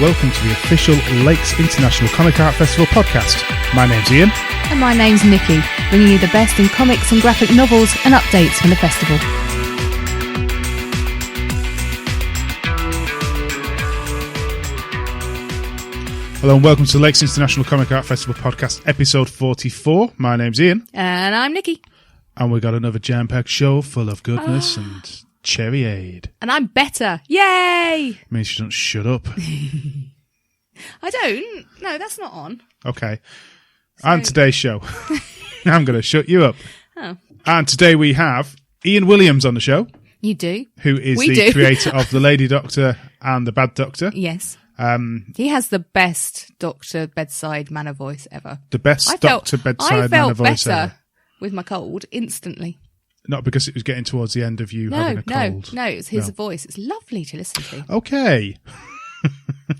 welcome to the official Lakes International Comic Art Festival podcast. My name's Ian. And my name's Nikki, bringing you the best in comics and graphic novels and updates from the festival. Hello and welcome to the Lakes International Comic Art Festival podcast, episode 44. My name's Ian. And I'm Nikki. And we got another jam-packed show full of goodness and cherryade. And I'm better. Yay! Means you don't shut up. I don't. No, that's not on. Okay. On today's show, I'm going to shut you up. Oh. And today we have Ian Williams on the show. You do? Who is the creator of The Lady Doctor and The Bad Doctor. Yes. He has the best Doctor bedside manner voice ever. The best Doctor bedside manner voice ever. I felt better with my cold instantly. Not because it was getting towards the end of you having a cold. No, it's his voice. It's lovely to listen to. Okay.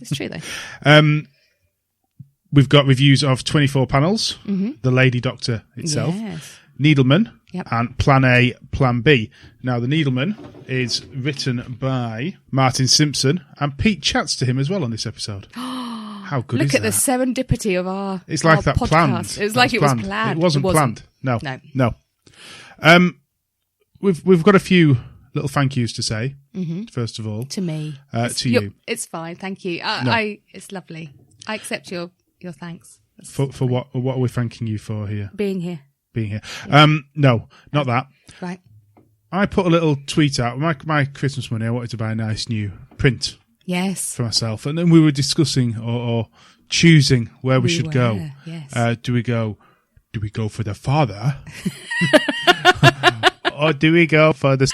It's true though. We've got reviews of 24 panels, The Lady Doctor itself, Needleman, and Plan A, Plan B. Now, the Needleman is written by Martin Simpson, and Pete chats to him as well on this episode. How good is that? Look at the serendipity of our It's like that podcast. planned. It was like it was planned. It wasn't planned. No. We've got a few little thank yous to say, first of all. To me. To you. It's fine, thank you. It's lovely. I accept your thanks. For what are we thanking you for here? Being here. Yeah. No, not that. Right. I put a little tweet out. My Christmas money, I wanted to buy a nice new print. Yes. For myself. And then we were discussing or choosing where we should go. Yes. Do we go for the father? Or do we go for the...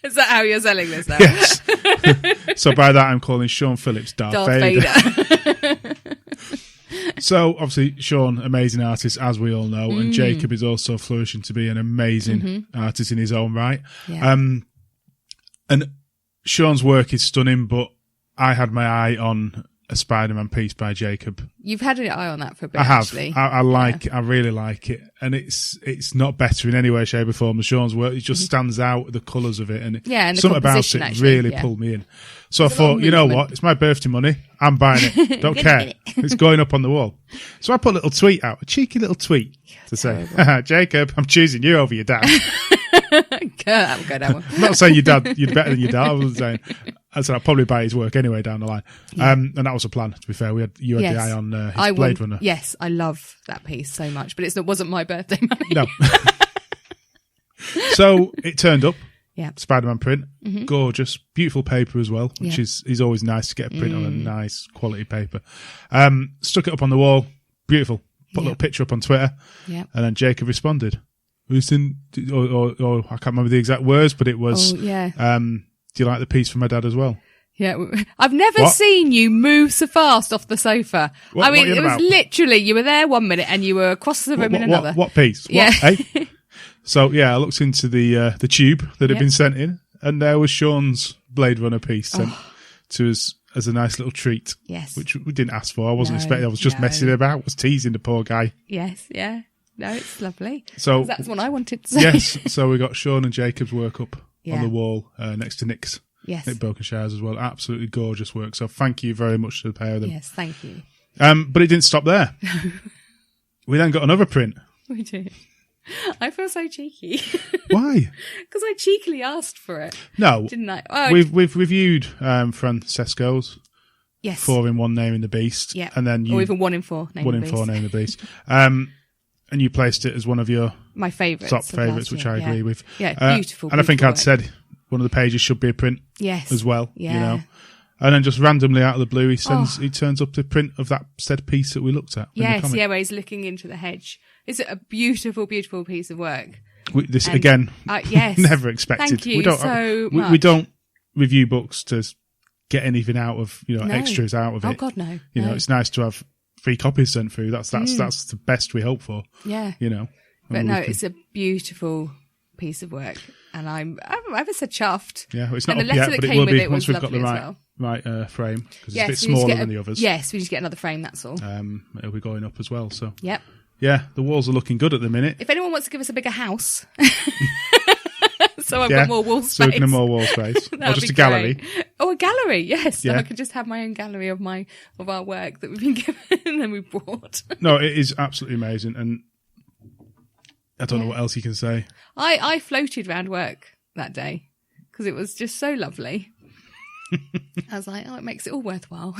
Is that how you're selling this now? Yes. So by that, I'm calling Sean Phillips Darth Vader. So, obviously, Sean, amazing artist, as we all know, and Jacob is also flourishing to be an amazing artist in his own right. Yeah. And Sean's work is stunning, but I had my eye on a Spider-Man piece by Jacob. You've had an eye on that for a bit, I have. Actually. I really like it. And it's not better in any way, shape or form than Sean's work. It just stands out, the colours of it. And, and something about it really pulled me in. So I thought, you know what? It's my birthday money. I'm buying it. Don't care. It's going up on the wall. So I put a little tweet out, a cheeky little tweet to say, Jacob, I'm choosing you over your dad. I'm not saying your dad, you're better than your dad. I wasn't saying. I said I'd probably buy his work anyway down the line. And that was a plan, to be fair. You had the eye on his Blade Runner. Yes, I love that piece so much, but it wasn't my birthday money. No. So it turned up. Yeah. Spider-Man print. Gorgeous. Beautiful paper as well, which is always nice to get a print on a nice quality paper. Stuck it up on the wall. Beautiful. Put a little picture up on Twitter. Yeah. And then Jacob responded. Or I can't remember the exact words, but it was, do you like the piece from my dad as well? Yeah. I've never seen you move so fast off the sofa. It was literally, you were there 1 minute and you were across the room in another. What piece? Yeah. So, I looked into the tube that had been sent in, and there was Sean's Blade Runner piece sent to us as a nice little treat. Yes. Which we didn't ask for. I wasn't expecting. I was just messing about. I was teasing the poor guy. Yes, yeah. No, it's lovely. So that's what I wanted to say. Yes. So we got Sean and Jacob's work up on the wall next to Nick's. Yes. Nick Brokenshires as well. Absolutely gorgeous work. So thank you very much to the pair of them. Yes, thank you. But it didn't stop there. We then got another print. We did. I feel so cheeky. Why? Because I cheekily asked for it. No. Didn't I? Oh, we've reviewed Francesco's. Yes. 4 in 1 Naming the Beast. Yeah. And then or even 1 in 4 Naming the Beast. 1 in 4 Naming the Beast. And you placed it as one of your my favourites. Top favourites, which I agree with. Yeah, beautiful. And I think I'd said one of the pages should be a print. Yes. As well. Yeah. You know. And then just randomly out of the blue, he turns up the print of that said piece that we looked at. Yes, where he's looking into the hedge. It's a beautiful, beautiful piece of work. Yes, never expected. Thank you so much. We don't review books to get anything out of, extras out of it. Oh God, no. You know, it's nice to have free copies sent through. That's the best we hope for. Yeah. But no, it's a beautiful piece of work. And I'm ever so chuffed. Yeah, well, it's not up yet, but it will be once we've got the right frame, because it's a bit smaller than the others. Yes, we just get another frame, that's all. It'll be going up as well, so. Yep. Yeah, the walls are looking good at the minute. If anyone wants to give us a bigger house, So I've got more wall space. So we can have more wall space. Or just a gallery. Great. Oh, a gallery, yes. Yeah. So I could just have my own gallery of our work that we've been given and we brought. No, it is absolutely amazing. And I don't know what else you can say. I floated around work that day because it was just so lovely. I was like, oh, it makes it all worthwhile.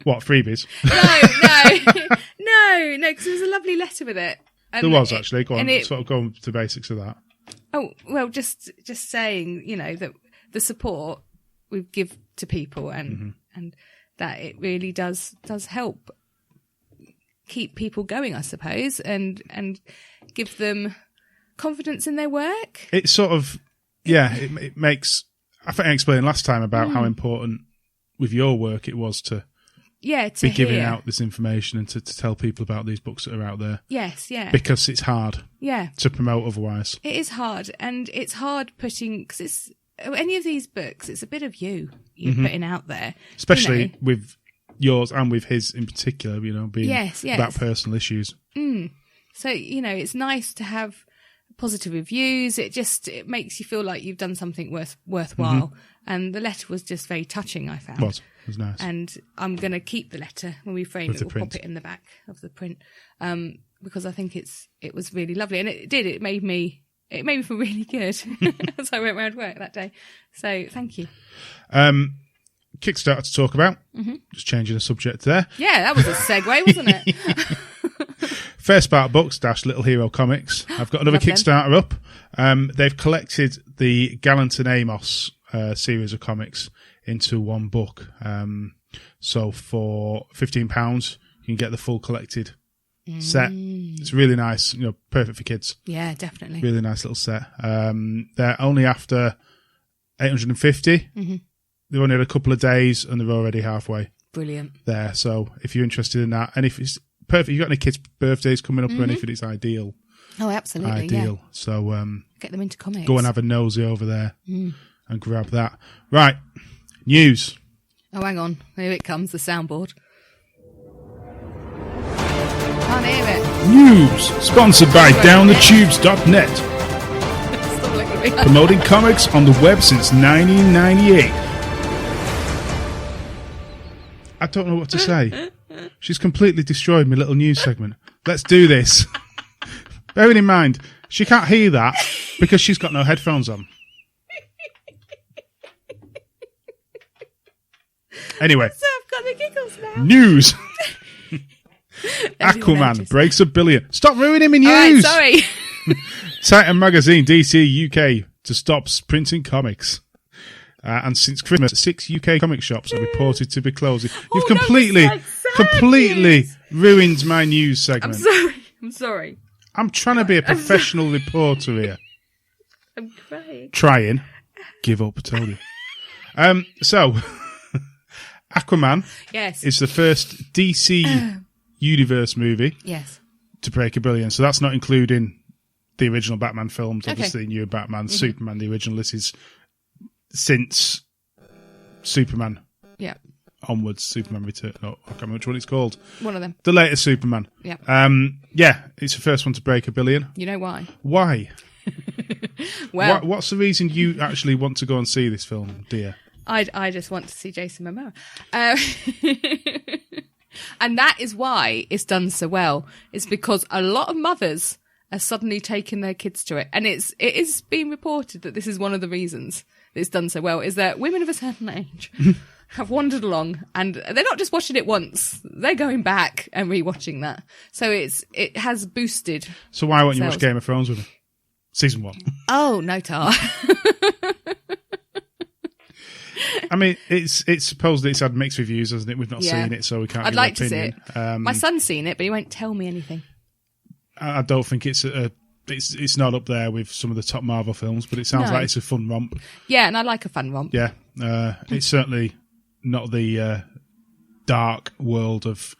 What, freebies? No, because there was a lovely letter with it. And there was actually. Go on, sort of go to the basics of that. Oh, well, just saying, that the support we give to people and that it really does help keep people going, I suppose, and give them confidence in their work. It's sort of, it makes... I think I explained last time about how important with your work it was to be giving out this information and to tell people about these books that are out there. Yes, yeah. Because it's hard to promote otherwise. It is hard, and it's hard putting... because it's any of these books, it's a bit of you're putting out there. Especially with yours and with his in particular, being about personal issues. So, it's nice to have positive reviews. It makes you feel like you've done something worthwhile. And the letter was just very touching, I found. It was nice. And I'm going to keep the letter when we frame it. We'll pop it in the back of the print because I think it was really lovely, and it made me feel really good as I went around work that day. So thank you. Kickstarter to talk about. Just changing the subject there. Yeah, that was a segue, wasn't it? Fair Spark Books -- Little Hero Comics. I've got another Kickstarter up. They've collected the Gallant and Amos series of comics into one book. So for £15, you can get the full collected set. It's really nice, perfect for kids. Yeah, definitely. Really nice little set. They're only after 850. They've only had a couple of days and they're already halfway. Brilliant. There. So if you're interested in that, and if it's perfect, you've got any kids' birthdays coming up or anything, it's ideal. Oh, absolutely. Ideal. Yeah. So get them into comics. Go and have a nosy over there and grab that. Right. News. Oh, hang on. Here it comes, the soundboard. Can't hear it. News. Sponsored by DownTheTubes.net. Promoting comics on the web since 1998. I don't know what to say. She's completely destroyed my little news segment. Let's do this. Bearing in mind, she can't hear that because she's got no headphones on. Anyway. So I've got the giggles now. News. Aquaman breaks $1 billion. Stop ruining my news. All right, sorry. Titan Magazine DC UK to stop printing comics. And since Christmas, 6 UK comic shops are reported to be closing. You've completely ruined my news segment. I'm sorry. I'm trying to be a professional reporter here. I'm crying. Trying. Give up, I told you. So, Aquaman is the first DC universe movie to break $1 billion. So that's not including the original Batman films, obviously, New Batman, Superman, the original. This is since Superman onwards, Superman Return. No, I can't remember which one it's called. One of them. The latest Superman. Yeah. It's the first one to break $1 billion. You know why? Why? Well, what's the reason you actually want to go and see this film, dear? I just want to see Jason Momoa. And that is why it's done so well. It's because a lot of mothers are suddenly taking their kids to it. And it is being reported that this is one of the reasons that it's done so well, is that women of a certain age have wandered along and they're not just watching it once, they're going back and rewatching that. So it has boosted. So why won't you watch Game of Thrones with me? Season 1. Oh, no, Tar. I mean, it's supposedly it's had mixed reviews, hasn't it? We've not seen it, so we can't. I'd like to see it. My son's seen it, but he won't tell me anything. I don't think it's not up there with some of the top Marvel films, but it sounds like it's a fun romp. Yeah, and I like a fun romp. Yeah, it's certainly not the dark world of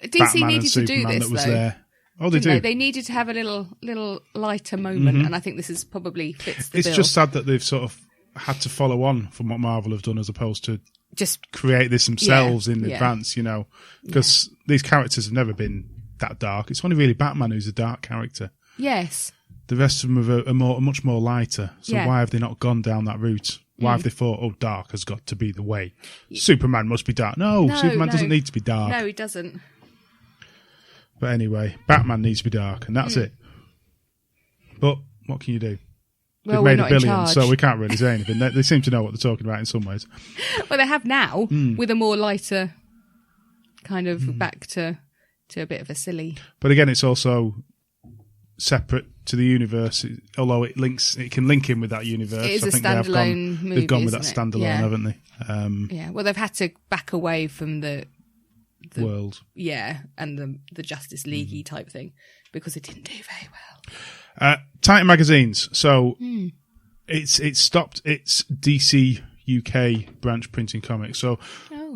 DC Batman needed and Superman to do this, that was though. there. Oh, they do. They needed to have a little lighter moment, and I think this is probably fits the bill. It's just sad that they've sort of had to follow on from what Marvel have done as opposed to just create this themselves in advance, because these characters have never been that dark. It's only really Batman who's a dark character. Yes. the rest of them are much more lighter. So why have they not gone down that route? Why have they thought, dark has got to be the way? Superman must be dark. No, Superman doesn't need to be dark. No, he doesn't. But anyway, Batman needs to be dark, and that's it. But what can you do? Well, They've made $1 billion, so we can't really say anything. They seem to know what they're talking about in some ways. Well, they have now, with a more lighter kind of back to a bit of a silly. But again, it's also separate to the universe, although it can link in with that universe. It is I think a standalone movie. They've gone with that standalone, haven't they? Yeah. Well, they've had to back away from the world. Yeah, and the Justice League-y type thing because it didn't do very well. Titan magazines. So it's stopped its DC UK branch printing comics. So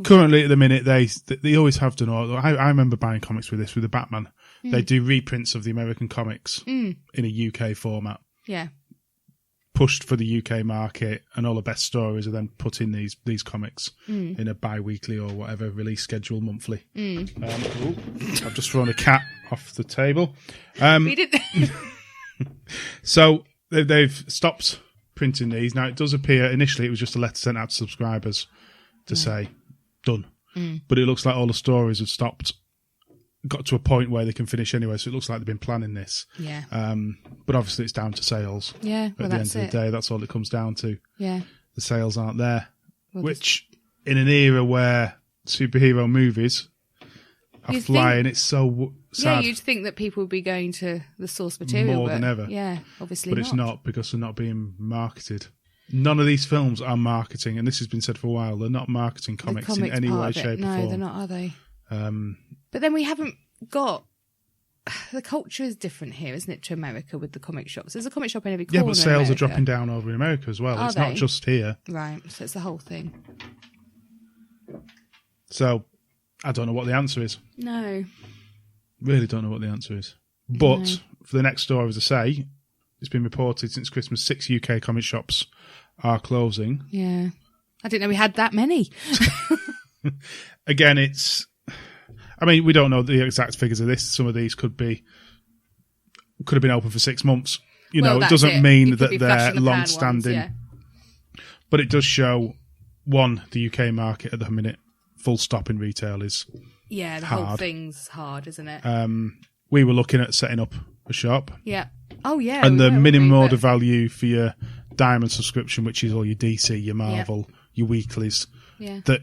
currently at the minute they always have done. I remember buying comics with the Batman. They do reprints of the American comics in a UK format. Yeah. Pushed for the UK market, and all the best stories are then put in these comics in a bi-weekly or whatever release schedule monthly. I've just thrown a cat off the table. We did. So they've stopped printing these. Now, it does appear, initially it was just a letter sent out to subscribers to say, done. But it looks like all the stories have stopped, got to a point where they can finish anyway, so it looks like they've been planning this. Yeah. But obviously it's down to sales. Yeah, At the end of the day, that's all it comes down to. Yeah. The sales aren't there. Which, in an era where superhero movies are flying, it's so sad. Yeah, you'd think that people would be going to the source material. More than ever. Yeah, obviously But it's not, because they're not being marketed. None of these films are marketing, and this has been said for a while. They're not marketing comics in any way, shape, or form. No, they're not, are they? But then we haven't got... The culture is different here, isn't it, to America with the comic shops? There's a comic shop in every corner. Yeah, but sales are dropping down over in America as well. It's not just here. Right, so it's the whole thing. So, I don't know what the answer is. No. Really don't know what the answer is. But, for the next story, as I say, it's been reported since Christmas 6 UK comic shops are closing. Yeah. I didn't know we had that many. Again, I mean, we don't know the exact figures of this. Some of these could have been open for 6 months. It doesn't mean that they're long-standing. Yeah. But it does show, the UK market at the minute, full stop in retail is the whole thing's hard, isn't it? We were looking at setting up a shop. Yeah. Oh, yeah. And the minimum order value for your Diamond subscription, which is all your DC, your Marvel, your weeklies, that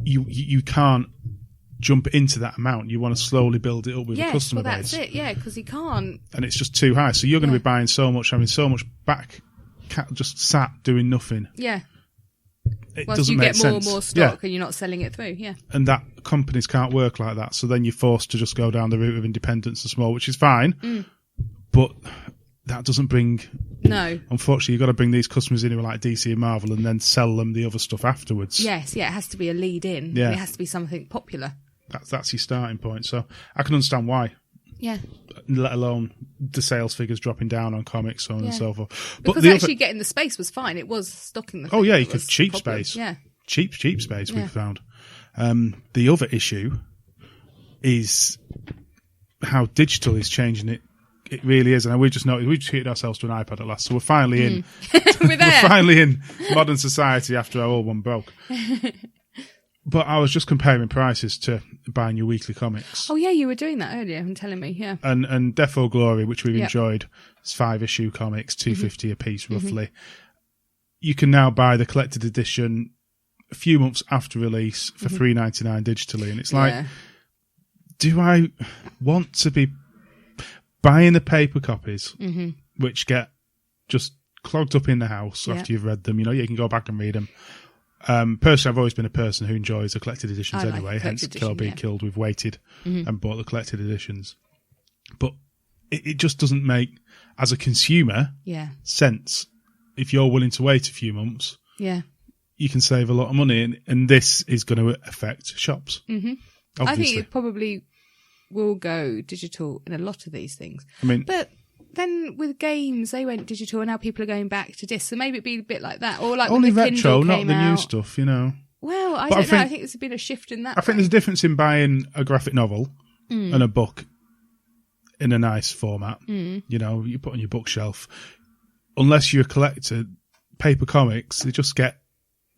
you can't jump into that amount. You want to slowly build it up with a customer base. That's it, because you can't. And it's just too high. So you're going to be buying so much, having so much back, just sat doing nothing. Yeah. Once you get more and more stock and you're not selling it through, And that companies can't work like that. So then you're forced to just go down the route of independence and small, which is fine. But that doesn't bring... No. Unfortunately, you've got to bring these customers in who are like DC and Marvel and then sell them the other stuff afterwards. Yes, it has to be a lead in. Yeah. It has to be something popular. That's your starting point. So I can understand why. Yeah. Let alone the sales figures dropping down on comics, so on and so forth. But because actually getting the space was fine. It was stocking the thing. Oh, yeah, you could cheap space. Yeah. Cheap space we've found. The other issue is how digital is changing it. It really is. And we just treated ourselves to an iPad at last. So we're finally in. We're finally in modern society after our old one broke. But I was just comparing prices to buying your weekly comics. Oh, yeah, you were doing that earlier and telling me, yeah. And Defo Glory, which we've enjoyed, it's 5-issue comics, $2.50 a piece, roughly. You can now buy the collected edition a few months after release for $3.99 digitally. And it's like, do I want to be buying the paper copies, which get just clogged up in the house after you've read them? You can go back and read them. Personally, I've always been a person who enjoys the collected editions anyway, hence Kill Be Killed. We've waited and bought the collected editions. But it just doesn't make, as a consumer, sense. If you're willing to wait a few months, you can save a lot of money, and this is going to affect shops. I think it probably will go digital in a lot of these things. But then with games, they went digital, and now people are going back to discs. So maybe it'd be a bit like that, or like only when the retro, Kindle came not the out. new stuff. Well, I don't know. I think there's been a shift in that. I think there's a difference in buying a graphic novel and a book. in a nice format. You know, you put on your bookshelf. Unless you're a collector, paper comics, they just get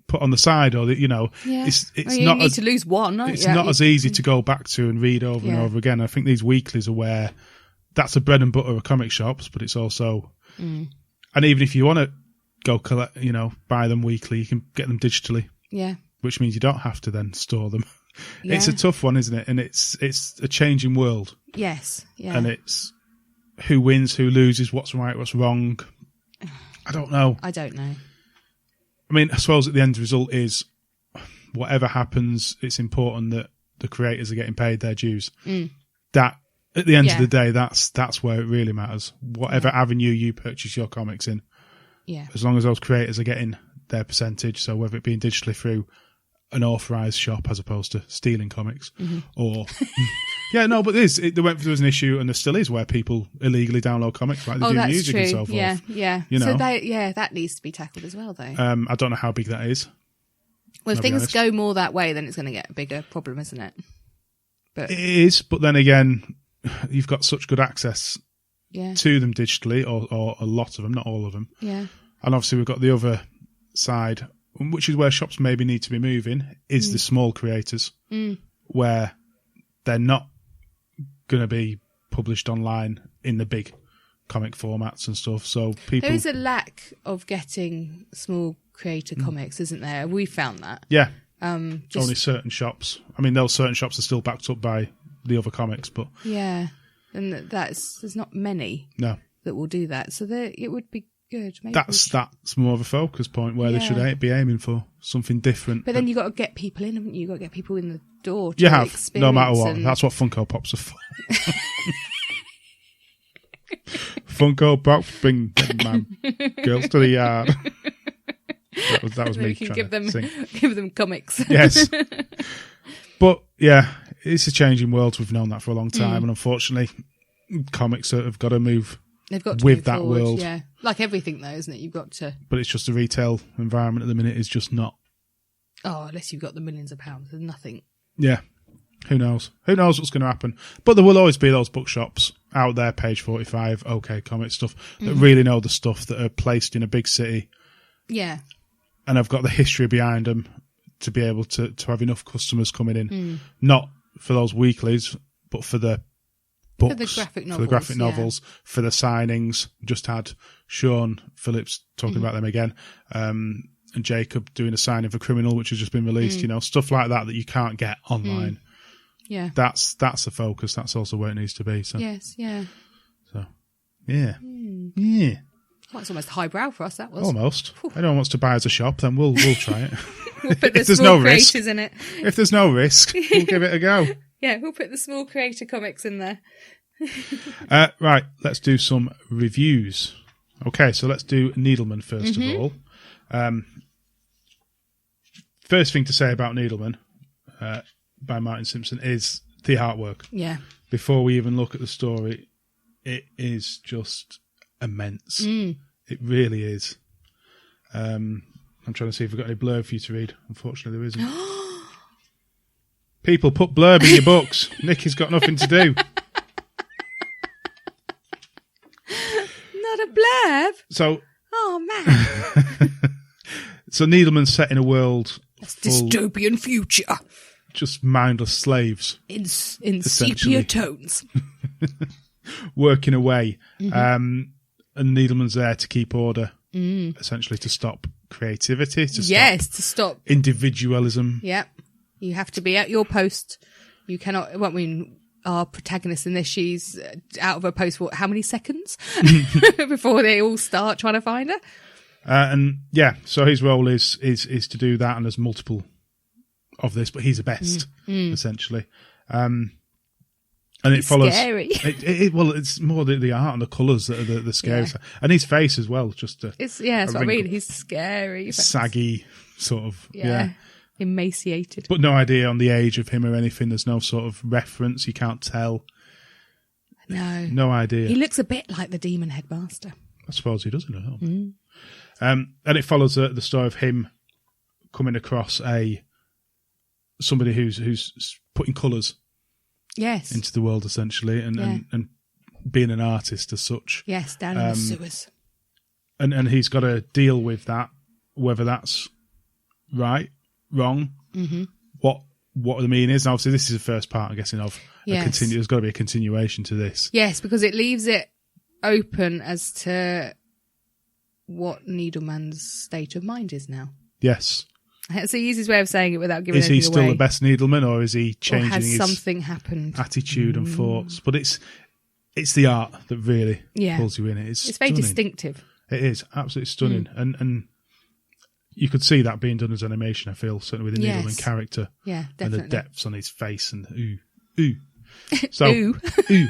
put on the side, or you know, it's well, you not need to lose one. It's not as easy to go back to and read over and over again. I think these weeklies are where that's a bread and butter of comic shops, but it's also, and even if you want to go collect, you know, buy them weekly, you can get them digitally. Yeah, which means you don't have to then store them. It's a tough one, isn't it? And it's a changing world. Yes, yeah, and it's who wins, who loses, what's right, what's wrong. I don't know. I mean, I suppose at the end result is whatever happens, it's important that the creators are getting paid their dues. That at the end of the day, that's where it really matters. Whatever avenue you purchase your comics in, as long as those creators are getting their percentage, so whether it be digitally through an authorised shop as opposed to stealing comics, or but there was an issue, and there still is, where people illegally download comics, like they do music true. and so forth. Yeah. You know? So that needs to be tackled as well, though. I don't know how big that is. Well, if things go more that way, then it's going to get a bigger problem, isn't it? But it is, but then again, you've got such good access to them digitally, or a lot of them, not all of them. Yeah. And obviously we've got the other side, which is where shops maybe need to be moving, is the small creators, where they're not going to be published online in the big comic formats and stuff. So people, there is a lack of getting small creator comics, isn't there? We found that. Yeah. Only certain shops. I mean, those certain shops are still backed up by the other comics, but and there's not many that will do that. So it would be good. Maybe that's more of a focus point where they should be aiming for something different. But then you got to get people in, haven't you? You got to get people in the door. To experience, no matter what. That's what Funko Pops are for. Funko Pops bring man girls to the yard. That was me. You can give them comics. Yes, but it's a changing world. We've known that for a long time, and unfortunately, comics have got to move. They've got to with that forward, world. Yeah, like everything, though, isn't it? You've got to. But it's just the retail environment at the minute is just not. Oh, unless you've got the millions of pounds, there's nothing. Yeah, who knows? Who knows what's going to happen? But there will always be those bookshops out there, page 45, OK Comic stuff, that really know the stuff, that are placed in a big city. Yeah. And have got the history behind them to be able to have enough customers coming in, not for those weeklies, but for the books, for the graphic novels, for the signings. Just had Sean Phillips talking about them again, and Jacob doing a signing for Criminal, which has just been released. You know, stuff like that you can't get online. Yeah, that's the focus. That's also where it needs to be. So yes, yeah. So yeah, yeah. Well, it's almost highbrow for us. That was almost. Anyone wants to buy as a shop, then we'll try it. We'll put the small creators in it. If there's no risk, we'll give it a go. Yeah, we'll put the small creator comics in there. Right, let's do some reviews. Okay, so let's do Needleman first of all. First thing to say about Needleman by Martin Simpson is the artwork. Yeah. Before we even look at the story, it is just immense. It really is. I'm trying to see if we've got any blurb for you to read. Unfortunately, there isn't. People, put blurb in your books. Nicky's got nothing to do. Not a blurb? So, oh, man. So Needleman's set in a world... dystopian future. Just mindless slaves. In sepia tones. Working away. And Needleman's there to keep order, essentially to stop creativity, to stop individualism. Yep. You have to be at your post. You cannot, our protagonist in this, she's out of her post for how many seconds before they all start trying to find her? So his role is to do that, and there's multiple of this, but he's the best, essentially. And it follows. Scary. It's more the art and the colours that are the scary side. And his face as well. That's what I mean. He's scary. Saggy, sort of. Yeah. Emaciated. But no idea on the age of him or anything. There's no sort of reference. You can't tell. No. No idea. He looks a bit like the Demon Headmaster. I suppose he does, and it follows the story of him coming across somebody who's putting colours. Yes. Into the world, essentially, and being an artist as such. Yes, down in the sewers. And he's got to deal with that, whether that's right, wrong, what the meaning is. And obviously, this is the first part, I'm guessing, of there's got to be a continuation to this. Yes, because it leaves it open as to what Needleman's state of mind is now. Yes. It's the easiest way of saying it without giving anything away. Is he still the best Needleman, or is he changing his something happened? Attitude and thoughts? But it's the art that really pulls you in. It's very distinctive. It is absolutely stunning, and you could see that being done as animation. I feel certainly with the Needleman character, definitely. And the depths on his face and ooh. So ooh.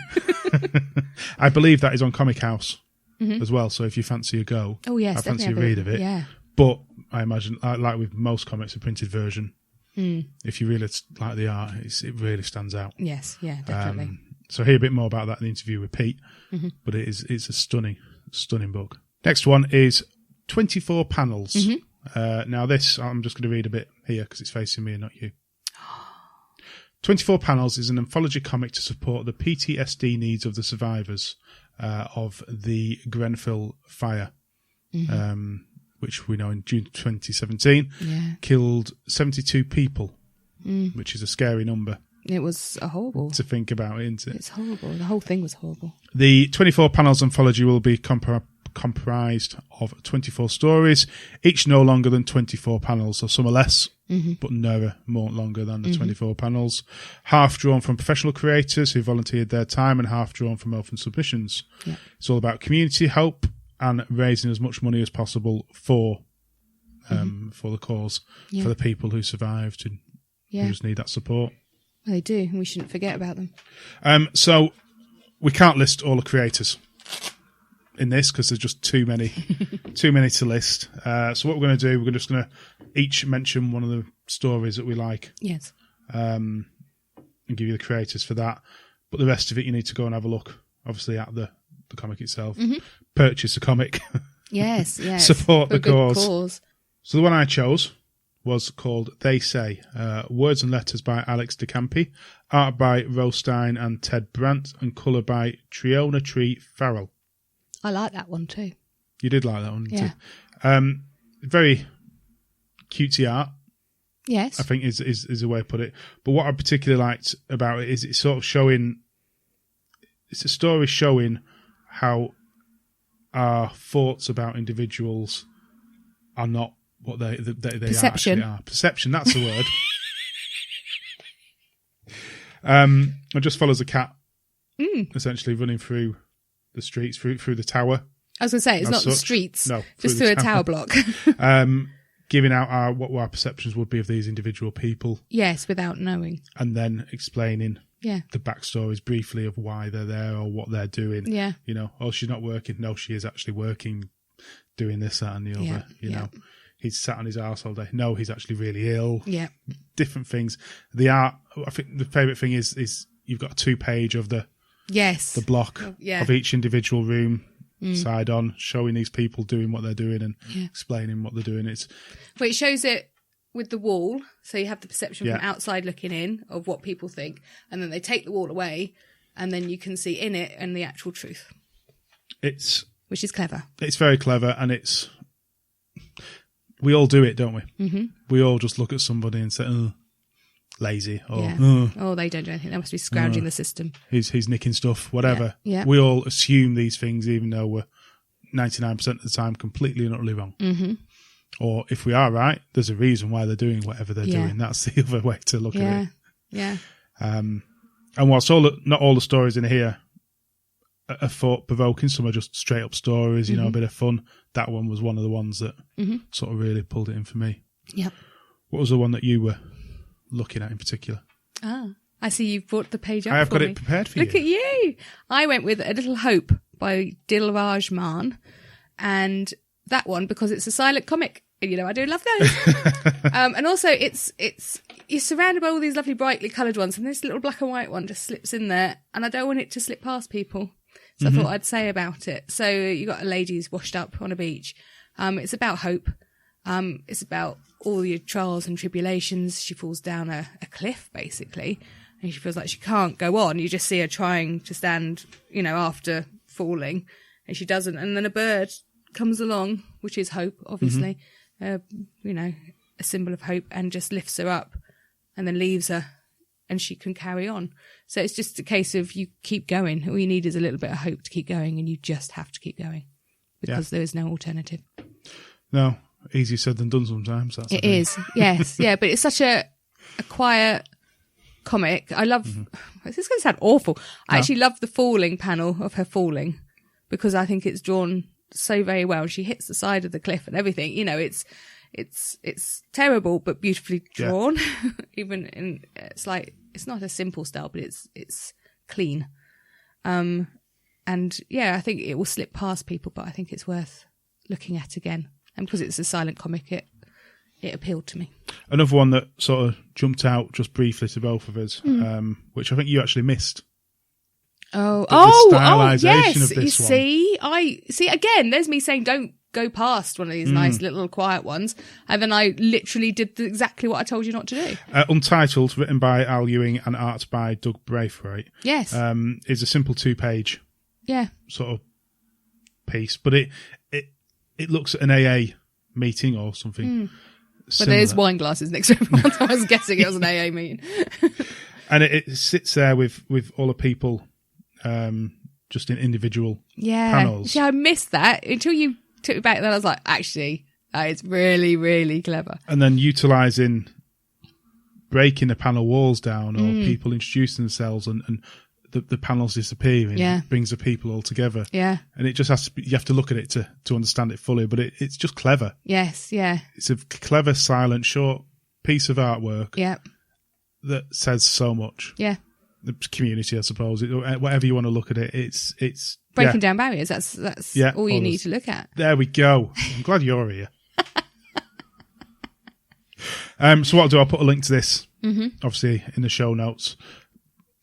I believe that is on Comic House as well. So if you fancy a go, I fancy a read of it. Yeah. But I imagine, like with most comics, a printed version. If you really like the art, it really stands out. Yes, yeah, definitely. So hear a bit more about that in the interview with Pete. But it's a stunning book. Next one is 24 panels. Now this, I'm just going to read a bit here because it's facing me and not you. 24 panels is an anthology comic to support the PTSD needs of the survivors of the Grenfell fire, which we know in June 2017 killed 72 people, which is a scary number. It was horrible to think about, isn't it? It's horrible. The whole thing was horrible. The 24 panels anthology will be comprised of 24 stories, each no longer than 24 panels, so some are less, but never more longer than the 24 panels. Half drawn from professional creators who volunteered their time, and half drawn from orphan submissions. It's all about community hope and raising as much money as possible for the cause, for the people who survived and who just need that support. Well, they do, and we shouldn't forget about them. So we can't list all the creators in this because there's just too many to list. So what we're going to do, we're just going to each mention one of the stories that we like. Yes. And give you the creators for that. But the rest of it, you need to go and have a look, obviously, at the comic itself. Purchase the comic. Yes. Support the cause. So the one I chose was called They Say, Words and Letters by Alex DeCampi, art by Rostein and Ted Brandt, and colour by Triona Tree Farrell. I like that one too. You did like that one too. Very cutesy art. Yes. I think is a way to put it. But what I particularly liked about it is it's sort of showing, it's a story showing how our thoughts about individuals are not what they actually are. Perception, that's the word. It just follows a cat, essentially running through the streets, through the tower. I was going to say, it's not the streets. No. Just through a tower block. Giving out what our perceptions would be of these individual people. Yes, without knowing. And then explaining the backstories briefly of why they're there or what they're doing. Yeah. You know, oh, she's not working. No, she is actually working, doing this, that and the other. You know, he's sat on his arse all day. No, he's actually really ill. Yeah. Different things. The art, I think the favourite thing is you've got a 2-page of the block of each individual room. Side on, showing these people doing what they're doing and explaining what they're doing. Well, it shows it with the wall, so you have the perception from outside looking in of what people think, and then they take the wall away, and then you can see in it and the actual truth. Which is clever. It's very clever, and we all do it, don't we? Mm-hmm. We all just look at somebody and say, "Oh, lazy," or they don't do anything. They must be scrounging the system. He's nicking stuff, whatever. Yeah. We all assume these things, even though we're 99% of the time completely and utterly wrong. Mm-hmm. Or if we are right, there's a reason why they're doing whatever they're doing. That's the other way to look at it. Yeah. And whilst not all the stories in here are thought-provoking, some are just straight-up stories, you know, a bit of fun. That one was one of the ones that sort of really pulled it in for me. Yep. What was the one that you were looking at in particular? I see you've brought the page up. I have got it prepared for you. Look at you. I went with A Little Hope by Dilraj Mann, and that one because it's a silent comic. You know, I do love those. And also you're surrounded by all these lovely brightly coloured ones, and this little black and white one just slips in there, and I don't want it to slip past people. So I thought I'd say about it. So you got a lady who's washed up on a beach. It's about hope. It's about all your trials and tribulations. She falls down a cliff, basically, and she feels like she can't go on. You just see her trying to stand, after falling, and she doesn't. And then a bird comes along, which is hope, obviously, a symbol of hope, and just lifts her up and then leaves her, and she can carry on. So it's just a case of you keep going. All you need is a little bit of hope to keep going, and you just have to keep going because there is no alternative. No, easier said than done sometimes. It is, yes. Yeah, but it's such a quiet comic. I love, this is going to sound awful. I actually love the falling panel of her falling, because I think it's drawn so very well. She hits the side of the cliff and everything. It's terrible but beautifully drawn. Even in it's not a simple style, but it's clean. And I think it will slip past people, but I think it's worth looking at again. And because it's a silent comic, it appealed to me. Another one that sort of jumped out just briefly to both of us, which I think you actually missed. The stylisation yes. of this See again, there's me saying don't go past one of these nice little quiet ones, and then I literally did exactly what I told you not to do. Untitled, written by Al Ewing and art by Doug Braithwaite. Yes. Is a simple 2-page sort of piece, but it looks at an AA meeting or something. But there's wine glasses next to everyone, so I was guessing it was an AA meeting. And it sits there with all the people just in individual panels. See, I missed that until you took me back, then I was like, actually, that is really, really clever. And then utilising breaking the panel walls down, or people introducing themselves and the panels disappearing, brings the people all together. Yeah. And it just has to you have to look at it to understand it fully, but it's just clever. Yes, yeah. It's a clever, silent, short piece of artwork that says so much. Yeah. The community, I suppose. Whatever you want to look at it, it's breaking down barriers. That's all you need to look at. There we go. I'm glad you're here. So what I'll do, I'll put a link to this, obviously, in the show notes.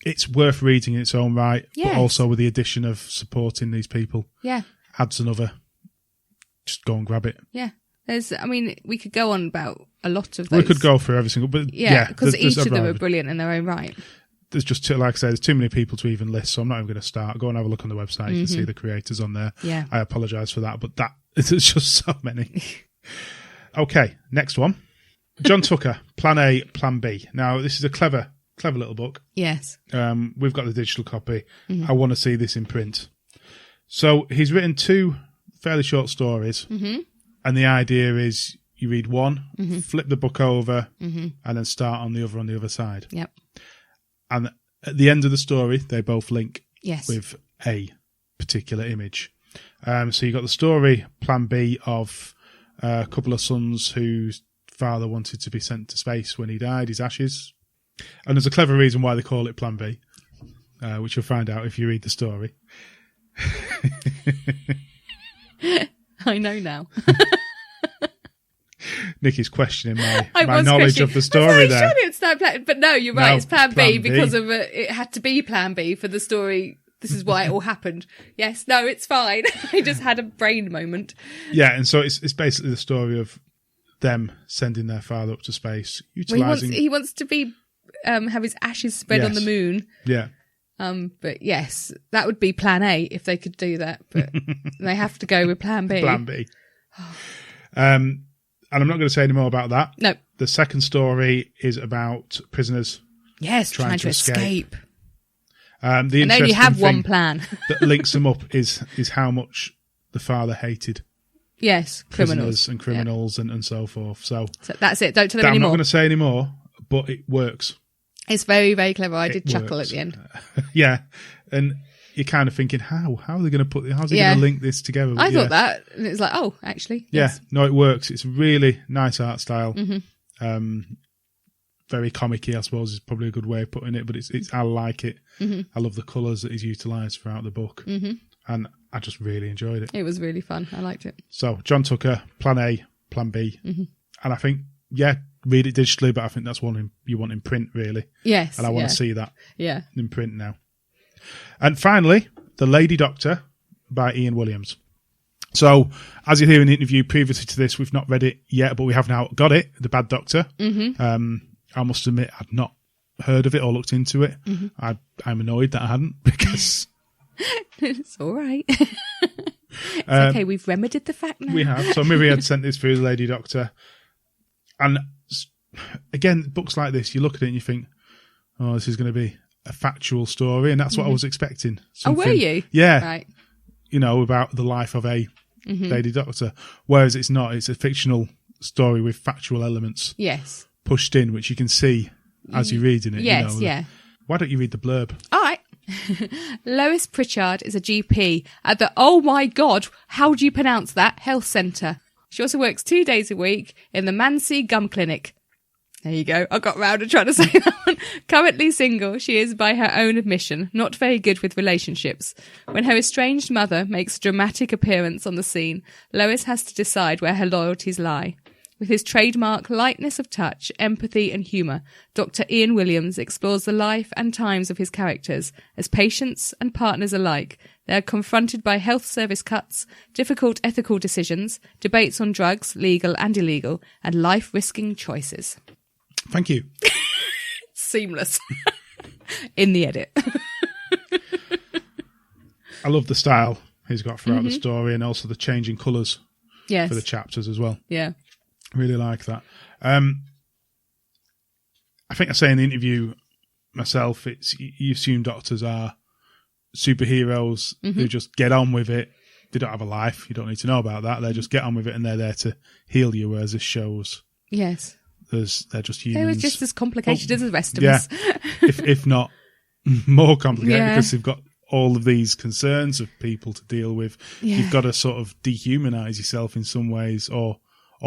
It's worth reading in its own right, but also with the addition of supporting these people. Yeah. Adds another. Just go and grab it. Yeah. We could go on about a lot of those. We could go through every single, but because each of them are brilliant in their own right. There's just like I say, there's too many people to even list, so I'm not even going to start. Go and have a look on the website. You can see the creators on there. Yeah. I apologise for that, but there's just so many. Okay, next one. John Tucker, Plan A, Plan B. Now, this is a clever little book. Yes. We've got the digital copy. I want to see this in print. So he's written 2 fairly short stories, and the idea is you read one, flip the book over, and then start on the other side. Yep. And at the end of the story, they both link with a particular image. So you got the story, Plan B, of a couple of sons whose father wanted to be sent to space when he died, his ashes. And there's a clever reason why they call it Plan B, which you'll find out if you read the story. I know now. Nikki's questioning my knowledge of the story there. Surely it's not plan, but no, you're right. No, it's Plan B because of it had to be Plan B for the story. This is why it all happened. Yes, no, it's fine. I just had a brain moment. Yeah, and so it's basically the story of them sending their father up to space, utilising. He wants to be have his ashes spread on the moon. Yeah. But yes, that would be Plan A if they could do that. But they have to go with Plan B. Plan B. And I'm not going to say any more about that. No. The second story is about prisoners. Yes, trying to escape. The interesting and only have one plan. That links them up is how much the father hated. Yes, prisoners and criminals and so forth. So that's it. Don't tell them I'm anymore. not going to say any more, but it works. It's very, very clever. I did chuckle at the end. Yeah, and you're kind of thinking, how are they going to how's he going to link this together? I thought that, and it's like, oh, actually, yes. No, it works. It's a really nice art style. Very comic-y, I suppose, is probably a good way of putting it. But I like it. I love the colours that he's utilised throughout the book, and I just really enjoyed it. It was really fun. I liked it. So, John Tucker, Plan A, Plan B, and I think read it digitally, but I think that's one you want in print, really. Yes, and I want to see that. In print now. And finally, The Lady Doctor by Ian Williams. So, as you hear in the interview previously to this, we've not read it yet, but we have now got it, The Bad Doctor. I must admit, I'd not heard of it or looked into it. I'm annoyed that I hadn't, because it's all right. It's okay. We've remedied the fact now. We have. So Miri had sent this through the Lady Doctor, and again, books like this, you look at it and you think, oh, this is going to be a factual story, and that's what I was expecting. Something, were you? Yeah. Right. About the life of a Lady Doctor, whereas it's not. It's a fictional story with factual elements. Yes. Pushed in, which you can see as you're reading it. Yes, yeah. Why don't you read the blurb? All right. Lois Pritchard is a GP at the, oh my God, how do you pronounce that, health centre. She also works 2 days a week in the Mansea Gum Clinic. There you go. I got round to trying to say that one. Currently single, she is, by her own admission, not very good with relationships. When her estranged mother makes a dramatic appearance on the scene, Lois has to decide where her loyalties lie. With his trademark lightness of touch, empathy and humour, Dr. Ian Williams explores the life and times of his characters. As patients and partners alike, they are confronted by health service cuts, difficult ethical decisions, debates on drugs, legal and illegal, and life-risking choices. Thank you. Seamless. In the edit. I love the style he's got throughout the story, and also the changing colours for the chapters as well. Yeah. Really like that. I think I say in the interview myself, it's you assume doctors are superheroes who just get on with it. They don't have a life. You don't need to know about that. They just get on with it, and they're there to heal you, whereas this shows they're just humans. They were just as complicated as the rest of us. if not more complicated, because they've got all of these concerns of people to deal with. You've got to sort of dehumanize yourself in some ways, or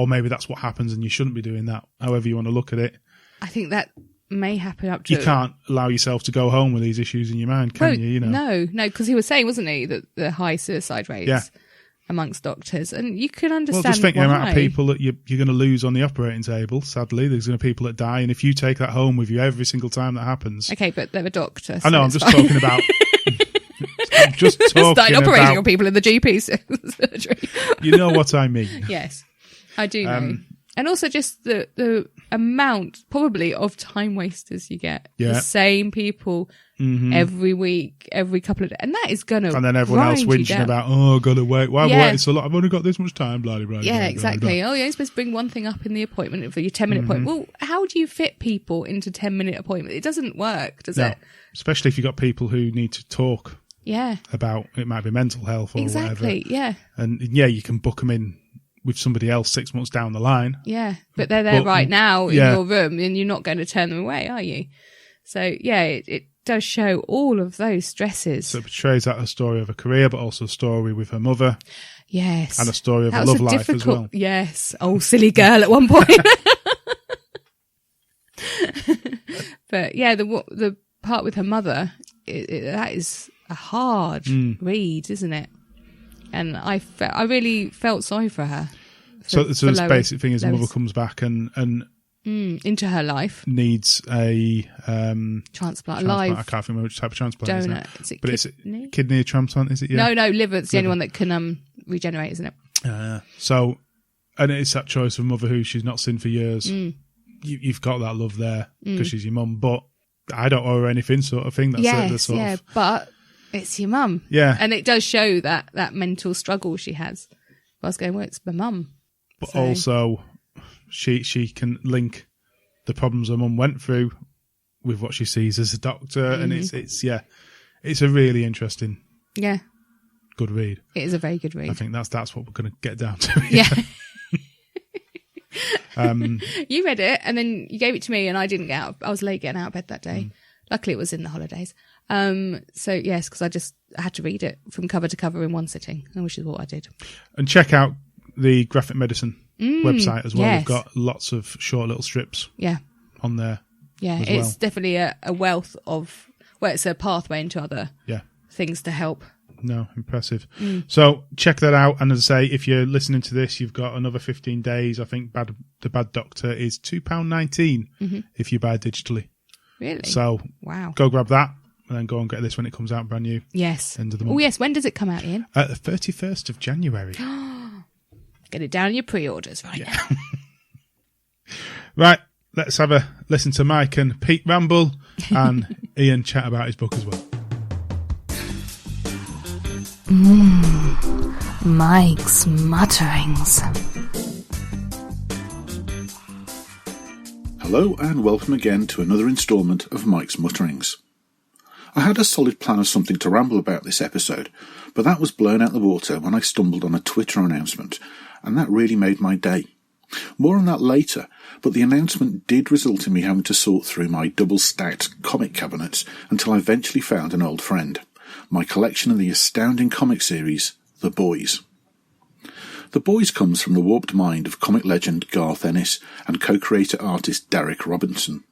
maybe that's what happens and you shouldn't be doing that, however you want to look at it. I think that may happen up to... You can't allow yourself to go home with these issues in your mind, can you? No, because he was saying, wasn't he, that the high suicide rates amongst doctors, and you can understand just think the why. amount of people that you're going to lose on the operating table, sadly. There's going to be people that die, and if you take that home with you every single time that happens... Okay, but they're a doctor. I know, I'm just talking about... I'm just talking started operating on people in the GP surgery. You know what I mean. Yes. I do know. And also just the amount, probably, of time wasters you get. Yeah. The same people every week, every couple of days. And that is going to... And then everyone else whinging about, I've got to wait. Why wait so long? I've only got this much time, blah, blah, blah. Yeah, exactly. Oh, you're supposed to bring one thing up in the appointment for your 10-minute appointment. Well, how do you fit people into 10-minute appointment? It doesn't work, does it? Especially if you've got people who need to talk about, it might be mental health or whatever. Exactly, yeah. And you can book them in with somebody else 6 months down the line. Yeah, but they're there right now in your room, and you're not going to turn them away, are you? So, it does show all of those stresses. So it portrays that a story of a career, but also a story with her mother. Yes. And a story of a love life as well. Yes. Oh, silly girl at one point. But, the part with her mother, that is a hard read, isn't it? And I really felt sorry for her. So the basic thing is the mother comes back and into her life, needs a transplant. Live. I can't remember which type of transplant. Donor. Is it kidney? Kidney transplant? Is it? Yeah. No, liver. It's the only one that can regenerate, isn't it? So, and it's that choice of mother who she's not seen for years. You've got that love there because she's your mum, but I don't owe her anything, sort of thing. That's but it's your mum. Yeah. And it does show that mental struggle she has. I was going, well, it's my mum. But also, she can link the problems her mum went through with what she sees as a doctor. And it's a really interesting, good read. It is a very good read. I think that's what we're going to get down to. Yeah. You read it and then you gave it to me and I didn't get out. I was late getting out of bed that day. Luckily it was in the holidays. So yes, because I had to read it from cover to cover in one sitting, which is what I did. And check out the Graphic Medicine website as well. Yes. We've got lots of short little strips on there. Yeah, it's definitely a wealth of, it's a pathway into other things to help. No, impressive. So check that out. And as I say, if you're listening to this, you've got another 15 days. I think The Bad Doctor is £2.19 if you buy digitally. Really? So go grab that and then go and get this when it comes out brand new. Yes. End of the month. Oh, yes. When does it come out, Ian? The 31st of January. Get it down in your pre-orders right now. Right. let's have a listen to Mike and Pete ramble and Ian chat about his book as well. Mike's Mutterings. Hello and welcome again to another instalment of Mike's Mutterings. I had a solid plan of something to ramble about this episode, but that was blown out the water when I stumbled on a Twitter announcement, and that really made my day. More on that later, but the announcement did result in me having to sort through my double-stacked comic cabinets until I eventually found an old friend, my collection of the astounding comic series, The Boys. The Boys comes from the warped mind of comic legend Garth Ennis and co-creator artist Darick Robertson.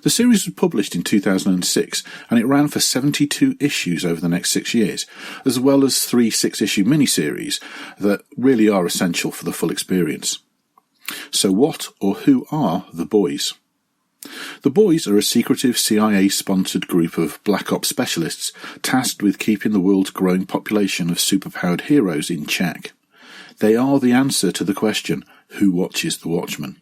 The series was published in 2006 and it ran for 72 issues over the next 6 years, as well as 3 6-issue miniseries that really are essential for the full experience. So what or who are the Boys? The Boys are a secretive CIA-sponsored group of Black Ops specialists tasked with keeping the world's growing population of superpowered heroes in check. They are the answer to the question, who watches the Watchmen?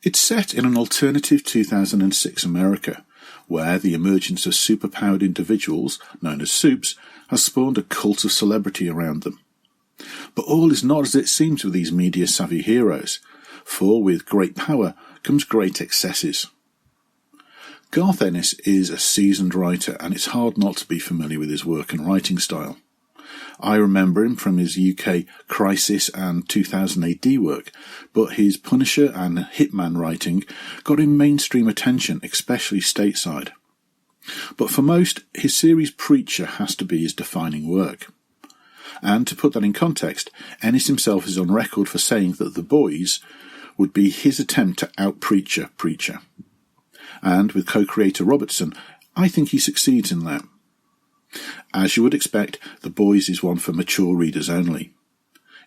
It's set in an alternative 2006 America, where the emergence of superpowered individuals, known as supes, has spawned a cult of celebrity around them. But all is not as it seems with these media-savvy heroes, for with great power comes great excesses. Garth Ennis is a seasoned writer, and it's hard not to be familiar with his work and writing style. I remember him from his UK Crisis and 2000 AD work, but his Punisher and Hitman writing got him mainstream attention, especially stateside. But for most, his series Preacher has to be his defining work. And to put that in context, Ennis himself is on record for saying that The Boys would be his attempt to out-Preacher Preacher. And with co-creator Robertson, I think he succeeds in that. As you would expect, The Boys is one for mature readers only.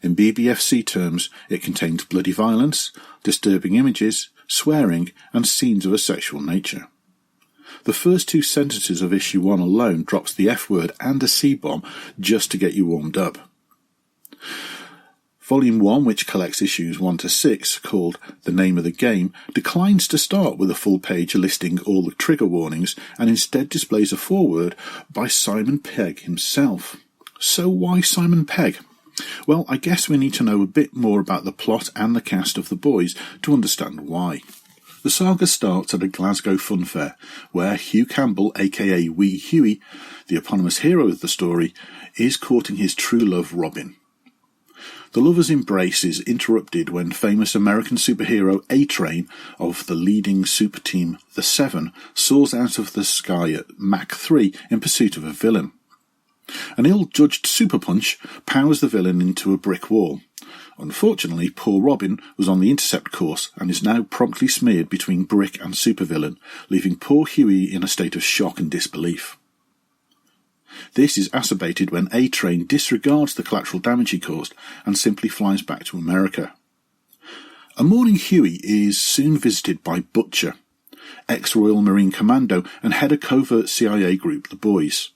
In BBFC terms, it contains bloody violence, disturbing images, swearing, and scenes of a sexual nature. The first 2 sentences of issue 1 alone drops the F-word and a C-bomb just to get you warmed up. Volume 1, which collects issues 1 to 6, called The Name of the Game, declines to start with a full page listing all the trigger warnings and instead displays a foreword by Simon Pegg himself. So why Simon Pegg? Well, I guess we need to know a bit more about the plot and the cast of The Boys to understand why. The saga starts at a Glasgow fun fair, where Hugh Campbell, aka Wee Huey, the eponymous hero of the story, is courting his true love Robin. The lovers' embrace is interrupted when famous American superhero A-Train of the leading super team, the Seven, soars out of the sky at Mach 3 in pursuit of a villain. An ill-judged super punch powers the villain into a brick wall. Unfortunately, poor Robin was on the intercept course and is now promptly smeared between brick and supervillain, leaving poor Huey in a state of shock and disbelief. This is exacerbated when A-Train disregards the collateral damage he caused and simply flies back to America. A mourning Huey is soon visited by Butcher, ex-Royal Marine Commando and head of covert CIA group The Boys.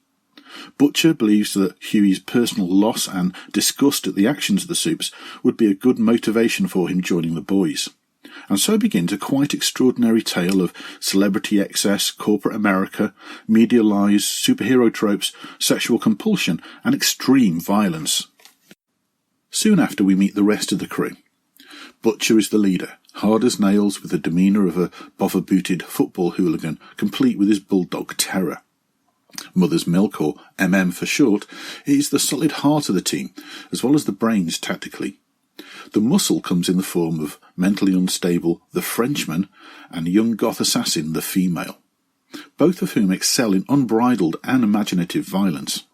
Butcher believes that Huey's personal loss and disgust at the actions of the supes would be a good motivation for him joining The Boys. And so begins a quite extraordinary tale of celebrity excess, corporate America, media lies, superhero tropes, sexual compulsion, and extreme violence. Soon after we meet the rest of the crew. Butcher is the leader, hard as nails with the demeanour of a bother-booted football hooligan, complete with his bulldog terror. Mother's Milk, or MM for short, is the solid heart of the team, as well as the brains tactically. The muscle comes in the form of mentally unstable The Frenchman and young goth assassin The Female, both of whom excel in unbridled and imaginative violence.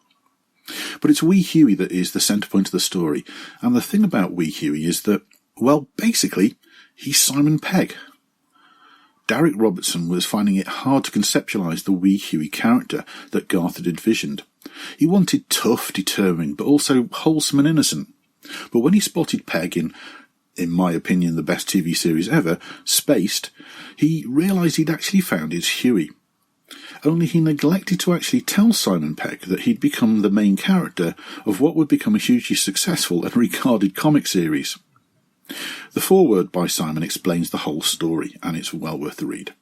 But it's Wee Huey that is the centre point of the story, and the thing about Wee Huey is that, well, basically, he's Simon Pegg. Darick Robertson was finding it hard to conceptualise the Wee Huey character that Garth had envisioned. He wanted tough, determined, but also wholesome and innocent. But when he spotted Pegg in my opinion, the best TV series ever, Spaced, he realised he'd actually found his Huey. Only he neglected to actually tell Simon Pegg that he'd become the main character of what would become a hugely successful and regarded comic series. The foreword by Simon explains the whole story, and it's well worth the read.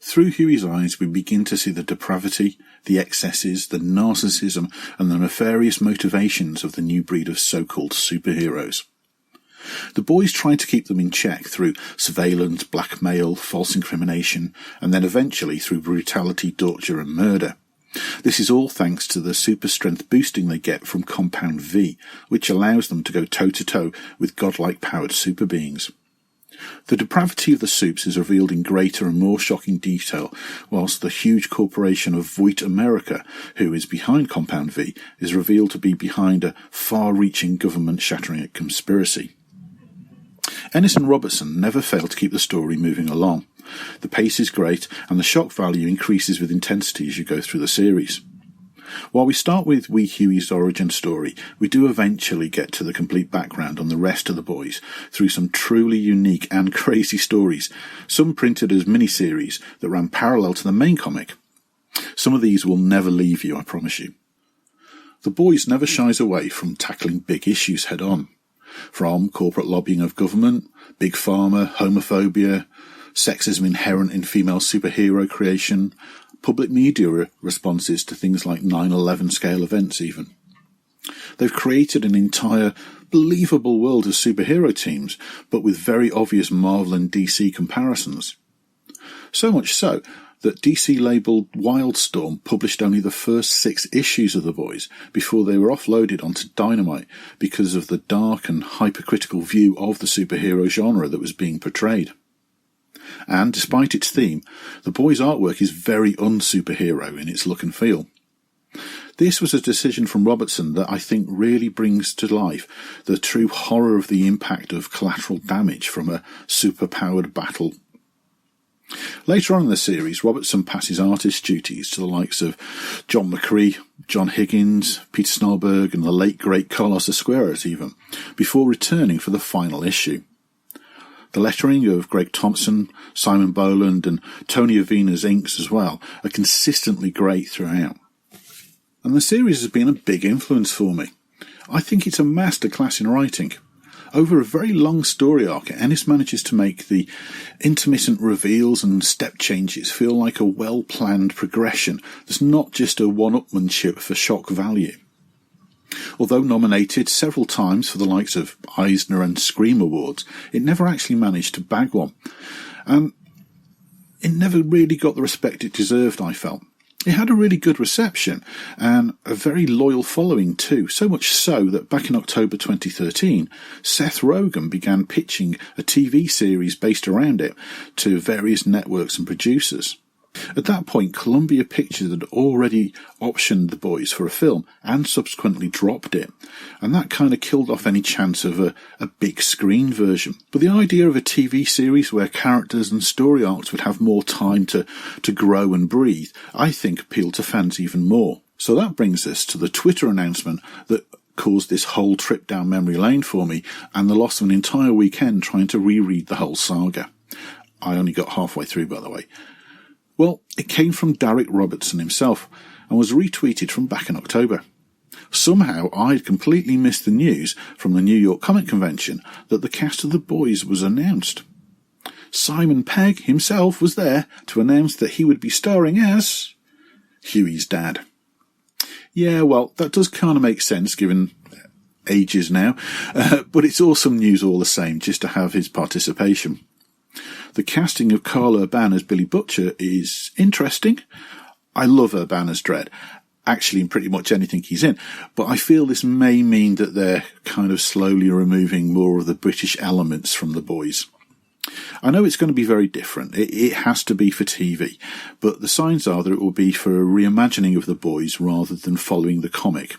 Through Huey's eyes, we begin to see the depravity, the excesses, the narcissism, and the nefarious motivations of the new breed of so-called superheroes. The boys try to keep them in check through surveillance, blackmail, false incrimination, and then eventually through brutality, torture, and murder. This is all thanks to the super strength boosting they get from Compound V, which allows them to go toe-to-toe with godlike powered super beings. The depravity of the Supes is revealed in greater and more shocking detail, whilst the huge corporation of Voight America, who is behind Compound V, is revealed to be behind a far-reaching government-shattering conspiracy. Ennis and Robertson never fail to keep the story moving along. The pace is great, and the shock value increases with intensity as you go through the series. While we start with Wee Huey's origin story, we do eventually get to the complete background on the rest of the boys through some truly unique and crazy stories, some printed as miniseries that ran parallel to the main comic. Some of these will never leave you, I promise you. The boys never shies away from tackling big issues head on. From corporate lobbying of government, big pharma, homophobia, sexism inherent in female superhero creation, public media responses to things like 9/11 scale events even. They've created an entire believable world of superhero teams, but with very obvious Marvel and DC comparisons. So much so that DC labelled Wildstorm published only the first 6 issues of The Boys before they were offloaded onto Dynamite because of the dark and hypercritical view of the superhero genre that was being portrayed. And despite its theme, The Boys' artwork is very un-superhero in its look and feel. This was a decision from Robertson that I think really brings to life the true horror of the impact of collateral damage from a superpowered battle. Later on in the series, Robertson passes artist duties to the likes of John McCree, John Higgins, Peter Snellberg, and the late great Carlos Esquerras even, before returning for the final issue. The lettering of Greg Thompson, Simon Boland, and Tony Avina's inks as well are consistently great throughout. And the series has been a big influence for me. I think it's a masterclass in writing. Over a very long story arc, Ennis manages to make the intermittent reveals and step changes feel like a well-planned progression that's not just a one-upmanship for shock value. Although nominated several times for the likes of Eisner and Scream Awards, it never actually managed to bag one. And it never really got the respect it deserved, I felt. It had a really good reception and a very loyal following too, so much so that back in October 2013, Seth Rogen began pitching a TV series based around it to various networks and producers. At that point, Columbia Pictures had already optioned The Boys for a film and subsequently dropped it, and that kind of killed off any chance of a big screen version. But the idea of a TV series where characters and story arcs would have more time to grow and breathe, I think appealed to fans even more. So that brings us to the Twitter announcement that caused this whole trip down memory lane for me, and the loss of an entire weekend trying to reread the whole saga. I only got halfway through, by the way. Well, it came from Darick Robertson himself and was retweeted from back in October. Somehow I'd completely missed the news from the New York Comic Convention that the cast of The Boys was announced. Simon Pegg himself was there to announce that he would be starring as Huey's dad. Yeah, well, that does kind of make sense given ages now, but it's awesome news all the same just to have his participation. The casting of Carl Urban as Billy Butcher is interesting. I love Urban as Dredd, actually in pretty much anything he's in, but I feel this may mean that they're kind of slowly removing more of the British elements from The Boys. I know it's going to be very different. It has to be for TV, but the signs are that it will be for a reimagining of The Boys rather than following the comic.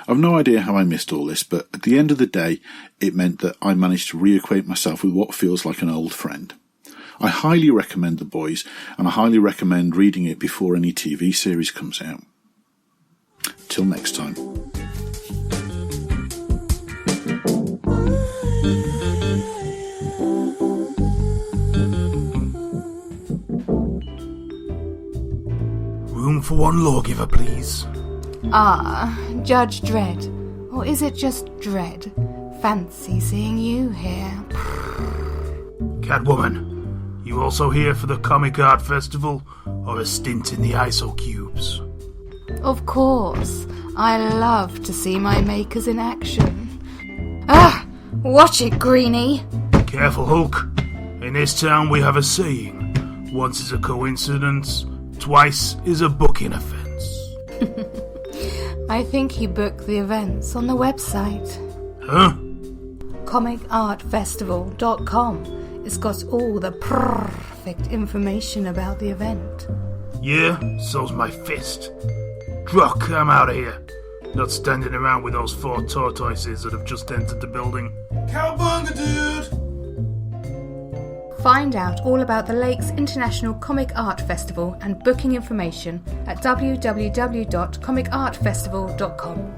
I've no idea how I missed all this, but at the end of the day, it meant that I managed to reacquaint myself with what feels like an old friend. I highly recommend The Boys, and I highly recommend reading it before any TV series comes out. Till next time. Room for one lawgiver, please. Ah, Judge Dredd. Or is it just Dredd? Fancy seeing you here. Catwoman, you also here for the Comic Art Festival or a stint in the ISO cubes? Of course. I love to see my makers in action. Ah! Watch it, Greenie. Careful, Hulk. In this town we have a saying. Once is a coincidence, twice is a booking offence. I think he booked the events on the website. Huh? comicartfestival.com. It's got all the perfect information about the event. Yeah, so's my fist. Druck, I'm out of here. Not standing around with those 4 tortoises that have just entered the building. Cowabunga, dude! Find out all about the Lakes International Comic Art Festival and booking information at www.comicartfestival.com.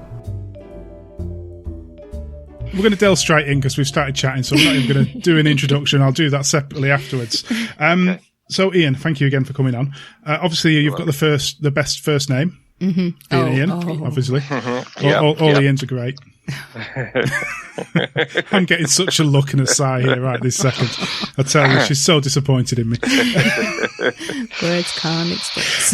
We're going to delve straight in because we've started chatting, so we're not even going to do an introduction. I'll do that separately afterwards. Okay. So, Ian, thank you again for coming on. Obviously, you've got the best first name. Mm-hmm. Ian, obviously. All Ians are great. I'm getting such a look and a sigh here right this second. I tell you, she's so disappointed in me. Words can't express.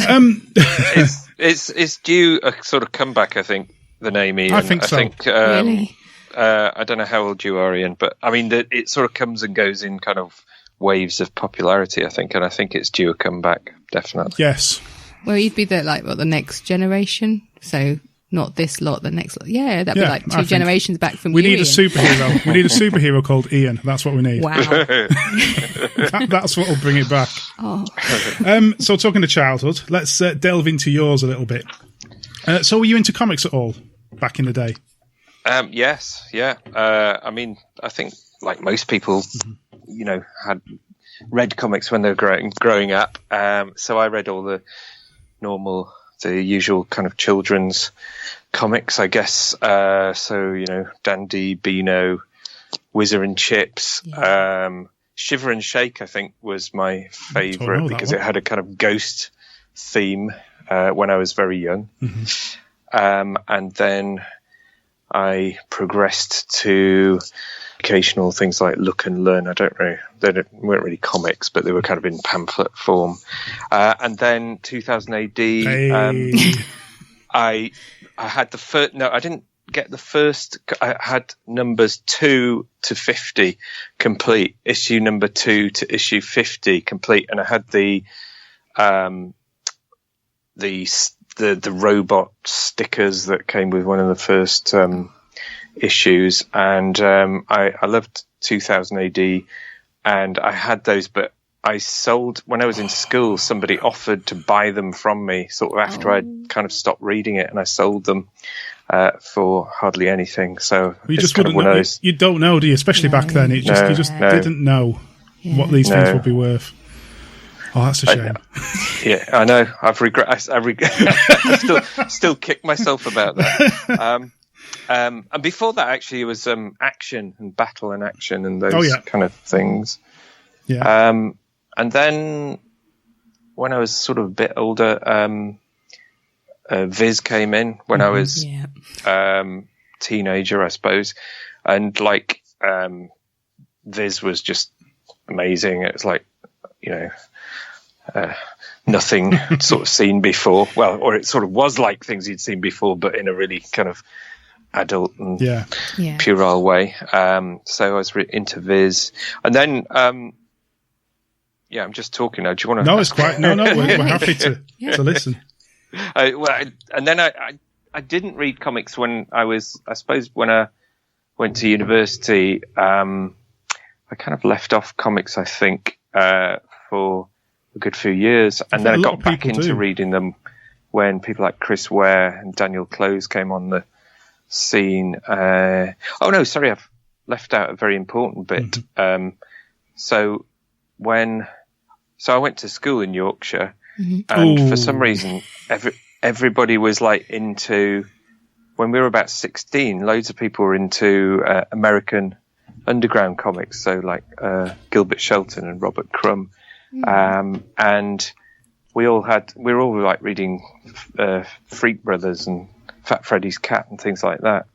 It's due a sort of comeback, I think, the name Ian. I think so. Really? I don't know how old you are, Ian, but I mean, it sort of comes and goes in kind of waves of popularity, I think, and I think it's due a comeback, definitely. Yes. Well, you'd be the next generation, so not this lot, the next lot. Yeah, that'd be like 2 generations back from we you, need Ian. a superhero. We need a superhero called Ian. That's what we need. Wow. That's what will bring it back. Oh. So talking to childhood, let's delve into yours a little bit. So were you into comics at all back in the day? Yes, yeah. I mean, I think like most people, had read comics when they were growing up. So I read all the usual kind of children's comics, I guess. So, Dandy, Beano, Whizzer and Chips. Yeah. Shiver and Shake, I think, was my favourite because it had a kind of ghost theme when I was very young. Mm-hmm. And then I progressed to occasional things like Look and Learn. They weren't really comics, but they were kind of in pamphlet form. And then 2000 AD, I had the first. No, I didn't get the first. I had numbers 2 to 50 complete. Issue number 2 to issue 50 complete, and I had the robot stickers that came with one of the first issues, and I loved 2000 AD, and I had those, but I sold when I was in school. Somebody offered to buy them from me sort of after I'd kind of stopped reading it, and I sold them for hardly anything. So you just wouldn't know. You don't know, do you? Especially back then, you just didn't know what these things would be worth. Oh, that's a shame. Yeah, I know. I still kick myself about that. And before that, actually, it was action and battle and action and those kind of things. Yeah. And then when I was sort of a bit older, Viz came in when I was teenager, I suppose, and like Viz was just amazing. It was like nothing sort of seen before. Well, or it sort of was like things you'd seen before, but in a really kind of adult and puerile way. So I was into Viz, and then I'm just talking now. Do you want to? No, it's quite. No, we're happy to listen. And then I didn't read comics when I suppose when I went to university. I kind of left off comics, I think, for a good few years, and then I got back into reading them when people like Chris Ware and Daniel Close came on the scene. I've left out a very important bit. So I went to school in Yorkshire, and for some reason, everybody was like into. When we were about 16, loads of people were into American underground comics, so like Gilbert Shelton and Robert Crumb. And we were all like reading Freak Brothers and Fat Freddy's Cat and things like that.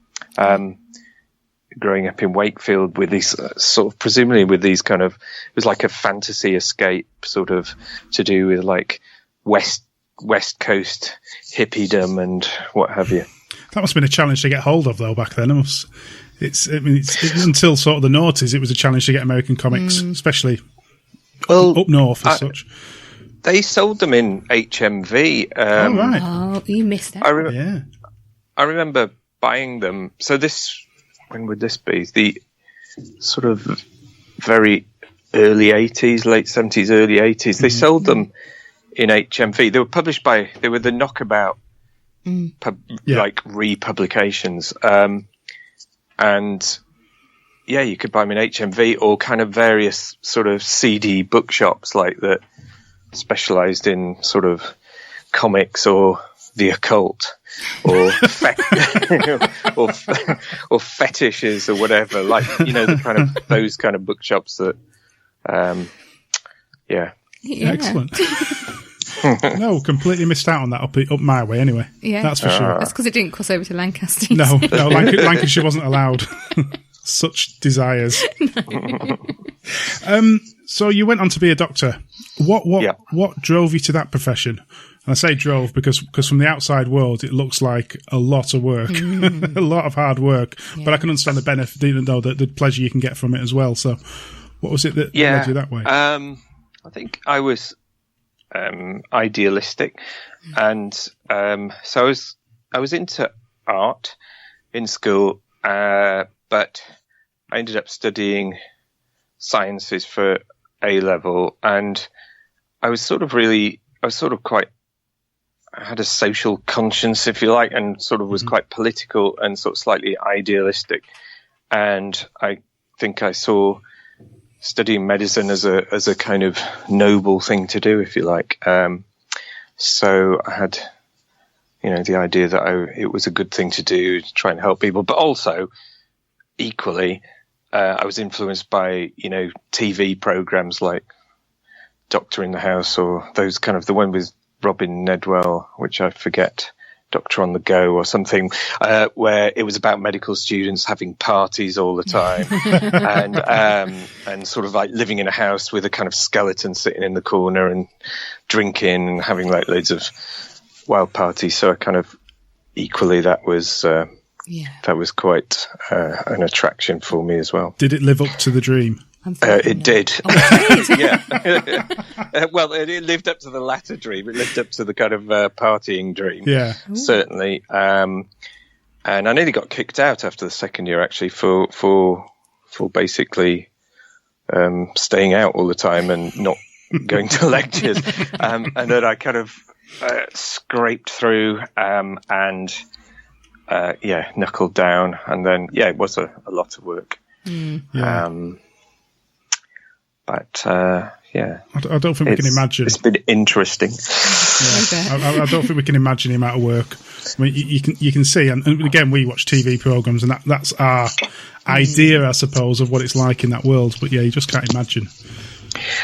growing up in Wakefield with these sort of, presumably with these kind of, it was like a fantasy escape sort of to do with like West Coast hippiedom and what have you. That must have been a challenge to get hold of though back then. It's until sort of the noughties, it was a challenge to get American comics, especially up north as such. They sold them in HMV. Right. Oh, you missed it. I remember buying them. So when would this be? The sort of very early 80s, late 70s, early 80s. They sold them in HMV. They were published they were the Knockabout like republications. And yeah, you could buy them in HMV or kind of various sort of CD bookshops like that specialized in sort of comics or the occult or or fetishes or whatever, like, you know, the kind of those kind of bookshops that Excellent. No, completely missed out on that up my way anyway. Yeah, that's for sure. That's because it didn't cross over to Lancaster. No, Lancashire wasn't allowed such desires. So you went on to be a doctor. What drove you to that profession? And I say drove because from the outside world, it looks like a lot of work, a lot of hard work. Yeah. But I can understand the benefit, even though the pleasure you can get from it as well. So what was it that led you that way? I think I was idealistic, and so I was into art in school, but I ended up studying sciences for A level, and I had a social conscience, if you like, and sort of was quite political and sort of slightly idealistic, and I think I saw studying medicine as a kind of noble thing to do, if you like. So I had, the idea that it was a good thing to do to try and help people, but also equally, I was influenced by, TV programs like Doctor in the House, or those kind of, the one with Robin Nedwell, which I forget, Doctor on the Go or something, where it was about medical students having parties all the time and sort of like living in a house with a kind of skeleton sitting in the corner and drinking and having like loads of wild parties. So I kind of equally that was quite an attraction for me as well. Did it live up to the dream? It did. Oh, Yeah. Well, it lived up to the latter dream. It lived up to the kind of partying dream. Yeah. Certainly. And I nearly got kicked out after the second year, actually, for basically staying out all the time and not going to lectures. And then I kind of scraped through and knuckled down. And then, it was a lot of work. But I don't think we can imagine. It's been interesting. Yeah. I don't think we can imagine the amount of work. I mean, you can see, and again, we watch TV programs, and that's our idea, I suppose, of what it's like in that world. But you just can't imagine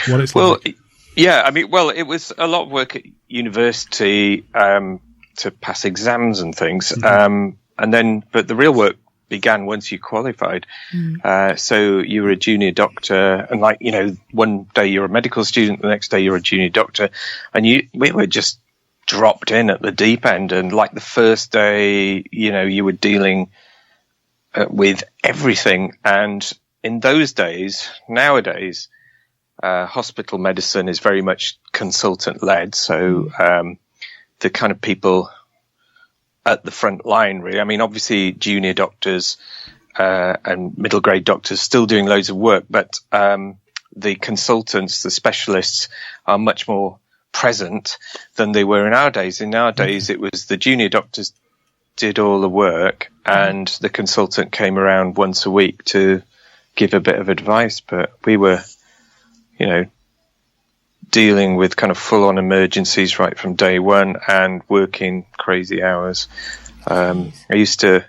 what it's like. It was a lot of work at university to pass exams and things, but the real work began once you qualified. So you were a junior doctor, and one day you're a medical student, the next day you're a junior doctor, and we were just dropped in at the deep end. And like the first day, you were dealing with everything. And in those days, nowadays, hospital medicine is very much consultant led. So the kind of people at the front line, really. I mean, obviously, junior doctors and middle grade doctors still doing loads of work, but the consultants, the specialists, are much more present than they were in our days. In our days, it was the junior doctors did all the work, and the consultant came around once a week to give a bit of advice. But we were, dealing with kind of full-on emergencies right from day one and working crazy hours. We used to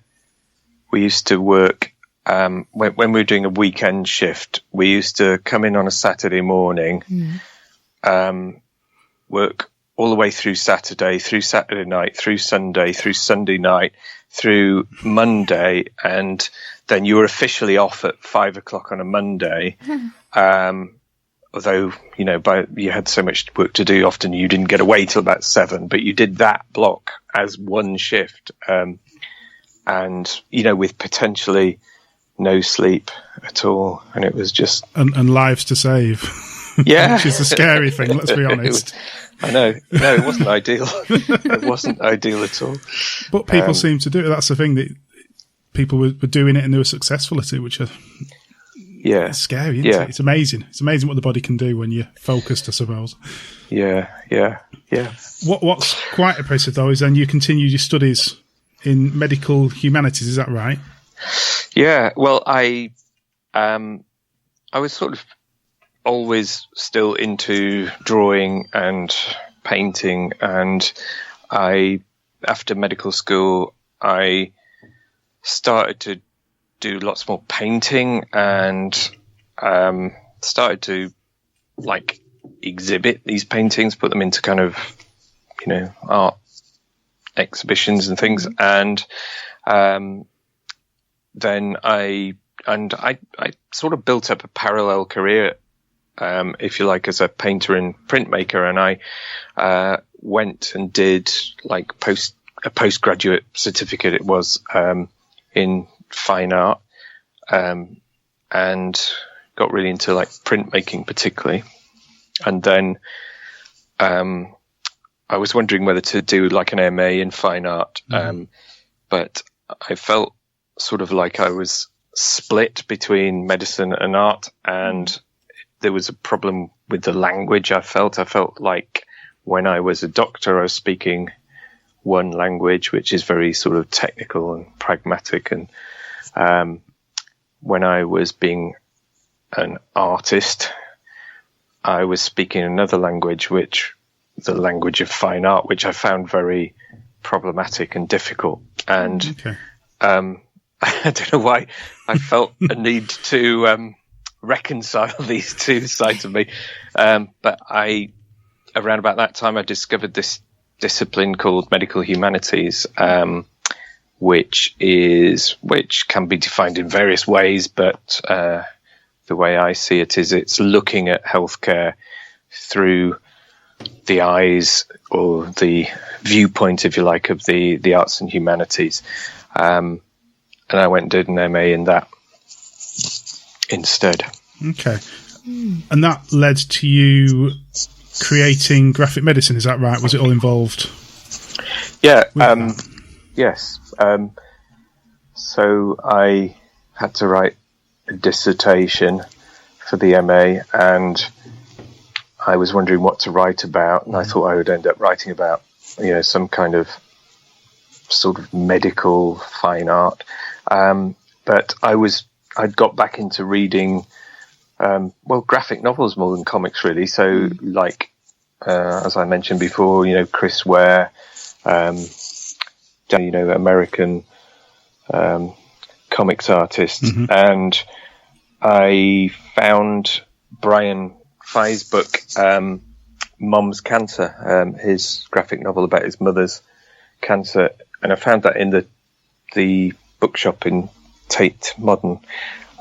work when we were doing a weekend shift. We used to come in on a Saturday morning, work all the way through Saturday night, through Sunday night, through Monday, and then you were officially off at 5 o'clock on a Monday. Although, you had so much work to do, often you didn't get away till about 7, but you did that block as one shift. And, with potentially no sleep at all. And it was just... And lives to save. Yeah. Which is a scary thing, let's be honest. I know. No, it wasn't ideal. It wasn't ideal at all. But people seem to do it. That's the thing, that people were doing it and they were successful at it, which are... Yeah. It's scary, isn't it? It's amazing. It's amazing what the body can do when you're focused, I suppose. Yeah. What's quite impressive, though, is then you continued your studies in medical humanities, is that right? Yeah, well, I was sort of always still into drawing and painting, and after medical school, I started to do lots more painting and started to exhibit these paintings, put them into kind of art exhibitions and things, and then I sort of built up a parallel career, if you like, as a painter and printmaker, and I went and did a postgraduate certificate. It was in fine art, and got really into printmaking particularly. And then I was wondering whether to do an MA in fine art, but I felt sort of like I was split between medicine and art, and there was a problem with the language. I felt like when I was a doctor, I was speaking one language, which is very sort of technical and pragmatic, and when I was being an artist, I was speaking another language, the language of fine art, which I found very problematic and difficult. And I don't know why I felt a need to reconcile these two sides of me. But around about that time, I discovered this discipline called medical humanities, which can be defined in various ways, but the way I see it is it's looking at healthcare through the eyes or the viewpoint, if you like, of the arts and humanities. And I went and did an MA in that instead. Okay. And that led to you creating graphic medicine, is that right? Was it all involved? Yeah. Yes. So I had to write a dissertation for the MA, and I was wondering what to write about, and I thought I would end up writing about, some kind of sort of medical fine art. But I'd got back into reading, graphic novels more than comics, really. So, as I mentioned before, Chris Ware, American comics artists, and I found Brian Fye's book, Mum's Cancer, his graphic novel about his mother's cancer, and I found that in the bookshop in Tate Modern,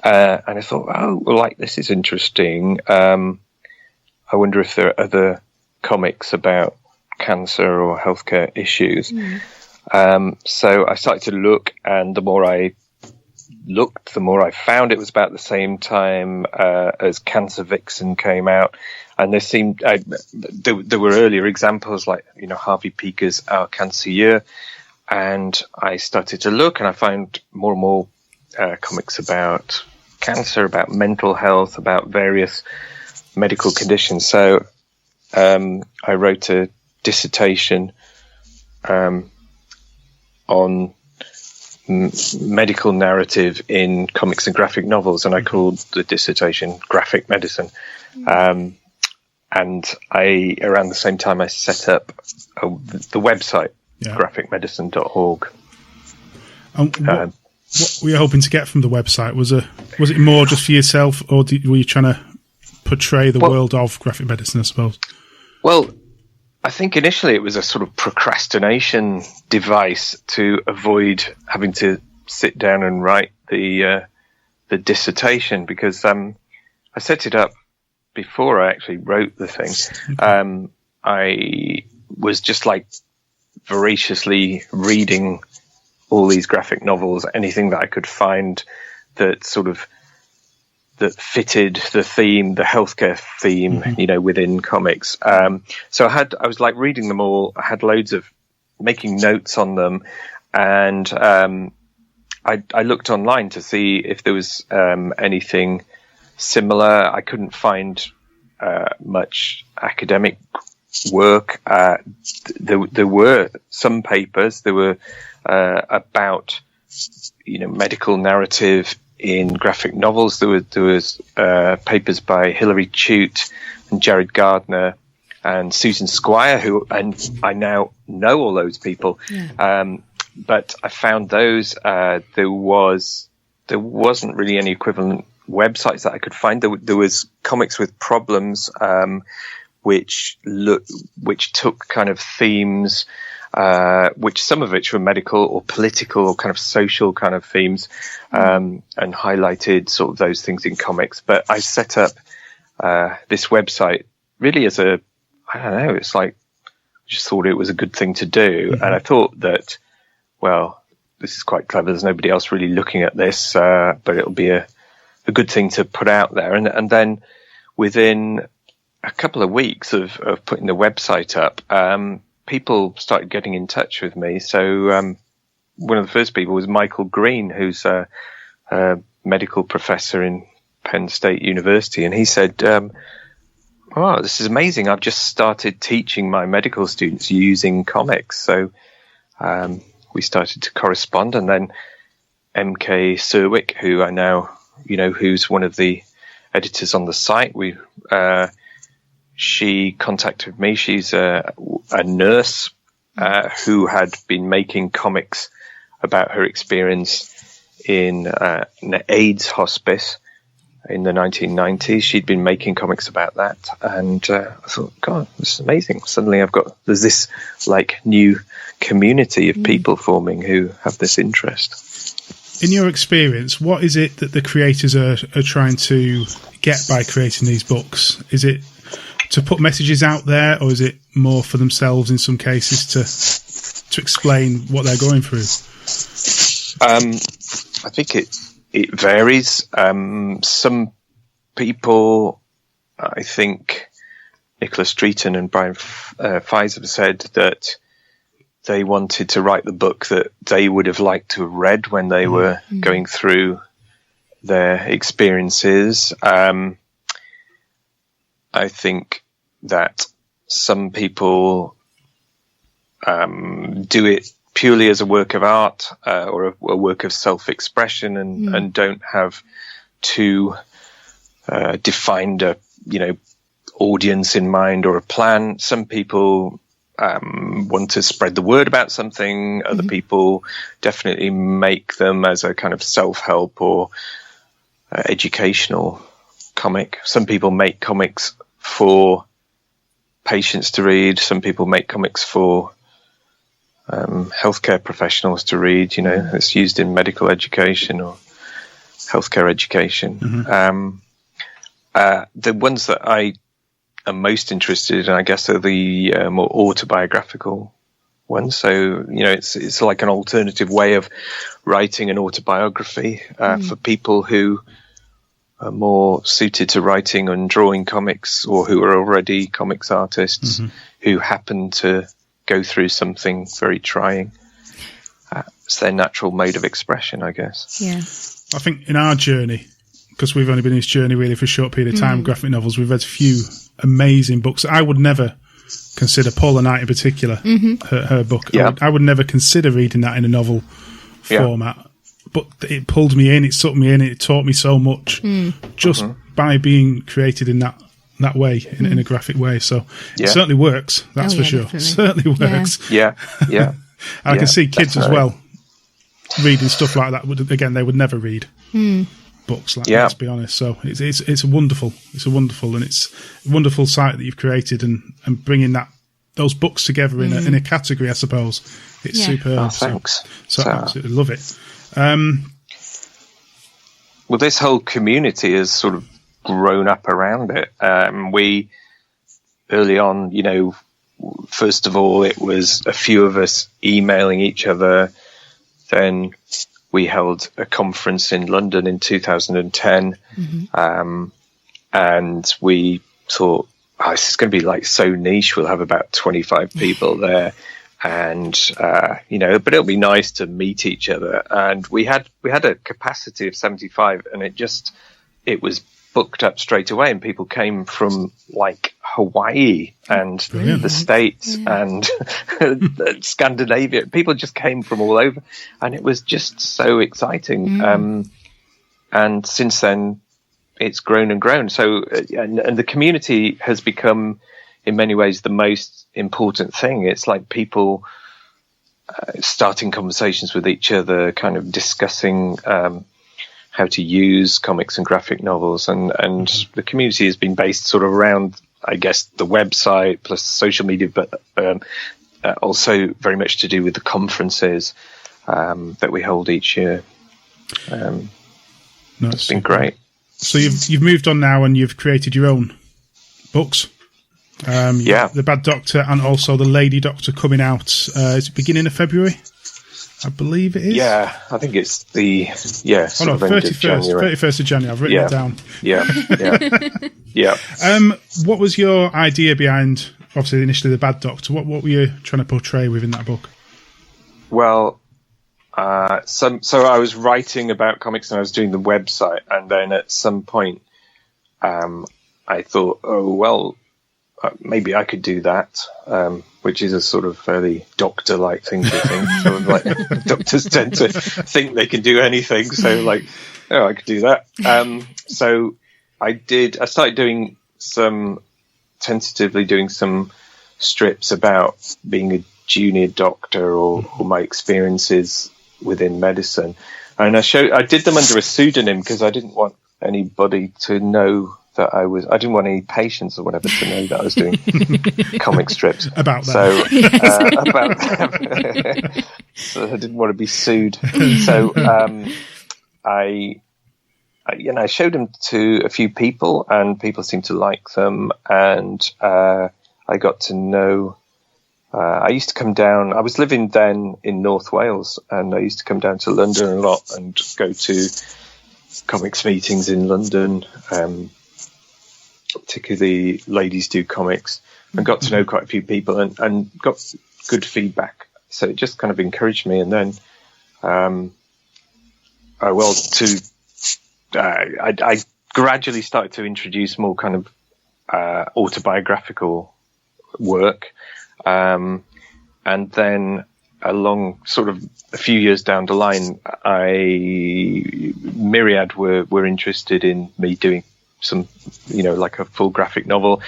and I thought, this is interesting. I wonder if there are other comics about cancer or healthcare issues. So I started to look, and the more I looked, the more I found. It was about the same time as Cancer Vixen came out, and there seemed there were earlier examples like Harvey Pieker's Our Cancer Year, and I started to look, and I found more and more comics about cancer, about mental health, about various medical conditions. So I wrote a dissertation on medical narrative in comics and graphic novels, and I called the dissertation Graphic Medicine. And around the same time, I set up the website, graphicmedicine.org. What were you hoping to get from the website? Was it more just for yourself, or were you trying to portray the world of graphic medicine, I suppose? Well, I think initially it was a sort of procrastination device to avoid having to sit down and write the dissertation, because I set it up before I actually wrote the thing. I was just like voraciously reading all these graphic novels, anything that I could find that fitted the theme, the healthcare theme, within comics. So I was like reading them all. I had loads of making notes on them, and I looked online to see if there was anything similar. I couldn't find much academic work. There were some papers. There were about medical narrative in graphic novels. There was papers by Hilary Chute and Jared Gardner and Susan Squire, and I now know all those people. Yeah. But I found those there wasn't really any equivalent websites that I could find. There was Comics with Problems, which took kind of themes, which some of which were medical or political or kind of social kind of themes, and highlighted sort of those things in comics. But I set up this website really as it's like, I just thought it was a good thing to do. And I thought that, well, this is quite clever. There's nobody else really looking at this, but it'll be a good thing to put out there. And then within a couple of weeks of putting the website up, people started getting in touch with me. So one of the first people was Michael Green, who's a medical professor in Penn State University. And he said, oh, this is amazing. I've just started teaching my medical students using comics. So we started to correspond. And then MK Serwick, who I now, who's one of the editors on the site, she contacted me. She's a nurse who had been making comics about her experience in an AIDS hospice in the 1990s. She'd been making comics about that, and I thought, God, this is amazing. Suddenly there's this like new community of people forming who have this interest. In your experience, what is it that the creators are trying to get by creating these books? Is it to put messages out there, or is it more for themselves in some cases to explain what they're going through? I think it varies. Some people, I think Nicholas Streeton and Brian Fies have said that they wanted to write the book that they would have liked to have read when they were going through their experiences. I think that some people do it purely as a work of art or a work of self-expression and don't have too defined a audience in mind or a plan. Some people want to spread the word about something. Other people definitely make them as a kind of self-help or educational comic. Some people make comics for patients to read. Some people make comics for healthcare professionals to read. It's used in medical education or healthcare education. The ones that I am most interested in, I guess, are the more autobiographical ones. So, it's like an alternative way of writing an autobiography for people who are more suited to writing and drawing comics, or who are already comics artists who happen to go through something very trying. It's their natural mode of expression, I guess. Yeah. I think in our journey, because we've only been in this journey really for a short period of time, graphic novels, we've read a few amazing books. I would never consider Paula Knight in particular, her book. Yeah. I would never consider reading that in a novel format. But it pulled me in, it sucked me in, it taught me so much just by being created in that way, in a graphic way. So it certainly works, that's for sure. Definitely. Certainly works. Yeah. I can see kids as well reading stuff like that. Again, they would never read books like that, let's be honest. So it's wonderful. It's a wonderful, and it's a wonderful site that you've created, and bringing those books together in a category, I suppose. It's superb. Oh, thanks. So I absolutely love it. Well, this whole community has sort of grown up around it. We, early on, first of all, it was a few of us emailing each other. Then we held a conference in London in 2010. And we thought, this is going to be like so niche. We'll have about 25 people there. And, but it'll be nice to meet each other. And we had a capacity of 75, and it was booked up straight away. And people came from like Hawaii and the States and Scandinavia. People just came from all over, and it was just so exciting. And since then, it's grown and grown. So, and the community has become, in many ways, the most important thing. It's like people starting conversations with each other, kind of discussing how to use comics and graphic novels. And the community has been based sort of around, I guess, the website plus social media, but also very much to do with the conferences that we hold each year. It's been great. So you've moved on now, and you've created your own books. The Bad Doctor and also the Lady Doctor coming out. Is it beginning of February? I believe it is. Yeah, I think it's 31st of January. I've written it down. Yeah. What was your idea behind, obviously, initially the Bad Doctor? What were you trying to portray within that book? Well, so I was writing about comics and I was doing the website, and then at some point, I thought, maybe I could do that, which is a sort of fairly doctor-like thing to think. Sort of like doctors tend to think they can do anything, so like, I could do that. So I started tentatively doing some strips about being a junior doctor or my experiences within medicine, and I did them under a pseudonym because I didn't want anybody to know that I didn't want any patients or whatever to know that I was doing comic strips about that. So I didn't want to be sued. So I showed them to a few people, and people seemed to like them, and I got to know. I used to come down. I was living then in North Wales, and I used to come down to London a lot and go to comics meetings in London, particularly Ladies Do Comics, and got to know quite a few people and got good feedback. So it just kind of encouraged me. And then, I gradually started to introduce more kind of autobiographical work. And then along sort of a few years down the line, Myriad were interested in me doing some, like a full graphic novel.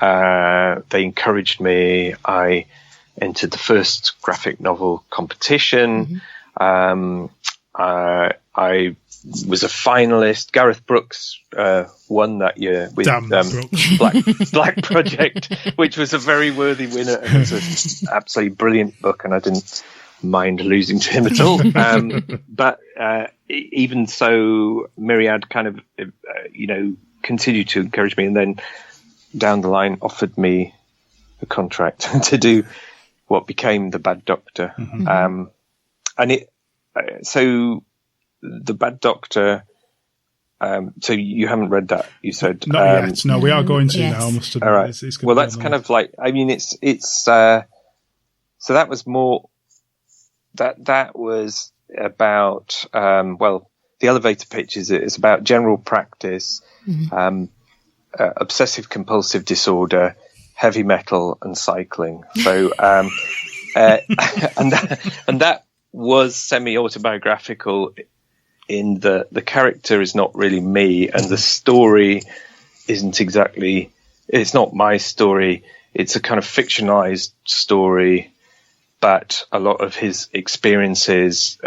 They encouraged me. I entered the first graphic novel competition. I was a finalist. Gareth Brooks won that year with Black Project, which was a very worthy winner. It was an absolutely brilliant book, and I didn't mind losing to him at all. But even so, Myriad kind of, continued to encourage me, and then down the line offered me a contract to do what became The Bad Doctor. So The Bad Doctor. So you haven't read that, you said? Not yet. No, we are going to now. I must admit. All right. Well, that's kind of like. I mean, it's. So that was more. That was about. The elevator pitch is about general practice, obsessive compulsive disorder, heavy metal, and cycling. So, and that was semi-autobiographical in the character is not really me, and the story isn't exactly, it's not my story. It's a kind of fictionalized story, but a lot of his experiences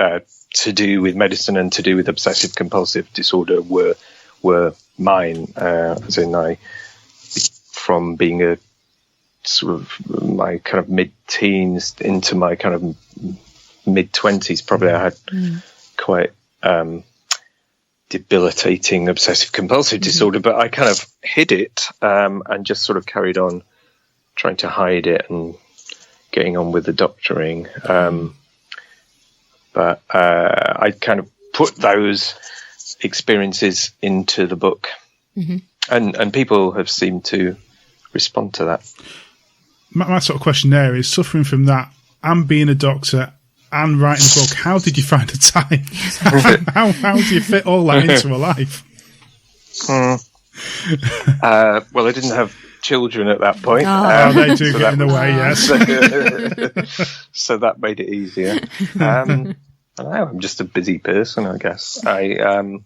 to do with medicine and to do with obsessive compulsive disorder were mine, as in from being a sort of my kind of mid-teens into my kind of mid-20s, probably I had quite debilitating obsessive compulsive disorder, but I kind of hid it and just sort of carried on trying to hide it and getting on with the doctoring. But I kind of put those experiences into the book, and people have seemed to respond to that. My sort of question there is, suffering from that and being a doctor and writing a book, how did you find the time? how do you fit all that into a life? Well, I didn't have children at that point. They do get in the way, yes. So that made it easier. I don't know, I'm just a busy person, I guess. And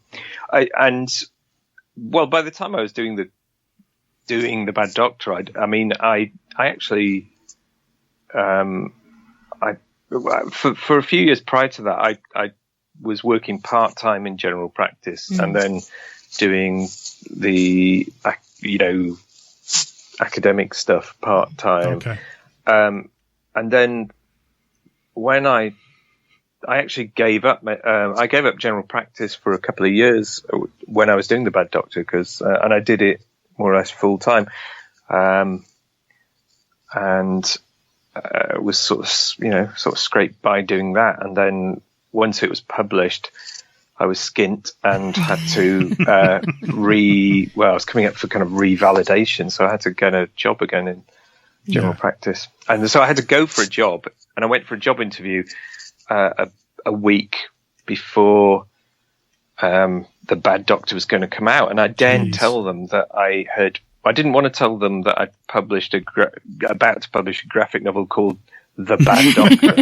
by the time I was doing the Bad Doctor, I actually, for a few years prior to that, I was working part-time in general practice and then doing the, academic stuff part-time. Okay. And then when I actually gave up general practice for a couple of years when I was doing the Bad Doctor, and I did it more or less full time, and was sort of scraped by doing that. And then once it was published, I was skint and had to I was coming up for kind of revalidation, so I had to get a job again in general practice. And so I had to go for a job, and I went for a job interview a week before the Bad Doctor was going to come out, and I daren't tell them that I didn't want to tell them that I'd published about to publish a graphic novel called The Bad Doctor.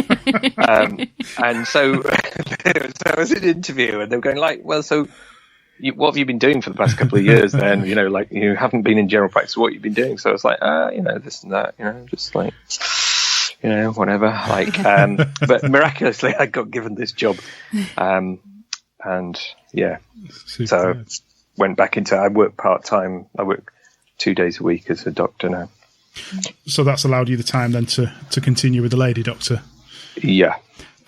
And so I was in an interview, and they were going like, well, so what have you been doing for the past couple of years then? You haven't been in general practice, what have you been doing? So I was like, this and that, just like, whatever. But miraculously I got given this job. So went back into, I work part-time. I work 2 days a week as a doctor now. So that's allowed you the time then to continue with the Lady Doctor. Yeah.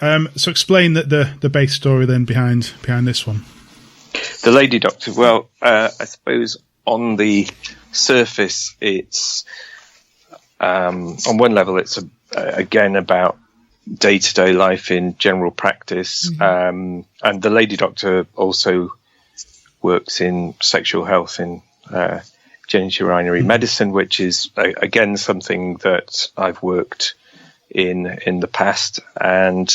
So explain the base story then behind this one. The Lady Doctor. Well, I suppose on the surface, it's on one level, it's again about day-to-day life in general practice, and the Lady Doctor also works in sexual health in genitourinary medicine, which is again something that I've worked in the past, and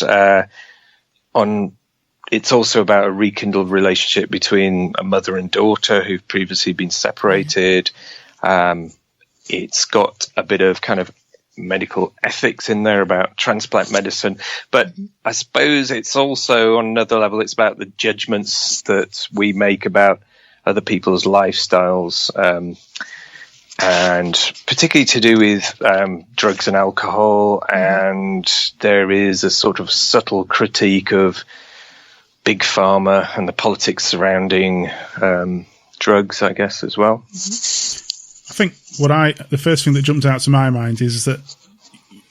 it's also about a rekindled relationship between a mother and daughter who've previously been separated. It's got a bit of kind of medical ethics in there about transplant medicine, but I suppose it's also on another level, it's about the judgments that we make about other people's lifestyles, and particularly to do with drugs and alcohol. And there is a sort of subtle critique of big pharma and the politics surrounding drugs, I guess, as well. I think the first thing that jumped out to my mind is that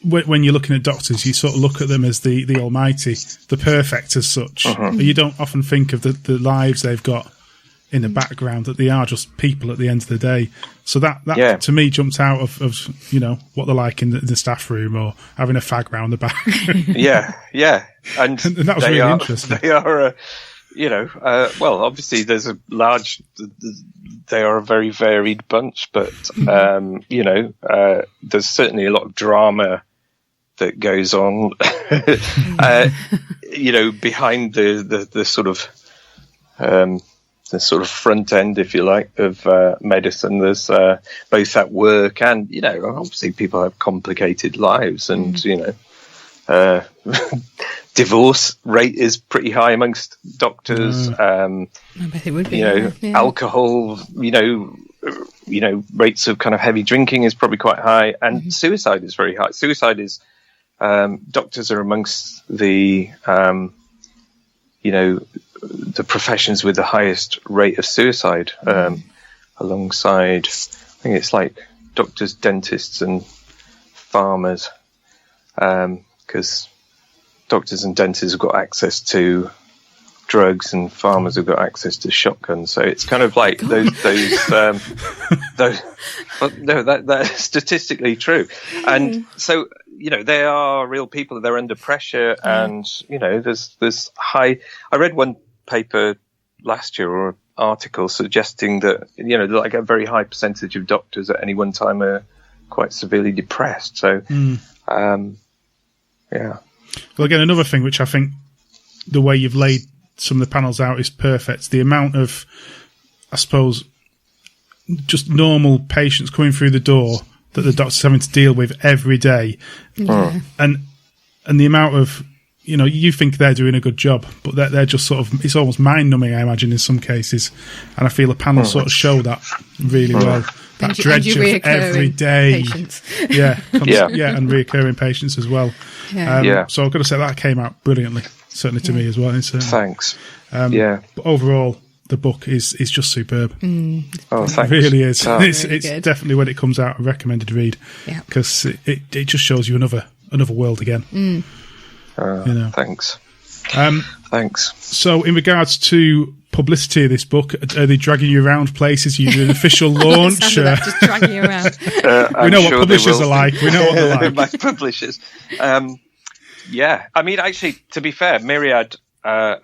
when you're looking at doctors, you sort of look at them as the almighty, the perfect as such. You don't often think of the lives they've got in the background, that they are just people at the end of the day. So that to me jumped out of what they're like in the staff room or having a fag round the back. yeah. And that was really interesting. They are, well, obviously there's they are a very varied bunch, but, there's certainly a lot of drama that goes on, behind the sort of, the sort of front end, if you like, of medicine. There's both at work and, obviously people have complicated lives, and, divorce rate is pretty high amongst doctors. I bet it would be. Alcohol, rates of kind of heavy drinking is probably quite high, and suicide is very high. Suicide is, doctors are amongst the professions with the highest rate of suicide, alongside, I think it's like doctors, dentists, and farmers, because doctors and dentists have got access to drugs and farmers have got access to shotguns. So it's kind of like those well, no, that's statistically true. And so, they are real people. They're under pressure, and there's high. I read one paper last year or article suggesting that like a very high percentage of doctors at any one time are quite severely depressed. So, yeah. Well, again, another thing which I think the way you've laid some of the panels out is perfect. The amount of, I suppose, just normal patients coming through the door that the doctor's having to deal with every day, and the amount of, you think they're doing a good job, but they're just sort of, it's almost mind-numbing, I imagine, in some cases. And I feel the panels sort of show that really well. That dredge of every day. Patients. And reoccurring patients as well. Yeah. So I've got to say that came out brilliantly, certainly to me as well. Thanks. But overall, the book is just superb. Oh, thanks. It really is. Oh. It's definitely, when it comes out, a recommended read, because it just shows you another world again. Thanks. Thanks. So, in regards to publicity of this book, are they dragging you around places? You do an official launch? Just dragging you around. We know what publishers are like. We know what they're like. My publishers. Yeah. I mean, actually, to be fair, Myriad, I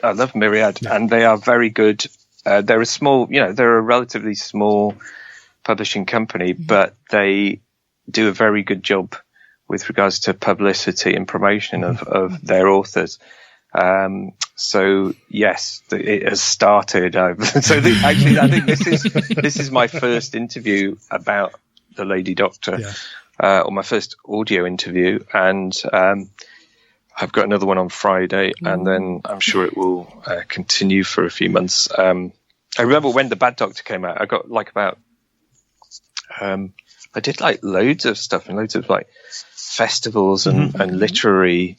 love Myriad, and they are very good. They're a small, they're a relatively small publishing company, but they do a very good job with regards to publicity and promotion of their authors. So yes, it has started. Actually, I think this is my first interview about the Lady Doctor, or my first audio interview, and I've got another one on Friday, and then I'm sure it will continue for a few months. I remember when the Bad Doctor came out, I got I did loads of stuff and loads of festivals and literary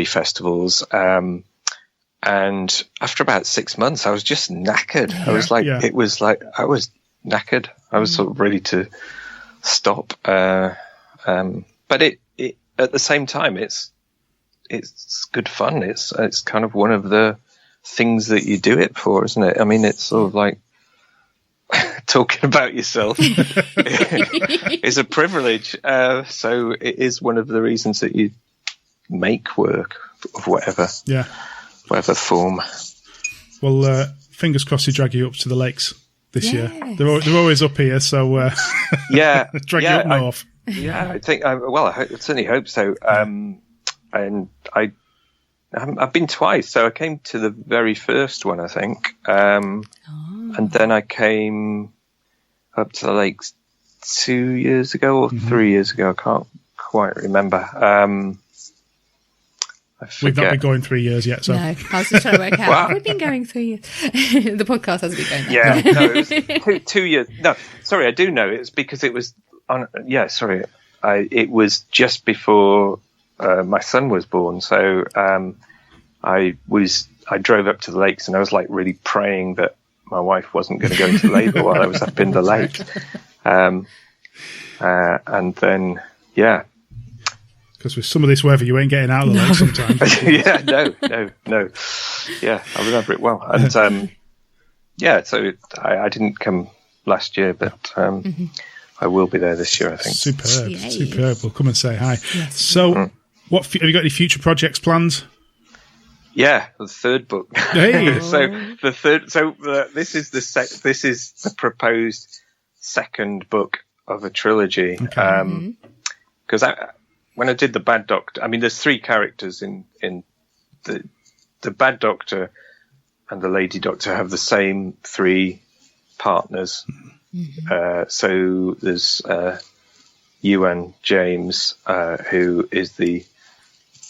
festivals. And after about 6 months, I was just knackered. I was I was knackered. I was sort of ready to stop. But it at the same time, it's good fun. It's kind of one of the things that you do it for, isn't it? I mean, it's sort of like talking about yourself is a privilege. So it is one of the reasons that you make work of whatever form. Well, fingers crossed they drag you up to the lakes this year. They're always up here, so drag you up north. I think. I certainly hope so. And I've been twice. So I came to the very first one, I think, and then I came up to the lakes 2 years ago or 3 years ago. I can't quite remember. We've not been going 3 years yet, so. No, I was just trying to work out. We've been going 3 years. The podcast hasn't been going. Yeah, no, it was 2 years. No, sorry, I do know. It's because it was on. Yeah, sorry, it was just before my son was born. So I drove up to the lakes, and I was really praying that my wife wasn't going to go into labour while I was up in the lake. And then, because with some of this weather, you ain't getting out of the lake sometimes. No. Yeah, I remember it well. And so I didn't come last year, but I will be there this year, I think. Superb. We'll come and say hi. Yes. So, have you got any future projects planned? Yeah, the third book. Hey. This is the proposed second book of a trilogy. Because when I did the Bad Doctor, I mean, there's three characters in the Bad Doctor and the Lady Doctor have the same three partners. So there's Ewan James, who is the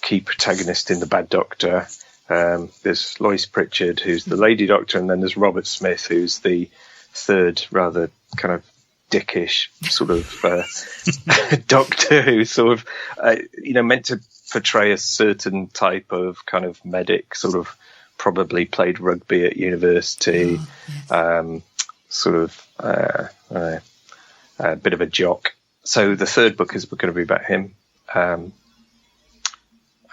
key protagonist in the Bad Doctor. There's Lois Pritchard, who's the Lady Doctor, and then there's Robert Smith, who's the third, rather kind of dickish sort of doctor, who's sort of meant to portray a certain type of kind of medic, sort of probably played rugby at university, sort of a bit of a jock. so the third book is going to be about him, and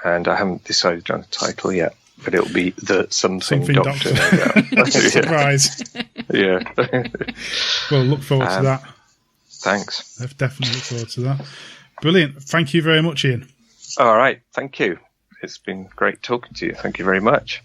I haven't decided on a title yet, but it'll be the something Doctor. Surprise. Yeah. Well, look forward to that. Thanks. I've definitely look forward to that. Brilliant. Thank you very much, Ian. All right. Thank you. It's been great talking to you. Thank you very much.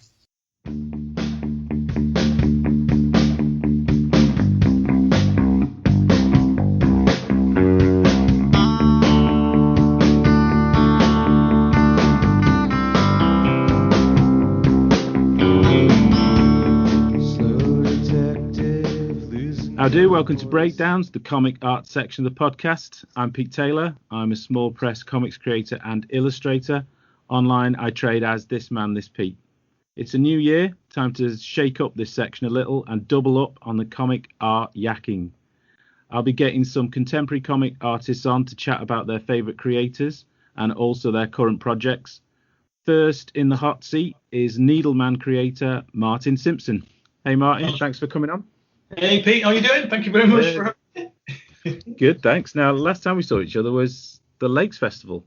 How do? Welcome to Breakdowns, the comic art section of the podcast. I'm Pete Taylor. I'm a small press comics creator and illustrator. Online, I trade as This Man, This Pete. It's a new year, time to shake up this section a little and double up on the comic art yakking. I'll be getting some contemporary comic artists on to chat about their favourite creators and also their current projects. First in the hot seat is Needleman creator Martin Simpson. Hey Martin, thanks for coming on. Hey Pete, how you doing? Thank you very much for having me. Good, thanks. Now, last time we saw each other was the Lakes Festival,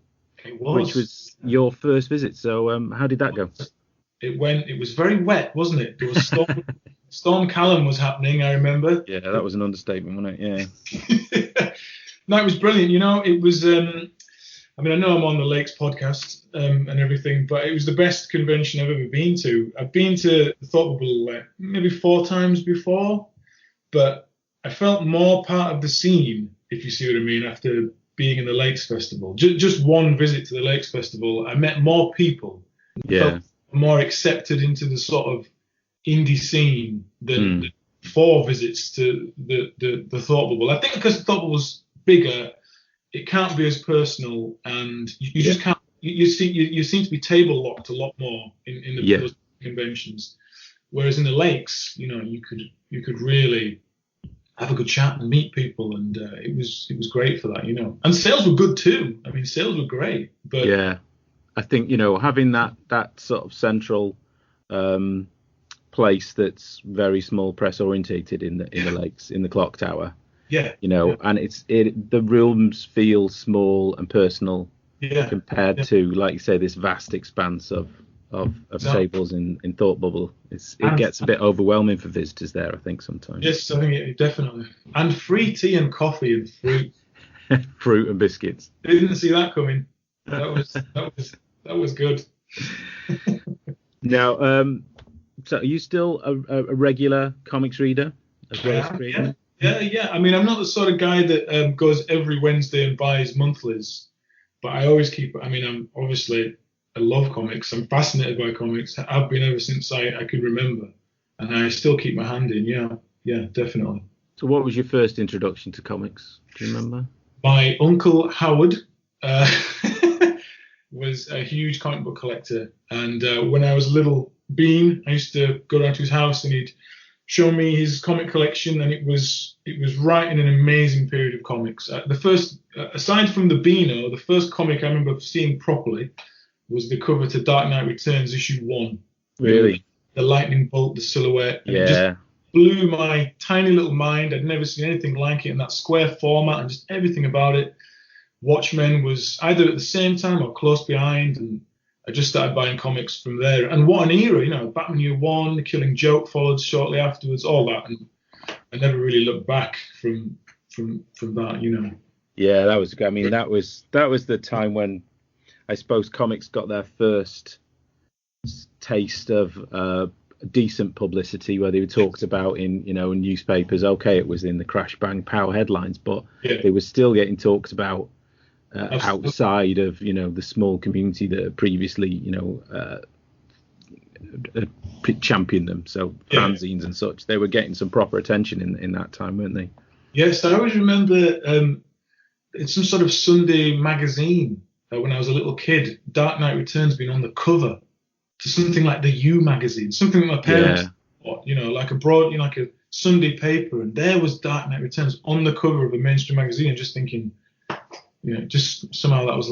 which was your first visit. So, how did that go? It was very wet, wasn't it? There was Storm Callum was happening. I remember. Yeah, that was an understatement, wasn't it? Yeah. No, it was brilliant. You know, it was. I know I'm on the Lakes podcast and everything, but it was the best convention I've ever been to. I've been to the Thought Bubble maybe 4 times before. But I felt more part of the scene, if you see what I mean, after being in the Lakes Festival. Just one visit to the Lakes Festival, I met more people. Felt more accepted into the sort of indie scene than 4 visits to the Thought Bubble. I think because the Thought Bubble was bigger, it can't be as personal, and you just can't. You seem to be table locked a lot more in the conventions. Whereas in the Lakes, you know, you could really have a good chat and meet people, and it was great for that, you know. And sales were good too. I mean, sales were great. But yeah, I think, you know, having that sort of central place that's very small press orientated in the Lakes, in the Clock Tower. Yeah. You know, and the rooms feel small and personal compared to, like you say, this vast expanse of tables in Thought Bubble. It gets a bit overwhelming for visitors there, I think, sometimes. Yes, I think it definitely. And free tea and coffee and fruit. Fruit and biscuits. Didn't see that coming. That was good. Now, so are you still a regular comics reader as well as creating? Yeah. I mean, I'm not the sort of guy that goes every Wednesday and buys monthlies, but I always keep. I mean, I love comics. I'm fascinated by comics. I've been ever since I could remember, and I still keep my hand in. Yeah, definitely. So, what was your first introduction to comics? Do you remember? My uncle Howard was a huge comic book collector, and when I was a little bean, I used to go down to his house, and he'd show me his comic collection, and it was right in an amazing period of comics. The first, aside from the Beano, the first comic I remember seeing properly was the cover to Dark Knight Returns issue 1. Really? The lightning bolt, the silhouette. And yeah. It just blew my tiny little mind. I'd never seen anything like it in that square format and just everything about it. Watchmen was either at the same time or close behind, and I just started buying comics from there. And what an era, you know, Batman Year One, The Killing Joke followed shortly afterwards, all that. And I never really looked back from that, you know. Yeah, that was, I mean, that was the time when I suppose comics got their first taste of decent publicity, where they were talked about in, you know, newspapers. Okay, it was in the crash bang pow headlines, but they were still getting talked about outside of, you know, the small community that had previously, you know, championed them. So fanzines and such, they were getting some proper attention in that time, weren't they? Yes, I always remember it's some sort of Sunday magazine. When I was a little kid, Dark Knight Returns being on the cover to something like the You magazine, something that my parents bought, you know, like a broad, you know, like a Sunday paper, and there was Dark Knight Returns on the cover of a mainstream magazine, and just thinking, you know, just somehow that was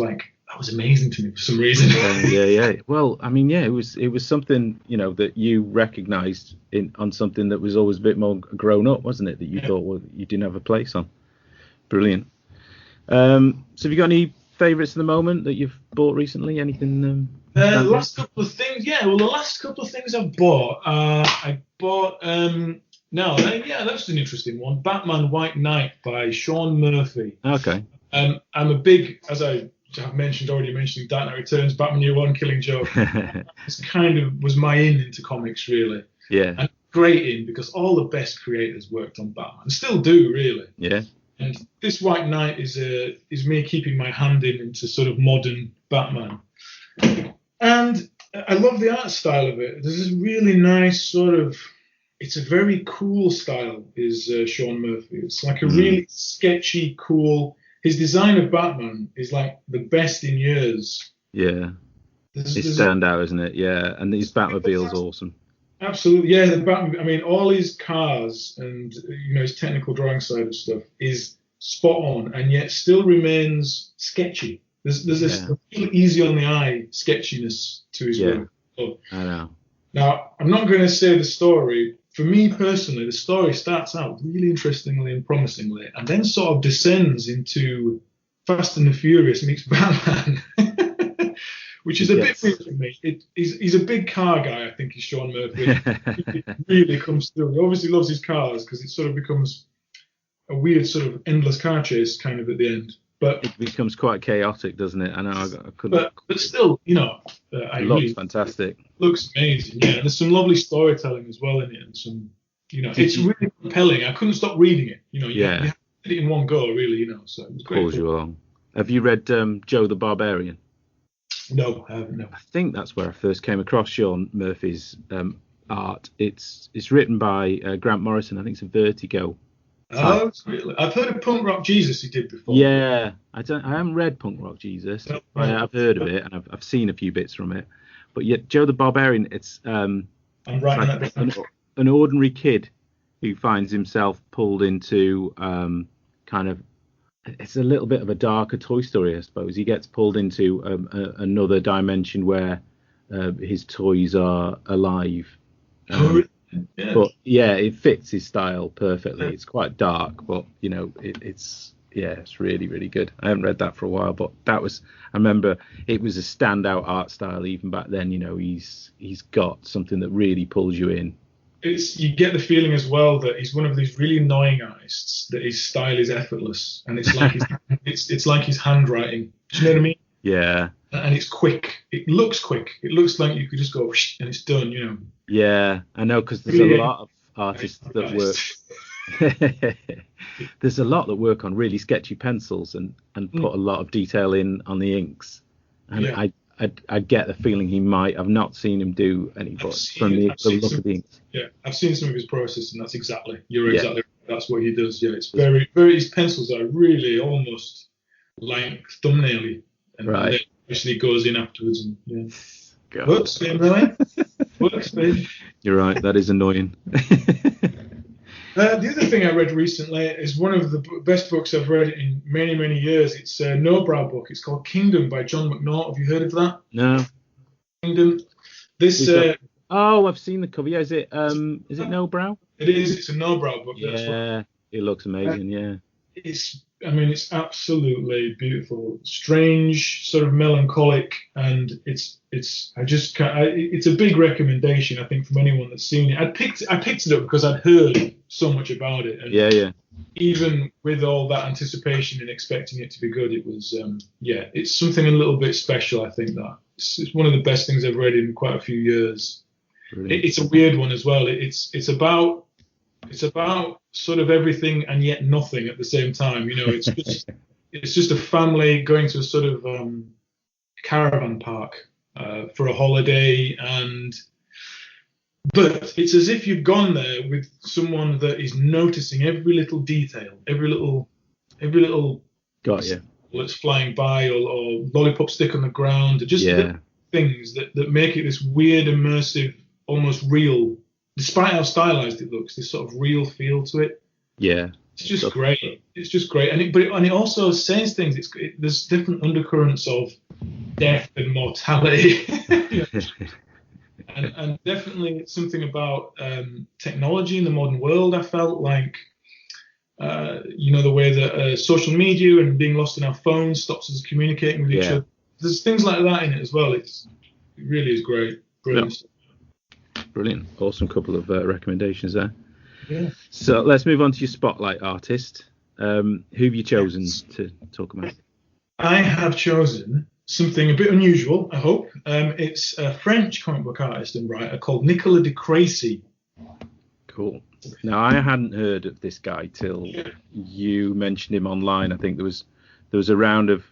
amazing to me for some reason. Yeah. Well, I mean, it was something, you know, that you recognised on something that was always a bit more grown up, wasn't it? That you thought, well, you didn't have a place on. Brilliant. So have you got any favourites at the moment that you've bought recently? Anything? The last couple of things, the last couple of things I've bought. That's an interesting one. Batman White Knight by Sean Murphy. Okay. I'm a big, as I have already mentioned, Dark Knight Returns, Batman Year One, Killing Joke. This kind of was my in into comics, really. Yeah. And great in, because all the best creators worked on Batman, still do, really. Yeah. And this White Knight is me keeping my hand into sort of modern Batman. And I love the art style of it. There's this really nice sort of, it's a very cool style, is Sean Murphy. It's like a really sketchy, cool, his design of Batman is like the best in years. Yeah. It's standout, isn't it? Yeah. And his Batmobile's awesome. Absolutely. Yeah, the Batman, I mean, all his cars and, his technical drawing side of stuff is spot on, and yet still remains sketchy. There's this really easy on the eye sketchiness to his work. So, I know. Now, I'm not going to say the story. For me personally, the story starts out really interestingly and promisingly, and then sort of descends into Fast and the Furious meets Batman, which is a bit weird for me. He's a big car guy, I think, is Sean Murphy. It really comes through. He obviously loves his cars, because it sort of becomes a weird sort of endless car chase kind of at the end. But it becomes quite chaotic, doesn't it? I know. I couldn't. But still, it looks fantastic. Looks amazing. Yeah, and there's some lovely storytelling as well in it, and some, it's really compelling. I couldn't stop reading it. You have to read it in one go, really. So it was great. Pulls you along. Have you read Joe the Barbarian? No, I haven't. No. I think that's where I first came across Sean Murphy's art. It's written by Grant Morrison. I think it's a Vertigo. Oh, really? I've heard of Punk Rock Jesus he did before. Yeah, I haven't read Punk Rock Jesus. No, I've heard of it, and I've seen a few bits from it. But yet, Joe the Barbarian, it's I'm writing like that down. An ordinary kid who finds himself pulled into it's a little bit of a darker Toy Story, I suppose. He gets pulled into another dimension where his toys are alive. Yeah. But it fits his style perfectly. It's quite dark, but it's really, really good. I haven't read that for a while, but I remember it was a standout art style even back then. He's got something that really pulls you in. You get the feeling as well that he's one of these really annoying artists, that his style is effortless, and it's like it's like his handwriting. Do you know what I mean? Yeah. And it's quick. It looks quick. It looks like you could just go and it's done. Yeah, I know, because there's a lot of artists that work. There's a lot that work on really sketchy pencils and put a lot of detail in on the inks. And I get the feeling I've not seen him do any, but from the look of the inks. Yeah, I've seen some of his process, and exactly right. That's what he does. Yeah, it's very, very. His pencils are really almost like thumbnail-y, and then actually goes in afterwards and works, babe. You're right. That is annoying. The other thing I read recently is one of the best books I've read in many, many years. It's a no-brow book. It's called Kingdom by John McNaught. Have you heard of that? No. Kingdom. I've seen the cover. Yeah, is it no-brow? It is. It's a no-brow book. Yeah, it looks amazing. Yeah. It's absolutely beautiful, strange, sort of melancholic, and it's a big recommendation, I think, from anyone that's seen it. I picked it up because I'd heard so much about it, and even with all that anticipation and expecting it to be good, it was it's something a little bit special. I think that it's one of the best things I've read in quite a few years. It's a weird one as well. It's about sort of everything and yet nothing at the same time. It's just a family going to a sort of caravan park for a holiday, but it's as if you've gone there with someone that is noticing every little detail, every little that's flying by, or lollipop stick on the ground, just things that make it this weird, immersive, almost real. Despite how stylized it looks, this sort of real feel to it. Yeah, it's just great. It's just great, and it also says things. There's different undercurrents of death and mortality, and definitely it's something about technology in the modern world. I felt like the way that social media and being lost in our phones stops us communicating with each other. There's things like that in it as well. It really is great. Brilliant. Yeah. Brilliant. Awesome couple of recommendations there. Yeah. So let's move on to your spotlight artist. Who have you chosen to talk about? I have chosen something a bit unusual, I hope. It's a French comic book artist and writer called Nicolas de Crécy. Cool. Now, I hadn't heard of this guy till you mentioned him online. I think there was a round of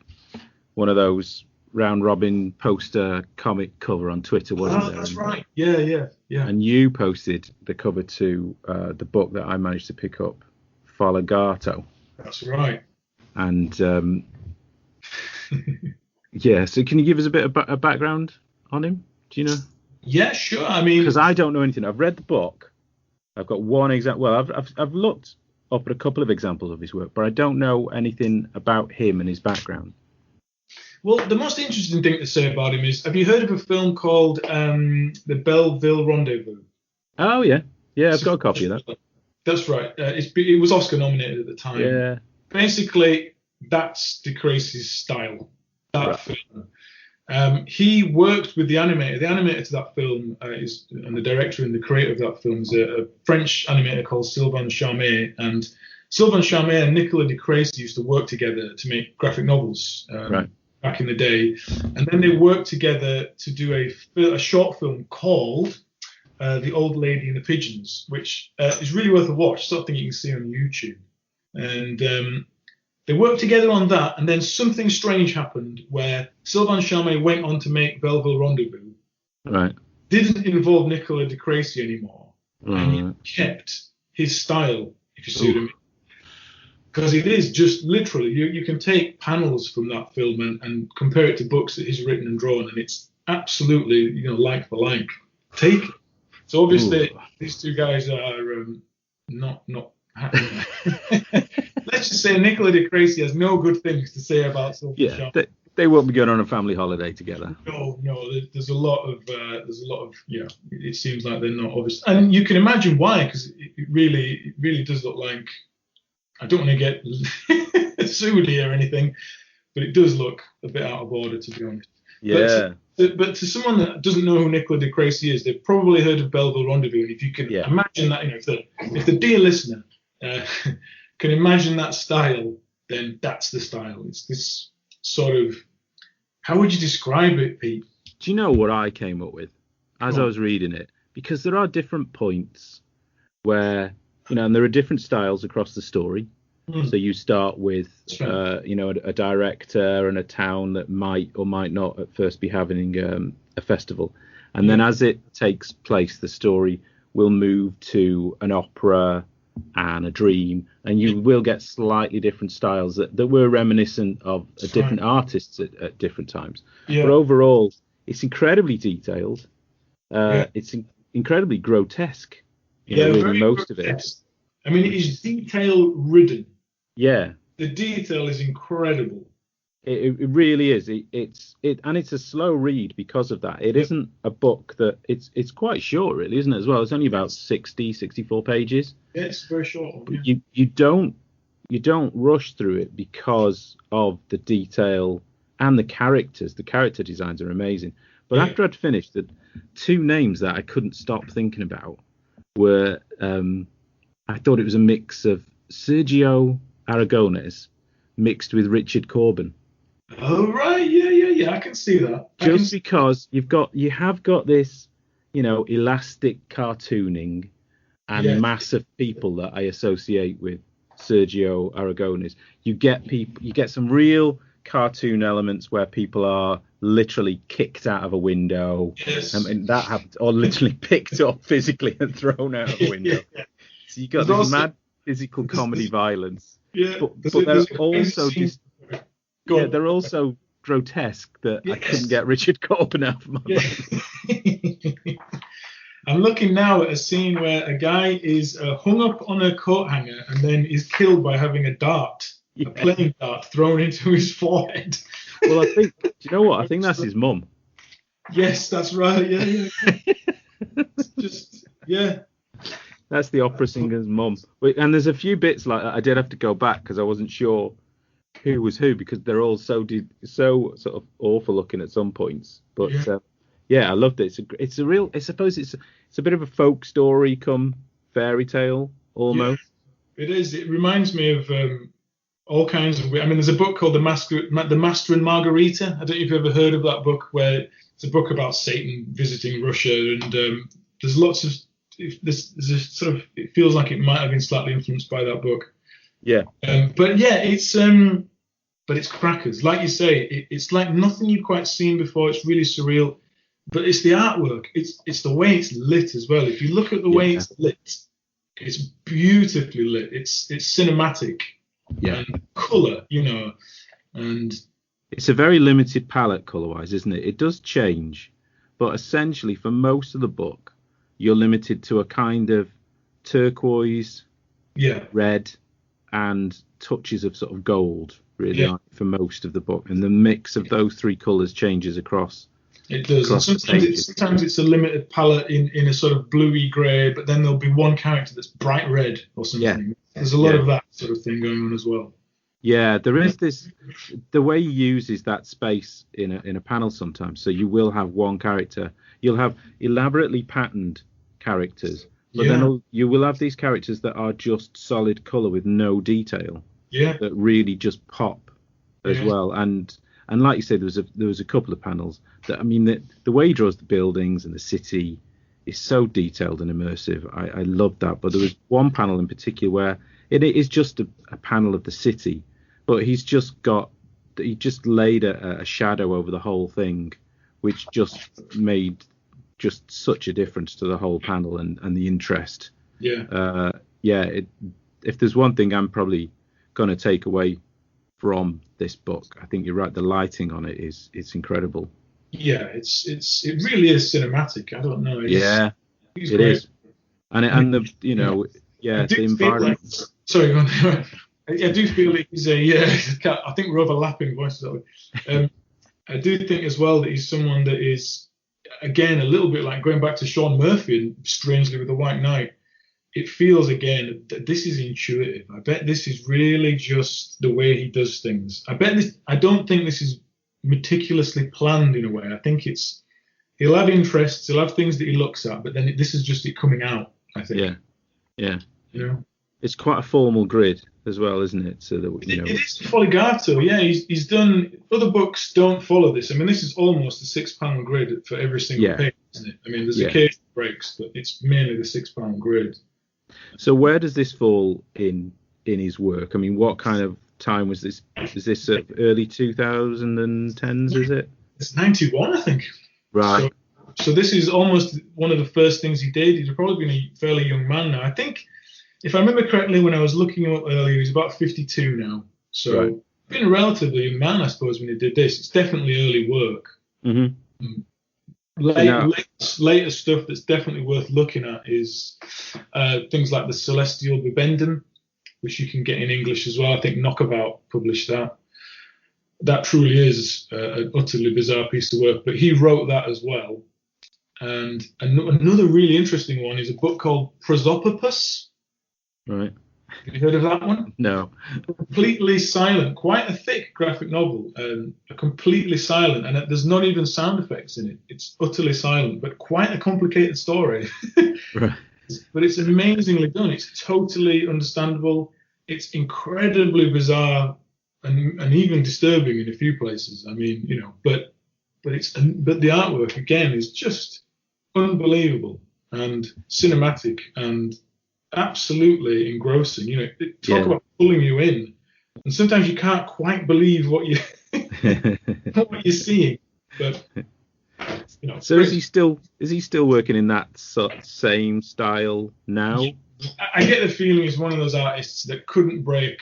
one of those round robin poster comic cover on Twitter, wasn't there? That's right. Yeah. And you posted the cover to the book that I managed to pick up, Falagato. That's right. And so can you give us a bit of a background on him? Do you know? Yeah, sure. I mean, because I don't know anything. I've read the book. I've got one example. Well, I've looked up at a couple of examples of his work, but I don't know anything about him and his background. Well, the most interesting thing to say about him is, have you heard of a film called The Belleville Rendezvous? Oh, yeah. Yeah, I've got a copy of that. That's right. It was Oscar nominated at the time. Yeah. Basically, that's de Crécy's style, that film. He worked with the animator. The animator to that film and the director and the creator of that film is a French animator called Sylvain Charmet. And Sylvain Charmet and Nicolas de Crécy used to work together to make graphic novels back in the day. And then they worked together to do a short film called The Old Lady and the Pigeons, which is really worth a watch, something you can see on YouTube. And they worked together on that, and then something strange happened where Sylvain Charmet went on to make Belleville Rendezvous. Right. Didn't involve Nicolas de Crécy anymore. And he kept his style, if you see what I mean. Because it is just literally, you can take panels from that film and compare it to books that he's written and drawn, and it's absolutely, like for like. Take it. So obviously, these two guys are not happy. Let's just say Nicolas de Crécy has no good things to say about Sylvain Charmet. They won't be going on a family holiday together. No. There's a lot of it seems like they're not obvious, and you can imagine why, because it really does look like. I don't want to get sued here or anything, but it does look a bit out of order, to be honest. Yeah. But to someone that doesn't know who Nicolas de Crécy is, they've probably heard of Belleville Rendezvous. And if you can imagine that, if the dear listener can imagine that style, then that's the style. It's this sort of, how would you describe it, Pete? Do you know what I came up with as I was reading it? Because there are different points where, and there are different styles across the story. So you start with, a director and a town that might or might not at first be having a festival. And then as it takes place, the story will move to an opera and a dream. And you will get slightly different styles that were reminiscent of different artists at different times. Yeah. But overall, it's incredibly detailed. It's incredibly grotesque. Really most of it. I mean, it is detail ridden. Yeah, the detail is incredible. It really is. It's a slow read because of that. It isn't a book that it's quite short, really, isn't it? As well, it's only about 64 pages. Yeah, it's very short. But you don't rush through it because of the detail and the characters. The character designs are amazing. But after I'd finished, the two names that I couldn't stop thinking about were I thought it was a mix of Sergio Aragonés mixed with Richard Corbin. Oh right, yeah, I can see that. Because you have got this, elastic cartooning and mass of people that I associate with Sergio Aragonés. You get some real cartoon elements where people are literally kicked out of a window. Yes. That happened, or literally picked up physically and thrown out of a window. So you got this mad physical comedy violence. Yeah, but they're also they're also grotesque that I couldn't get Richard Corbin out of my brain. I'm looking now at a scene where a guy is hung up on a coat hanger and then is killed by having a playing dart thrown into his forehead. Well, I think, do you know what? I think that's his mum. Yes, that's right. Yeah. That's the opera singer's mum. And there's a few bits like that. I did have to go back because I wasn't sure who was who, because they're all so sort of awful looking at some points. But I loved it. It's a real. I suppose it's a bit of a folk story come fairy tale almost. Yeah, it is. It reminds me of all kinds of. I mean, there's a book called The Master and Margarita. I don't know if you've ever heard of that book, where it's a book about Satan visiting Russia, and there's lots of. There's a sort of. It feels like it might have been slightly influenced by that book. Yeah. But it's crackers. Like you say, it's like nothing you've quite seen before. It's really surreal. But it's the artwork. It's the way it's lit as well. If you look at the way it's lit, it's beautifully lit. It's cinematic. Yeah. And colour, and it's a very limited palette colour-wise, isn't it? It does change, but essentially for most of the book, you're limited to a kind of turquoise, red, and touches of sort of gold, really, for most of the book. And the mix of those three colours changes across. It does. And sometimes it's a limited palette in a sort of bluey grey, but then there'll be one character that's bright red or something. Yeah. There's a lot of that sort of thing going on as well. Yeah, there is this. The way he uses that space in a panel sometimes. So you will have one character. You'll have elaborately patterned characters, but then you will have these characters that are just solid colour with no detail. Yeah. That really just pop as well. And like you said, there was a couple of panels that, I mean, the way he draws the buildings and the city is so detailed and immersive. I loved that. But there was one panel in particular where it is just a panel of the city, but he just laid a shadow over the whole thing, which just made just such a difference to the whole panel and the interest. Yeah. If there's one thing I'm probably going to take away from this book, I think you're right. The lighting on it's incredible. Yeah, it really is cinematic. I don't know. It is, and the the environment. Sorry, go on. I do feel that he's I think we're overlapping voices. I do think as well that he's someone that is, again, a little bit like going back to Sean Murphy and strangely with The White Knight. It feels again that this is intuitive. I bet this is really just the way he does things. I don't think this is meticulously planned in a way. I think he'll have interests, he'll have things that he looks at, but then this is just it coming out, I think. Yeah. It's quite a formal grid as well, isn't it? So that it is Foligato. Yeah, he's done. Other books don't follow this. I mean, this is almost a 6-panel grid for every single page, isn't it? I mean, there's occasional breaks, but it's mainly the 6-panel grid. So where does this fall in his work? I mean, what kind of time was this? Is this early 2010s? Is it? It's 91, I think. Right. So this is almost one of the first things he did. He's probably been a fairly young man now. I think, if I remember correctly, when I was looking him up earlier, he's about 52 now. So been a relatively young man, I suppose, when he did this. It's definitely early work. Mm-hmm. Later stuff that's definitely worth looking at is things like the Celestial Bibendum, which you can get in English as well. I think Knockabout published that. That truly is an utterly bizarre piece of work, but he wrote that as well. And another really interesting one is a book called Prosopopus. Right. Have you heard of that one? No. Completely silent, quite a thick graphic novel, completely silent, and there's not even sound effects in it. It's utterly silent, but quite a complicated story. Right. But it's amazingly done. It's totally understandable. It's incredibly bizarre and even disturbing in a few places. I mean, but the artwork again is just unbelievable and cinematic and absolutely engrossing. Talk about pulling you in, and sometimes you can't quite believe what you're seeing. But so is he still working in that same style now? I get the feeling he's one of those artists that couldn't break.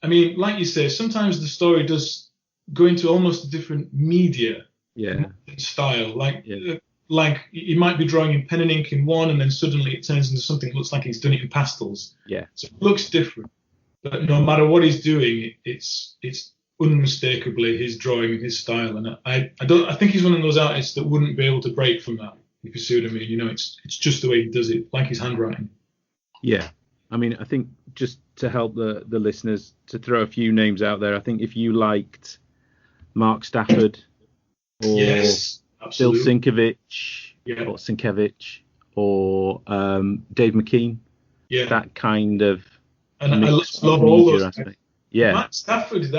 I mean, like you say, sometimes the story does go into almost a different media style. Like he might be drawing in pen and ink in one, and then suddenly it turns into something that looks like he's done it in pastels. Yeah. So it looks different, but no matter what he's doing, it's unmistakably his drawing and his style. And I think he's one of those artists that wouldn't be able to break from that. If you see what I mean, it's just the way he does it, like his handwriting. Yeah. I mean, I think just to help the listeners, to throw a few names out there, I think if you liked Mark Stafford or Bill Sienkiewicz or Sienkiewicz or Dave McKean, that kind of and I love all those aspect. Yeah. Mark Stafford,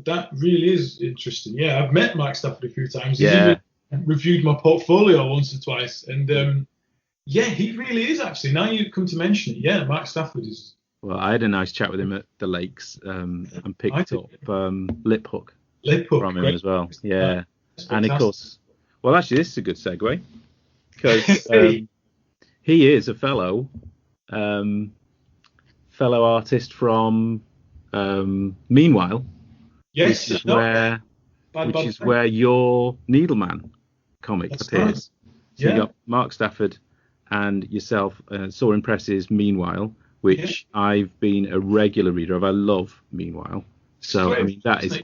that really is interesting. Yeah, I've met Mark Stafford a few times. He's even reviewed my portfolio once or twice, and he really is actually. Now you come to mention it, Mark Stafford is. Well, I had a nice chat with him at the Lakes and picked up Lip Hook from him as well. Yeah, and of course, well, actually, this is a good segue because he is a fellow artist from Meanwhile, which is where your Needleman comic appears. Right. So you got Mark Stafford and yourself, Soaring Press's Meanwhile, which I've been a regular reader of. I love Meanwhile. So, I mean, that's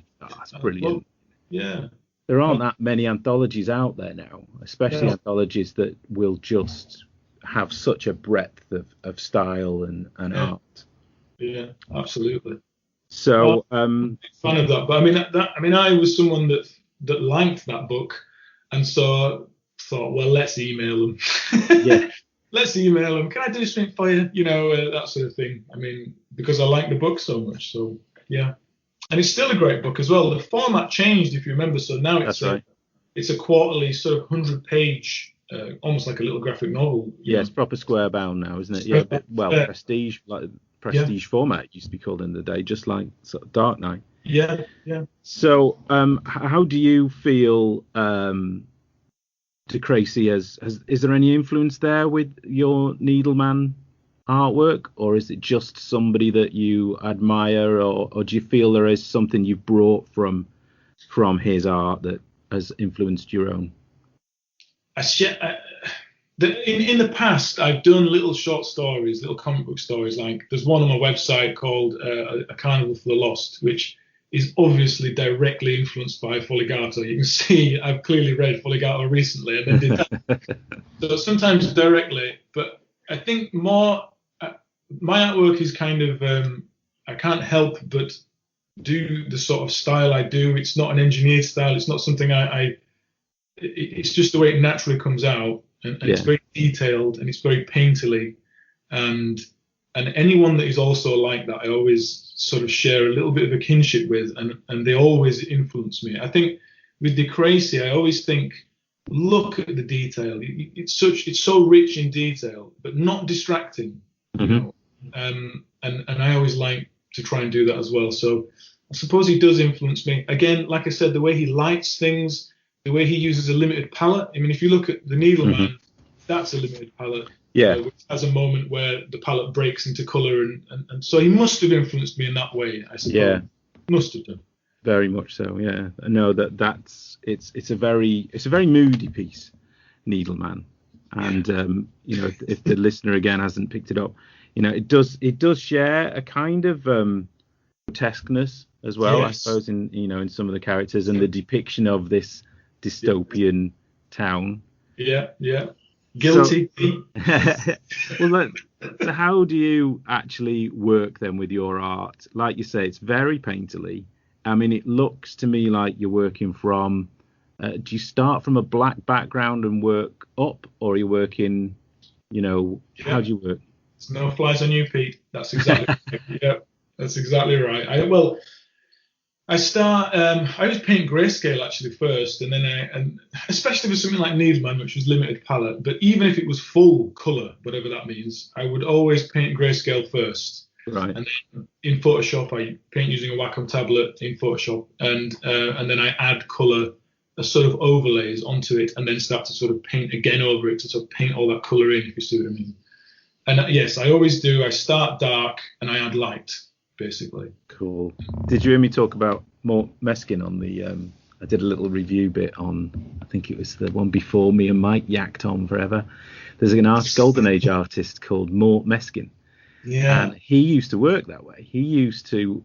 brilliant. Yeah. There aren't that many anthologies out there now, especially anthologies that will just have such a breadth of style and art. Yeah, absolutely. So, fan of that. But I mean, I was someone that liked that book, and so thought, well, let's email them. Let's email them. Can I do something for you? That sort of thing. I mean, because I like the book so much. So yeah, and it's still a great book as well. The format changed, if you remember. So now it's a quarterly sort of 100-page, almost like a little graphic novel. Yeah, it's proper square bound now, isn't it? Yeah, prestige, like prestige format it used to be called in the day, just like sort of Dark Knight. Yeah. So, how do you feel? DeCracy is there any influence there with your Needleman artwork, or is it just somebody that you admire, or do you feel there is something you've brought from his art that has influenced your own? In the past, I've done little short stories, little comic book stories. Like there's one on my website called A Carnival for the Lost, which is obviously directly influenced by Foligato. You can see I've clearly read Foligato recently and then did that. So sometimes directly, but I think more my artwork is kind of I can't help but do the sort of style I do. It's not an engineered style. It's not something it's just the way it naturally comes out, and it's very detailed and it's very painterly, and anyone that is also like that, I always sort of share a little bit of a kinship with, and they always influence me. I think with DeCracy, I always think, look at the detail. It's so rich in detail, but not distracting. And I always like to try and do that as well. So I suppose he does influence me. Again, like I said, the way he lights things, the way he uses a limited palette. I mean, if you look at the Needleman, that's a limited palette. Which has a moment where the palette breaks into colour, and so he must have influenced me in that way, I suppose. Yeah, must have done. Very much so. Yeah, I know that's it's a very moody piece, Needleman, and if the listener again hasn't picked it up, it does share a kind of grotesqueness as well, I suppose, in some of the characters and the depiction of this dystopian town. Yeah. Guilty. So how do you actually work then with your art? Like you say, it's very painterly. I mean, it looks to me like you're working from. Do you start from a black background and work up, or are you working? How do you work? There's no flies on you, Pete. That's exactly right. That's exactly right. I start. I always paint grayscale actually first, and then and especially for something like Needleman, which was limited palette. But even if it was full color, whatever that means, I would always paint grayscale first. Right. And then in Photoshop, I paint using a Wacom tablet in Photoshop, and then I add color, a sort of overlays onto it, and then start to sort of paint again over it to sort of paint all that color in, if you see what I mean. And yes, I always do. I start dark and I add light, basically. Cool. Did you hear me talk about Mort Meskin on the? I did a little review bit on. I think it was the one before me and Mike yacked on forever. There's an golden age artist called Mort Meskin. Yeah. And he used to work that way. He used to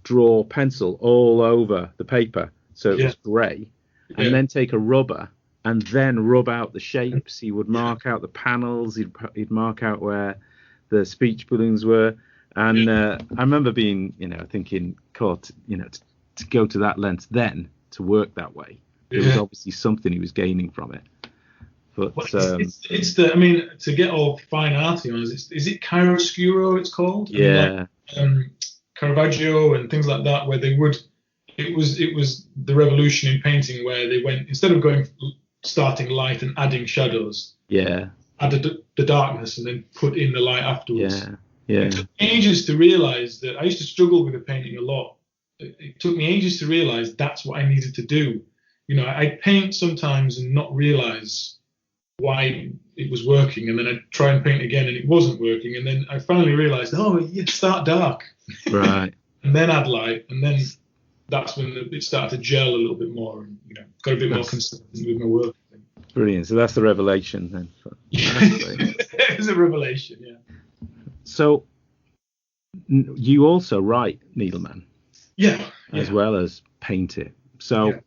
draw pencil all over the paper so it was grey, and then take a rubber and then rub out the shapes. He would mark out the panels. He'd mark out where the speech balloons were. And I remember being, thinking, God, to go to that length then to work that way. There was obviously something he was gaining from it. But it's to get all fine arty on is it chiaroscuro it's called? Yeah. Caravaggio and things like that, where they would. It was the revolution in painting where they went, instead of starting light and adding shadows. Yeah. Added the darkness and then put in the light afterwards. Yeah. It took me ages to realise that I used to struggle with the painting a lot. It took me ages to realise that's what I needed to do. I'd paint sometimes and not realise why it was working, and then I'd try and paint again and it wasn't working, and then I finally realised, you start dark. Right. And then add light, and then that's when it started to gel a little bit more, and got a bit more consistent with my work. Brilliant. So that's the revelation then. It's a revelation, yeah. So you also write Needleman, as well as paint it. So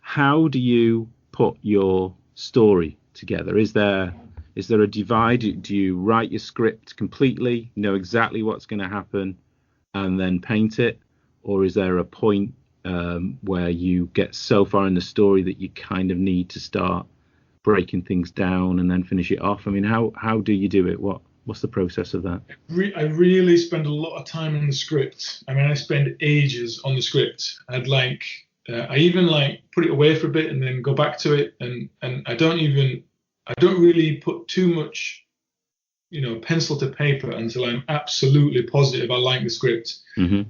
how do you put your story together? Is there a divide? Do you write your script completely, know exactly what's going to happen, and then paint it, or is there a point where you get so far in the story that you kind of need to start breaking things down and then finish it off? I mean, how do you do it? What's the process of that? I really spend a lot of time on the script. I mean, I spend ages on the script. I even put it away for a bit and then go back to it, and I don't really put too much, pencil to paper until I'm absolutely positive I like the script. Mm-hmm.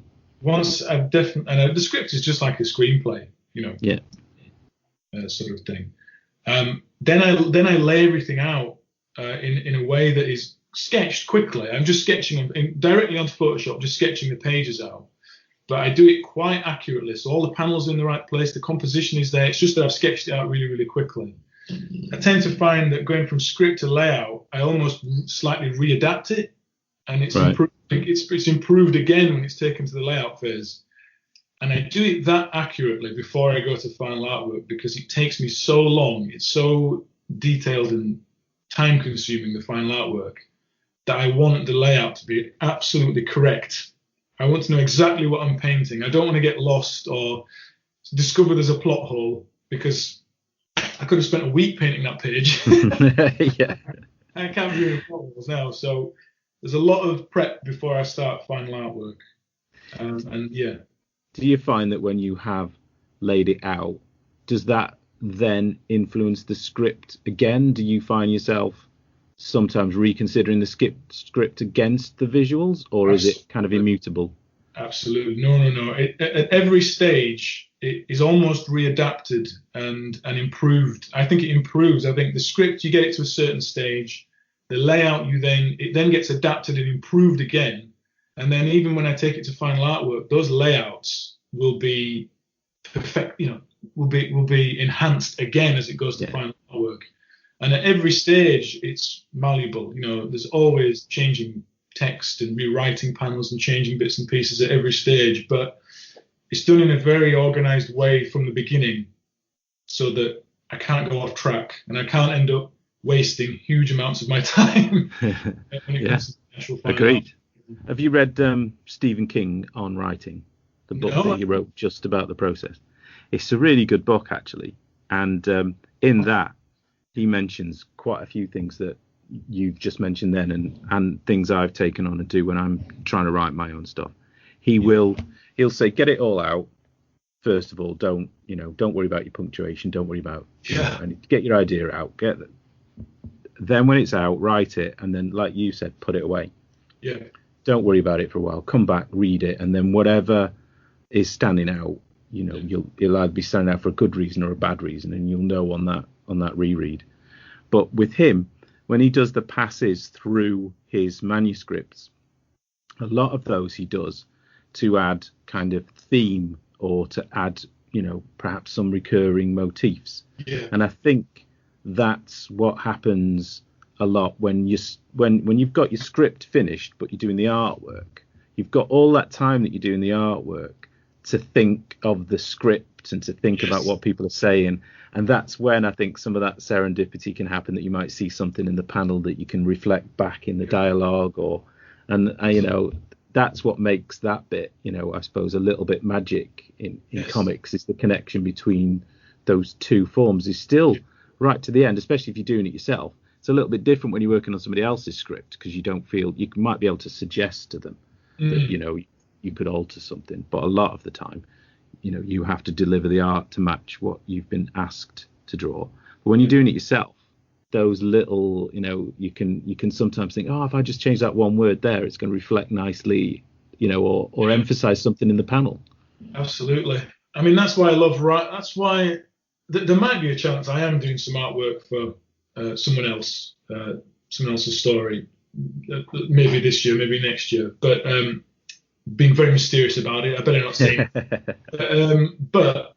Once I've the script is just like a screenplay, sort of thing. Then I lay everything out in a way that is sketched quickly. I'm just sketching directly onto Photoshop, just sketching the pages out. But I do it quite accurately, so all the panels are in the right place, the composition is there. It's just that I've sketched it out really, really quickly. I tend to find that going from script to layout, I almost slightly readapt it, and it's improved. It's improved again when it's taken to the layout phase. And I do it that accurately before I go to final artwork, because it takes me so long. It's so detailed and time-consuming, the final artwork, that I want the layout to be absolutely correct. I want to know exactly what I'm painting. I don't want to get lost or discover there's a plot hole, because I could have spent a week painting that page. Yeah. I can't do any plot holes now. So there's a lot of prep before I start final artwork. Do you find that when you have laid it out, does that then influence the script again? Do you find yourself sometimes reconsidering the script against the visuals, or is it kind of immutable? Absolutely. No. At every stage, it is almost readapted and improved. I think it improves. I think the script, you get it to a certain stage, the layout, it then gets adapted and improved again. And then even when I take it to final artwork, those layouts will be perfect, will be enhanced again as it goes to final artwork. And at every stage, it's malleable. There's always changing text and rewriting panels and changing bits and pieces at every stage. But it's done in a very organized way from the beginning, so that I can't go off track and I can't end up wasting huge amounts of my time when it comes to the actual final Agreed. Art. Have you read Stephen King on writing, the book that he wrote just about the process? It's a really good book, actually. And in that, he mentions quite a few things that you've just mentioned then, and things I've taken on to do when I'm trying to write my own stuff. He'll say, get it all out. First of all, don't worry about your punctuation. Don't worry about, and get your idea out. Then when it's out, write it. And then, like you said, put it away. Yeah. Don't worry about it for a while. Come back, read it. And then whatever is standing out, you'll either be standing out for a good reason or a bad reason. And you'll know on that reread. But with him, when he does the passes through his manuscripts, a lot of those he does to add kind of theme, or to add, perhaps some recurring motifs. Yeah. And I think that's what happens a lot when you've got your script finished, but you're doing the artwork. You've got all that time that you're doing the artwork to think of the script script and to think about what people are saying. And that's when I think some of that serendipity can happen, that you might see something in the panel that you can reflect back in the dialogue, that's what makes that bit, I suppose, a little bit magic in comics, is the connection between those two forms is still right to the end, especially if you're doing it yourself. It's a little bit different when you're working on somebody else's script, because you don't feel, you might be able to suggest to them that, you could alter something. But a lot of the time, you have to deliver the art to match what you've been asked to draw. But when you're doing it yourself, those little, you can sometimes think, if I just change that one word there, it's going to reflect nicely, or emphasize something in the panel. Absolutely. I mean, that's why I love that's why there might be a chance I am doing some artwork for someone else's story, maybe this year, maybe next year, but being very mysterious about it, I better not say it. But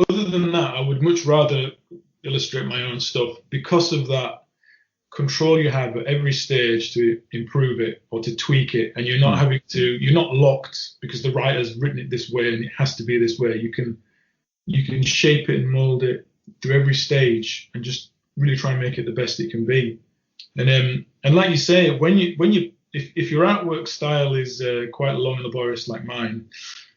other than that, I would much rather illustrate my own stuff, because of that control you have at every stage to improve it or to tweak it, and you're not locked because the writer's written it this way and it has to be this way. You can shape it and mold it through every stage and just really try and make it the best it can be. And like you say, if your artwork style is quite long and laborious like mine,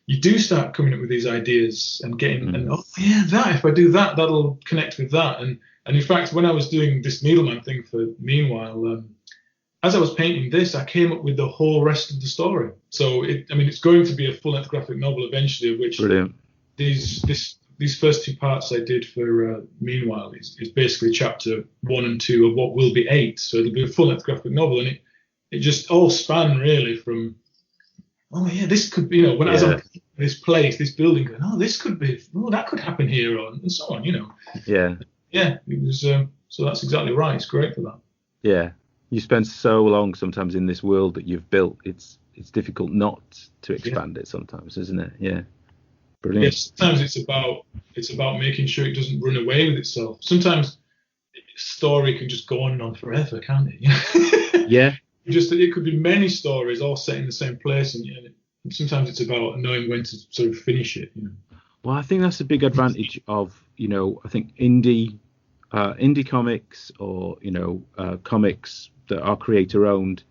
you do start coming up with these ideas and getting, if I do that, that'll connect with that. And in fact, when I was doing this Needleman thing for Meanwhile, as I was painting this, I came up with the whole rest of the story. So it's going to be a full-length graphic novel eventually, of which these first two parts I did for Meanwhile is basically chapter 1 and 2 of what will be 8. So it'll be a full-length graphic novel, and it just all span really from, this could be, when I was on this place, this building, going, this could be, that could happen here, and so on, Yeah, it was, so that's exactly right. It's great for that. Yeah, you spend so long sometimes in this world that you've built, it's difficult not to expand it sometimes, isn't it? Yeah, brilliant. Yeah, sometimes it's about making sure it doesn't run away with itself. Sometimes story can just go on and on forever, can't it? Yeah. It could be many stories all set in the same place, and sometimes it's about knowing when to sort of finish it. Well, I think that's a big advantage of, I think indie comics, or comics that are creator owned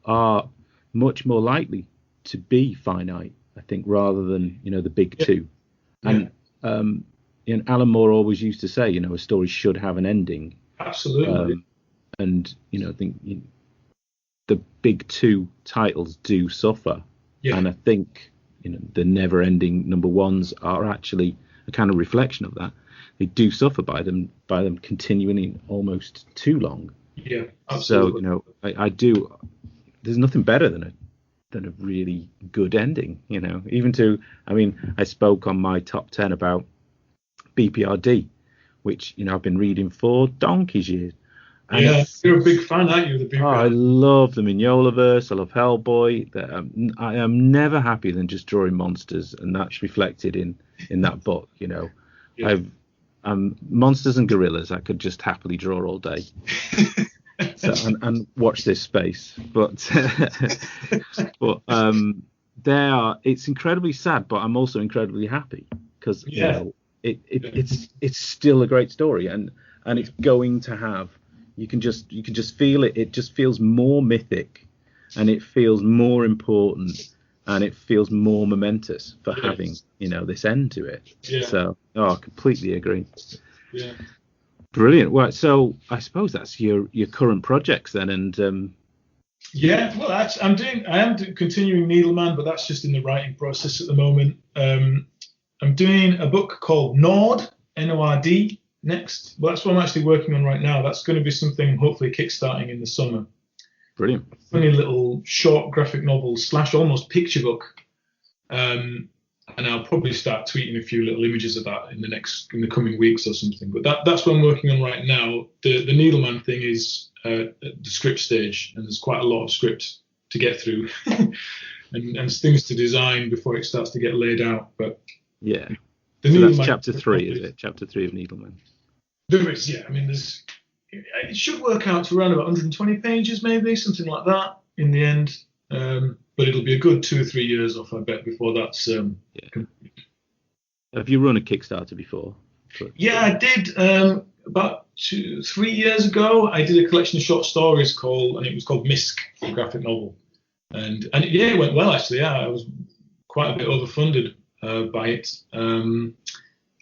are much more likely to be finite, I think, rather than the big two. And Alan Moore always used to say, a story should have an ending. Absolutely. And I think the big two titles do suffer, and I think the never-ending number ones are actually a kind of reflection of that. They do suffer by them continuing almost too long. Yeah, absolutely. So I do. There's nothing better than a really good ending. Even to, I spoke on my top 10 about BPRD, which I've been reading for donkey's years. And you're a big fan, aren't you, of the big I love the Mignolaverse. I love Hellboy. I am never happier than just drawing monsters, and that's reflected in that book. Monsters and gorillas I could just happily draw all day. and watch this space. But it's incredibly sad, but I'm also incredibly happy, because it's still a great story, and it's going to have. You can just feel it. It just feels more mythic, and it feels more important, and it feels more momentous for having this end to it. Yeah. So, I completely agree. Yeah. Brilliant. Right. So I suppose that's your current projects then, and well, I am continuing Needleman, but that's just in the writing process at the moment. I'm doing a book called Nord, Nord. Next. Well, that's what I'm actually working on right now. That's going to be something hopefully kickstarting in the summer. Brilliant. Funny little short graphic novel / almost picture book. And I'll probably start tweeting a few little images of that in the coming weeks or something. But that's what I'm working on right now. The Needleman thing is at the script stage, and there's quite a lot of script to get through and things to design before it starts to get laid out. But yeah. So that's chapter 3, is it? Chapter 3 of Needleman. There is, yeah. It should work out to around about 120 pages, maybe, something like that in the end. But it'll be a good 2 or 3 years off, I bet, before that's complete. Have you run a Kickstarter before? Yeah, I did. About 3 years ago, I did a collection of short stories it was called Misk, a graphic novel. And yeah, it went well, actually. Yeah, I was quite a bit overfunded by it.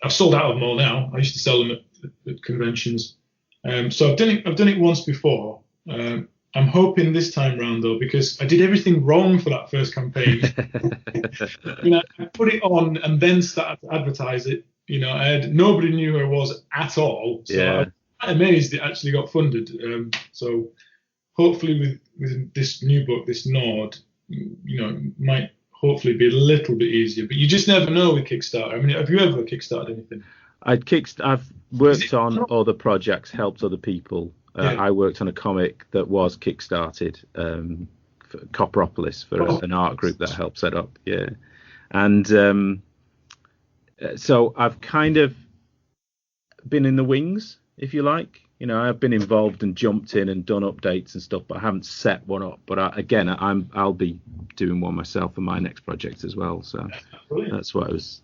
I've sold out of them all now. I used to sell them at conventions. So I've done it once before. I'm hoping this time round, though, because I did everything wrong for that first campaign. I put it on and then started to advertise it. Nobody knew who I was at all. So I'm quite amazed it actually got funded. So hopefully with this new book, this Nord, it might hopefully be a little bit easier. But you just never know with Kickstarter. I mean, have you ever Kickstarted anything? I've worked on other projects, helped other people. I worked on a comic that was Kickstarted, for Copperopolis, for an art group that I helped set up. Yeah. And so I've kind of been in the wings, if you like. I've been involved and jumped in and done updates and stuff, but I haven't set one up. But I'll be doing one myself for my next project as well. So that's why I was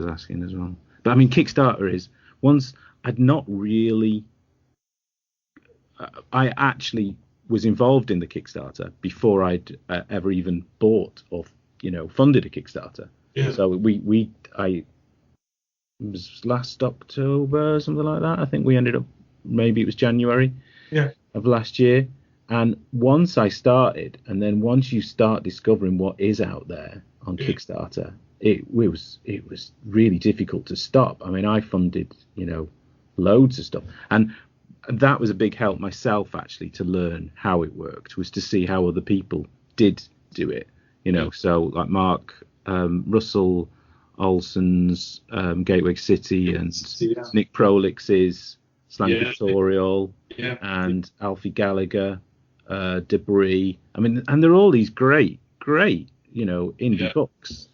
asking as well. But I mean, Kickstarter is once I'd not really. I actually was involved in the Kickstarter before I'd ever even bought or funded a Kickstarter. Yeah. So it was last October, something like that. I think we ended up, maybe it was January of last year. And once I started, and then once you start discovering what is out there on Kickstarter, it was really difficult to stop. I mean, I funded, loads of stuff. And that was a big help myself, actually, to learn how it worked, was to see how other people did do it. So like Mark Russell Olsen's Gateway City and Nick Prolix's Slang Pictorial and Alfie Gallagher, Debris. I mean, and they're all these great, indie books.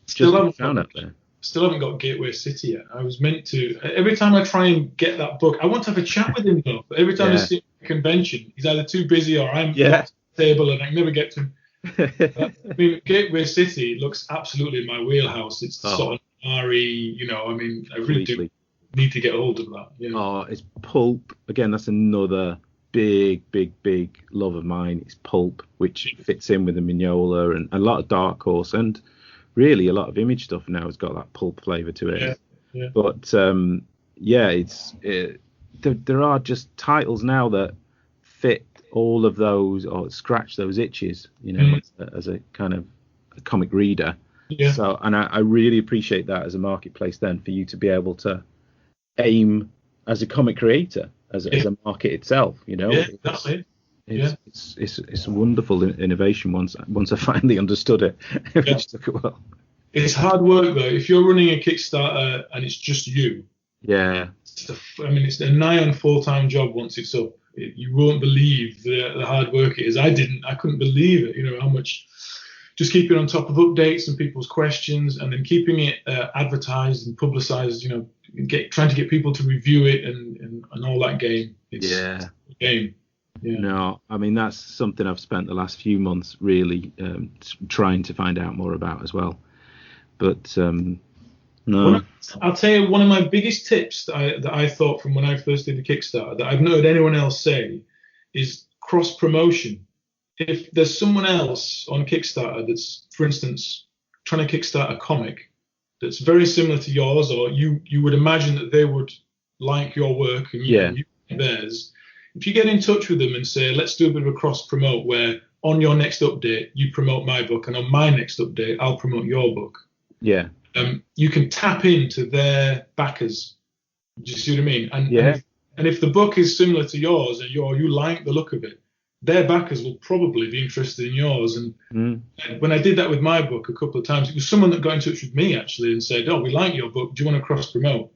Still haven't got Gateway City yet. I was meant to. Every time I try and get that book, I want to have a chat with him, though. But every time I see him at a convention, he's either too busy or I'm at the table and I can never get to him. I mean, Gateway City looks absolutely in my wheelhouse. It's sort of RE, I mean, I really do need to get hold of that. Oh, it's pulp. Again, that's another big love of mine. It's pulp, which fits in with the Mignola and a lot of Dark Horse, and really a lot of Image stuff now has got that pulp flavour to it. Yeah. But there are just titles now that fit all of those or scratch those itches, as a kind of a comic reader. Yeah. So, and I really appreciate that as a marketplace then, for you to be able to aim as a comic creator, as a market itself, Yeah, that's it. It's a wonderful innovation once I finally understood it. Which took a while. It's hard work though. If you're running a Kickstarter and it's just you, it's a nigh on full-time job once it's up. You won't believe the hard work it is. I couldn't believe it. How much. Just keeping on top of updates and people's questions, and then keeping it advertised and publicised. Trying to get people to review it and all that game. It's a game. Yeah. No, I mean, that's something I've spent the last few months really trying to find out more about as well. But no. I'll tell you, one of my biggest tips that I thought from when I first did the Kickstarter that I've not heard anyone else say is cross promotion. If there's someone else on Kickstarter that's, for instance, trying to kickstart a comic that's very similar to yours, or you would imagine that they would like your work and you like theirs. If you get in touch with them and say, let's do a bit of a cross promote where on your next update, you promote my book, and on my next update, I'll promote your book. Yeah. You can tap into their backers. Do you see what I mean? And if the book is similar to yours and you like the look of it, their backers will probably be interested in yours. And when I did that with my book a couple of times, it was someone that got in touch with me actually and said, oh, we like your book. Do you want to cross promote?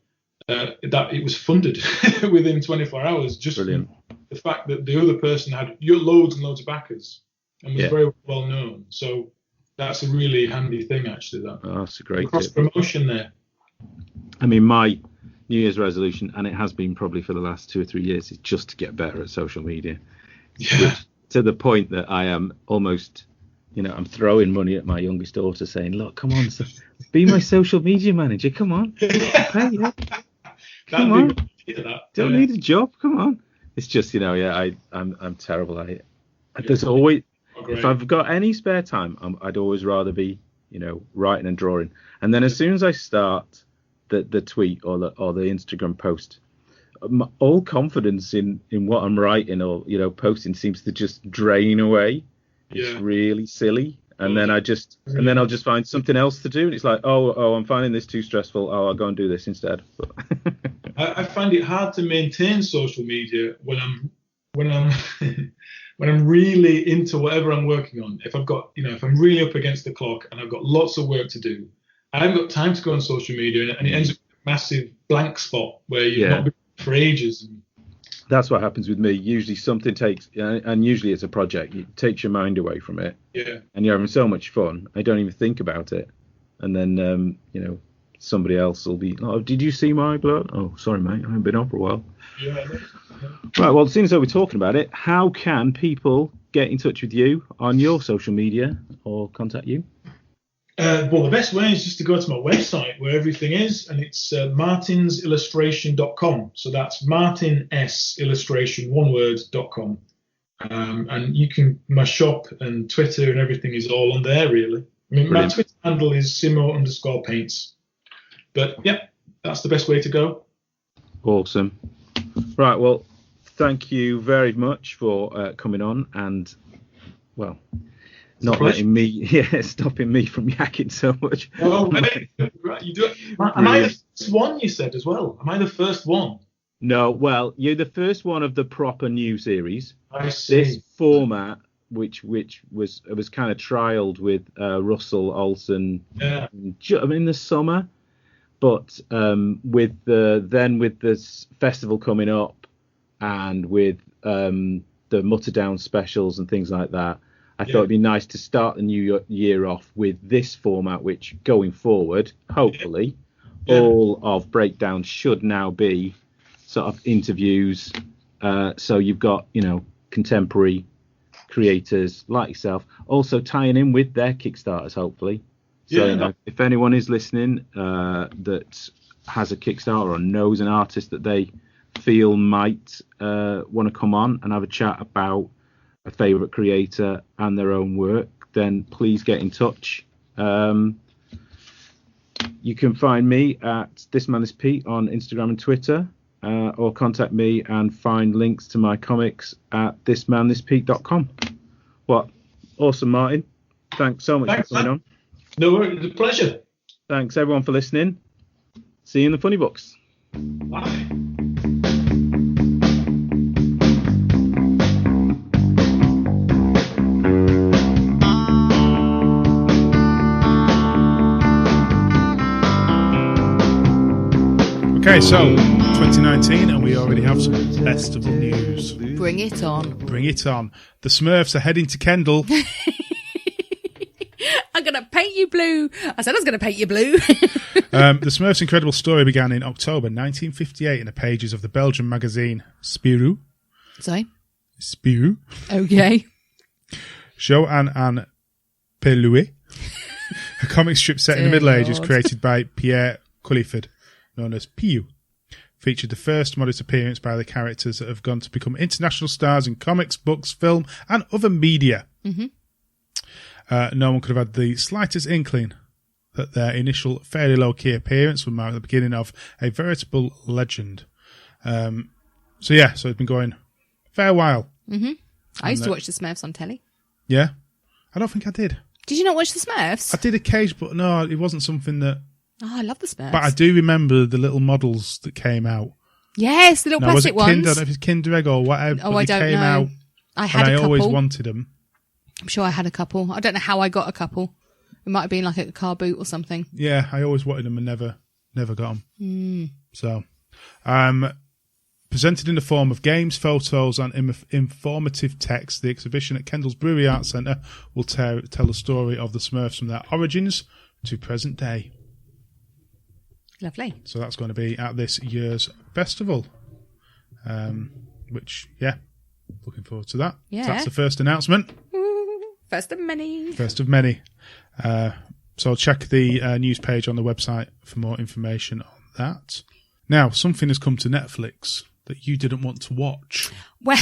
That it was funded within 24 hours. Just the fact that the other person had loads and loads of backers and was very well known. So that's a really handy thing, actually. That's a great cross promotion there. I mean, my New Year's resolution, and it has been probably for the last 2 or 3 years, is just to get better at social media. Yeah. To the point that I am almost I'm throwing money at my youngest daughter, saying, "Look, come on, be my social media manager. Come on, pay you. Come on, don't need a job. Come on." It's just, I'm terrible. There's always, if I've got any spare time, I'd always rather be, writing and drawing. And then as soon as I start the tweet or the Instagram post, all confidence in what I'm writing or posting seems to just drain away. It's really silly. And then I'll just find something else to do, and it's like, oh, I'm finding this too stressful. Oh, I'll go and do this instead. I find it hard to maintain social media when I'm when I'm really into whatever I'm working on. If I've got, if I'm really up against the clock and I've got lots of work to do, I haven't got time to go on social media, and it ends up with a massive blank spot where you've not been for ages. That's what happens with me. Usually something takes, and usually it's a project. It takes your mind away from it. Yeah. And you're having so much fun. I don't even think about it. And then, somebody else will be, "Oh, did you see my blood? Oh, sorry, mate. I haven't been on for a while." Yeah. Right. Well, as soon as we're talking about it, how can people get in touch with you on your social media or contact you? Well, the best way is just to go to my website where everything is, and it's martinsillustration.com. So that's martinsillustration.com. And you can, my shop and Twitter and everything is all on there, really. I mean, my Twitter handle is Simo_paints. But yeah, that's the best way to go. Awesome. Right. Well, thank you very much for coming on and, well, not letting me, stopping me from yakking so much. Oh, right, you do. Am I the first one, you said, as well? Am I the first one? No, well, you're the first one of the proper new series. I see. This format, which was kind of trialed with Russell Olsen in the summer, but with this festival coming up and with the Mutter Down specials and things like that, I thought it'd be nice to start the new year off with this format, which going forward, hopefully, all of Breakdown should now be sort of interviews. So you've got, contemporary creators like yourself, also tying in with their Kickstarters, hopefully. So if anyone is listening that has a Kickstarter or knows an artist that they feel might want to come on and have a chat about a favourite creator and their own work, then please get in touch. You can find me at This Man Is Pete on Instagram and Twitter, or contact me and find links to my comics at thismanthispete.com. What? Awesome, Martin. Thanks so much for coming on. No, it's a pleasure. Thanks, everyone, for listening. See you in the Funny Books. Bye. Okay, so 2019, and we already have some festival news. Bring it on. Bring it on. The Smurfs are heading to Kendal. I'm going to paint you blue. I said I was going to paint you blue. The Smurfs' incredible story began in October 1958 in the pages of the Belgian magazine Spirou. Sorry? Spirou. Okay. Joan Anne Pelouet. A comic strip set in the Middle Ages created by Pierre Culliford, known as Piou, featured the first modest appearance by the characters that have gone to become international stars in comics, books, film, and other media. Mm-hmm. No one could have had the slightest inkling that their initial fairly low-key appearance would mark the beginning of a veritable legend. So it's been going a fair while. Mm-hmm. I used to watch the Smurfs on telly. Yeah? I don't think I did. Did you not watch the Smurfs? I did occasionally, but no, it wasn't something that... Oh, I love the Smurfs. But I do remember the little models that came out. Yes, the little plastic ones. I don't know if it's Kinder Egg or whatever. Oh, I don't know. Out, I had a couple. I always wanted them. I'm sure I had a couple. I don't know how I got a couple. It might have been like a car boot or something. Yeah, I always wanted them and never got them. Mm. So, presented in the form of games, photos, and informative text, the exhibition at Kendal's Brewery Arts Centre will tell the story of the Smurfs from their origins to present day. Lovely. So that's going to be at this year's festival, which, looking forward to that. Yeah. So that's the first announcement. First of many. First of many. So check the news page on the website for more information on that. Now, something has come to Netflix that you didn't want to watch. Well,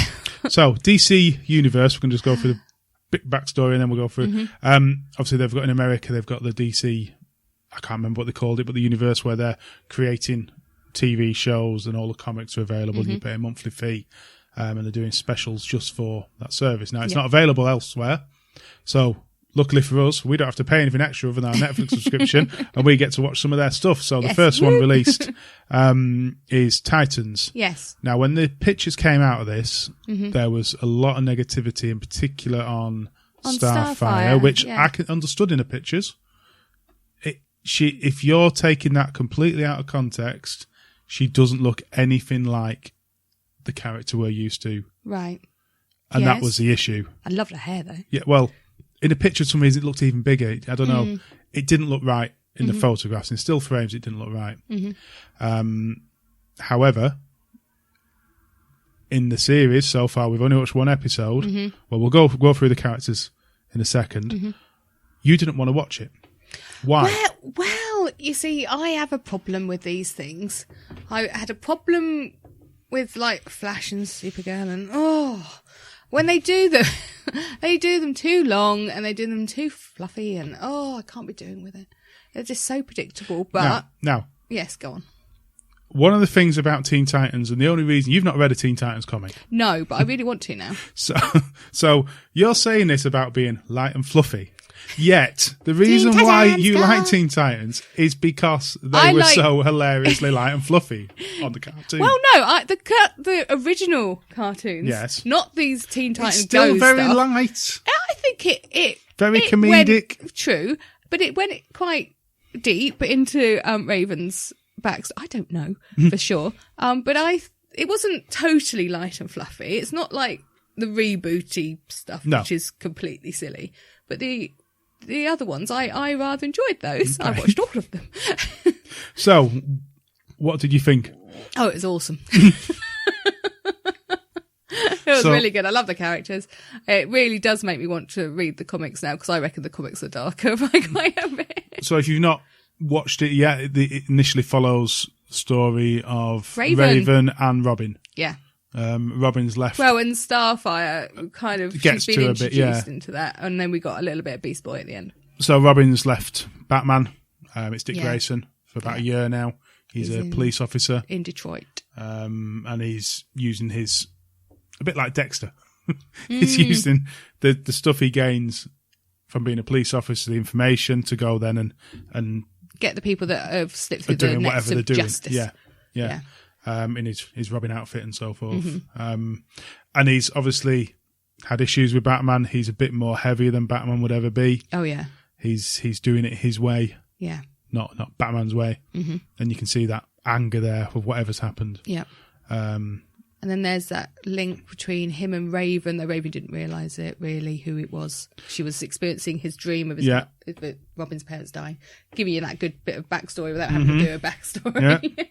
so DC Universe, we can just go through the bit backstory and then we'll go through. Obviously, they've got in America, they've got the DC, I can't remember what they called it, but the universe where they're creating TV shows and all the comics are available. And you pay a monthly fee, and they're doing specials just for that service. Now, it's not available elsewhere. So, luckily for us, we don't have to pay anything extra other than our Netflix subscription, and we get to watch some of their stuff. So the first one released is Titans. Yes. Now, when the pictures came out of this, there was a lot of negativity, in particular on Starfire, which I understood in the pictures. If you're taking that completely out of context, she doesn't look anything like the character we're used to. Right. And that was the issue. I love her hair, though. Yeah, well, in the picture, for some reason, it looked even bigger. I don't know. It didn't look right in the photographs. In still frames, it didn't look right. However, in the series so far, we've only watched one episode. Well, we'll go through the characters in a second. You didn't want to watch it. Why? Well, you see, I have a problem with these things. I had a problem with, like, Flash and Supergirl, and when they do them, they do them too long and they do them too fluffy, and I can't be doing with it. They're just so predictable. But now, yes, go on. One of the things about Teen Titans, and the only reason you've not read a Teen Titans comic. No, but I really want to now. So you're saying this about being light and fluffy. Yet, the reason why you like Teen Titans is because they were so hilariously light and fluffy on the cartoon. Well, no, the original cartoons. Yes. Not these Teen Titans It's still Go very stuff. light. I think it very comedic. True, but it went quite deep into Raven's backstory. I don't know for sure. But it wasn't totally light and fluffy. It's not like the rebooty stuff, which is completely silly. But the other ones, I rather enjoyed those. Okay. I watched all of them. So, what did you think? Oh, it was awesome. It was really good. I love the characters. It really does make me want to read the comics now, because I reckon the comics are darker by quite a bit. So if you've not watched it yet, it initially follows the story of Raven and Robin. Yeah. Robin's left. Well, and Starfire kind of she's been introduced into that, and then we got a little bit of Beast Boy at the end. So Robin's left Batman. It's Dick Grayson for about a year now. He's a police officer in Detroit, and he's using his a bit like Dexter. He's using the stuff he gains from being a police officer, the information, to go then and get the people that have slipped through the nets of justice. Yeah. In his Robin outfit and so forth. And he's obviously had issues with Batman. He's a bit more heavier than Batman would ever be. Oh, yeah. He's doing it his way. Yeah. Not Batman's way. And you can see that anger there with whatever's happened. Yeah. And then there's that link between him and Raven, though Raven didn't realise it, really, who it was. She was experiencing his dream of Robin's parents dying. Giving you that good bit of backstory without having to do a backstory. Yeah.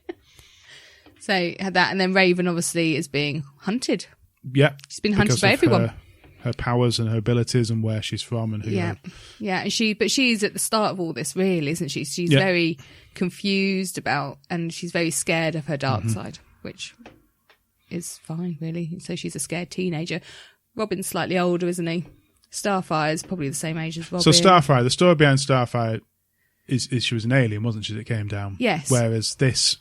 So had that, and then Raven obviously is being hunted. Yeah. She's been hunted by everyone. Her powers and her abilities and where she's from and who. Yeah. And she's at the start of all this, really, isn't she? She's very confused about, and she's very scared of her dark side, which is fine, really. So she's a scared teenager. Robin's slightly older, isn't he? Starfire's probably the same age as Robin. So Starfire, the story behind Starfire is she was an alien, wasn't she, that came down? Yes. Whereas this,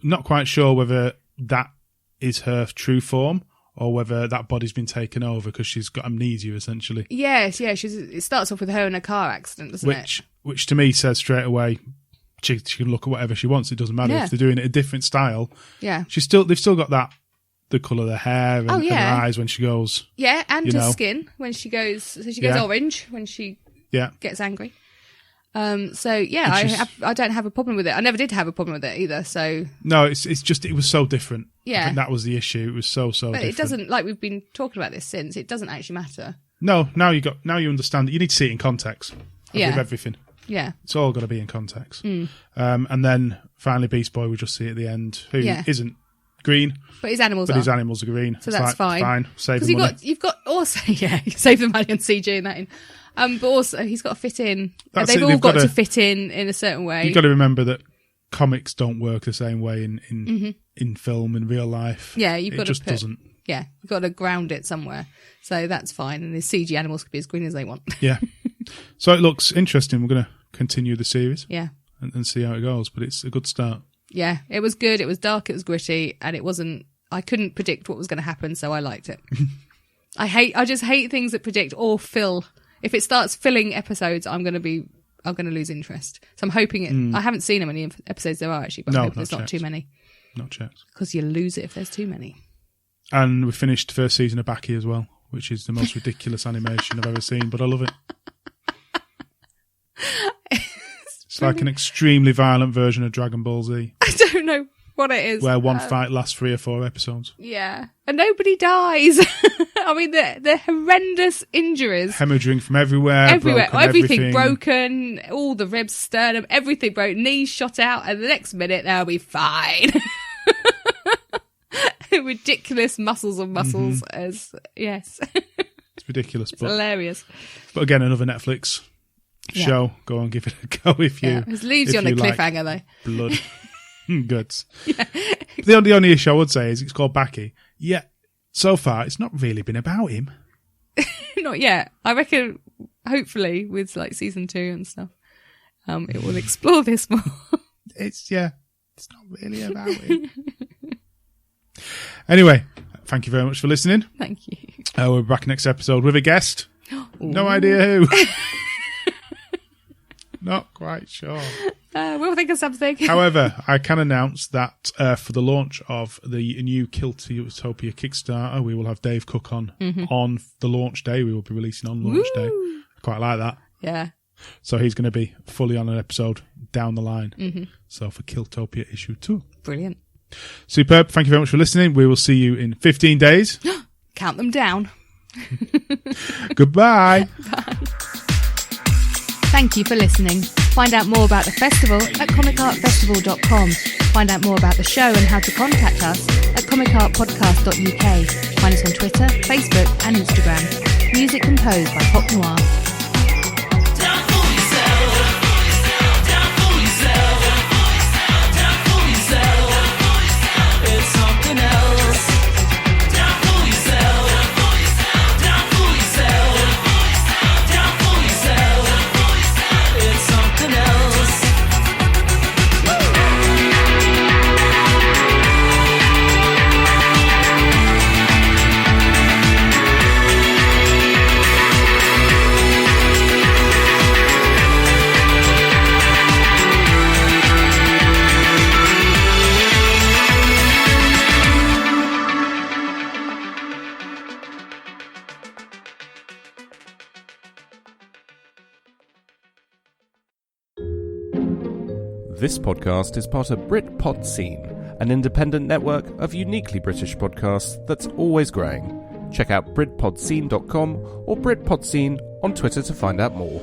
not quite sure whether that is her true form or whether that body's been taken over because she's got amnesia, essentially. Yes, yeah. It starts off with her in a car accident, doesn't it? Which to me says straight away, she can look at whatever she wants. It doesn't matter if they're doing it a different style. Yeah. They've still got the colour of her hair and her eyes when she goes. Yeah, and her skin when she goes. So she goes orange when she gets angry. I don't have a problem with it. I never did have a problem with it either. So no, it's just it was so different. Yeah, I think that was the issue. It was so different. But it doesn't, like we've been talking about this since. It doesn't actually matter. No, now you understand that you need to see it in context. With everything. Yeah, it's all got to be in context. And then finally, Beast Boy we just see at the end, who isn't green, but his animals are green, so that's fine. Save the money. You've got also save the money on CG and that in. But also, he's got to fit in. That's They've it, all got to fit in a certain way. You've got to remember that comics don't work the same way in film, in real life. Yeah, you've got to just doesn't. Yeah, you've got to ground it somewhere. So that's fine. And the CG animals can be as green as they want. Yeah. So it looks interesting. We're going to continue the series. Yeah. And see how it goes. But it's a good start. Yeah, it was good. It was dark. It was gritty. And it wasn't... I couldn't predict what was going to happen, so I liked it. I just hate things that predict or fill. If it starts filling episodes, I'm going to lose interest. So I'm hoping it... I haven't seen how many episodes there are, actually, but I hope there's not too many. Not checked. Because you lose it if there's too many. And we finished the first season of Baki as well, which is the most ridiculous animation I've ever seen, but I love it. It's like an extremely violent version of Dragon Ball Z. I don't know what it is. Where one fight lasts 3 or 4 episodes. Yeah. And nobody dies. I mean, they're horrendous injuries. Hemorrhaging from everywhere. Everything broken. All the ribs, sternum, everything broke. Knees shot out. And the next minute, they'll be fine. Ridiculous muscles as yes. It's ridiculous. It's hilarious. But again, another Netflix show. Go on, give it a go if you. It leaves you on a cliffhanger, though. Blood, guts. Yeah. The only issue I would say is it's called Baki. Yeah, so far it's not really been about him. Not yet. I reckon. Hopefully, with like season 2 and stuff, it will explore this more. It's not really about him. Anyway, thank you very much for listening. Thank you. We're back next episode with a guest. No idea who. Not quite sure. We'll think of something. However, I can announce that for the launch of the new Kiltopia Kickstarter, we will have Dave Cook on the launch day. We will be releasing on launch day. I quite like that. Yeah. So he's going to be fully on an episode down the line. So for Kiltopia issue 2. Brilliant. Superb. Thank you very much for listening. We will see you in 15 days. Count them down. Goodbye. Bye. Thank you for listening. Find out more about the festival at comicartfestival.com. Find out more about the show and how to contact us at comicartpodcast.uk. Find us on Twitter, Facebook and Instagram. Music composed by Pop Noir. This podcast is part of BritPod Scene, an independent network of uniquely British podcasts that's always growing. Check out BritPodScene.com or BritPod Scene on Twitter to find out more.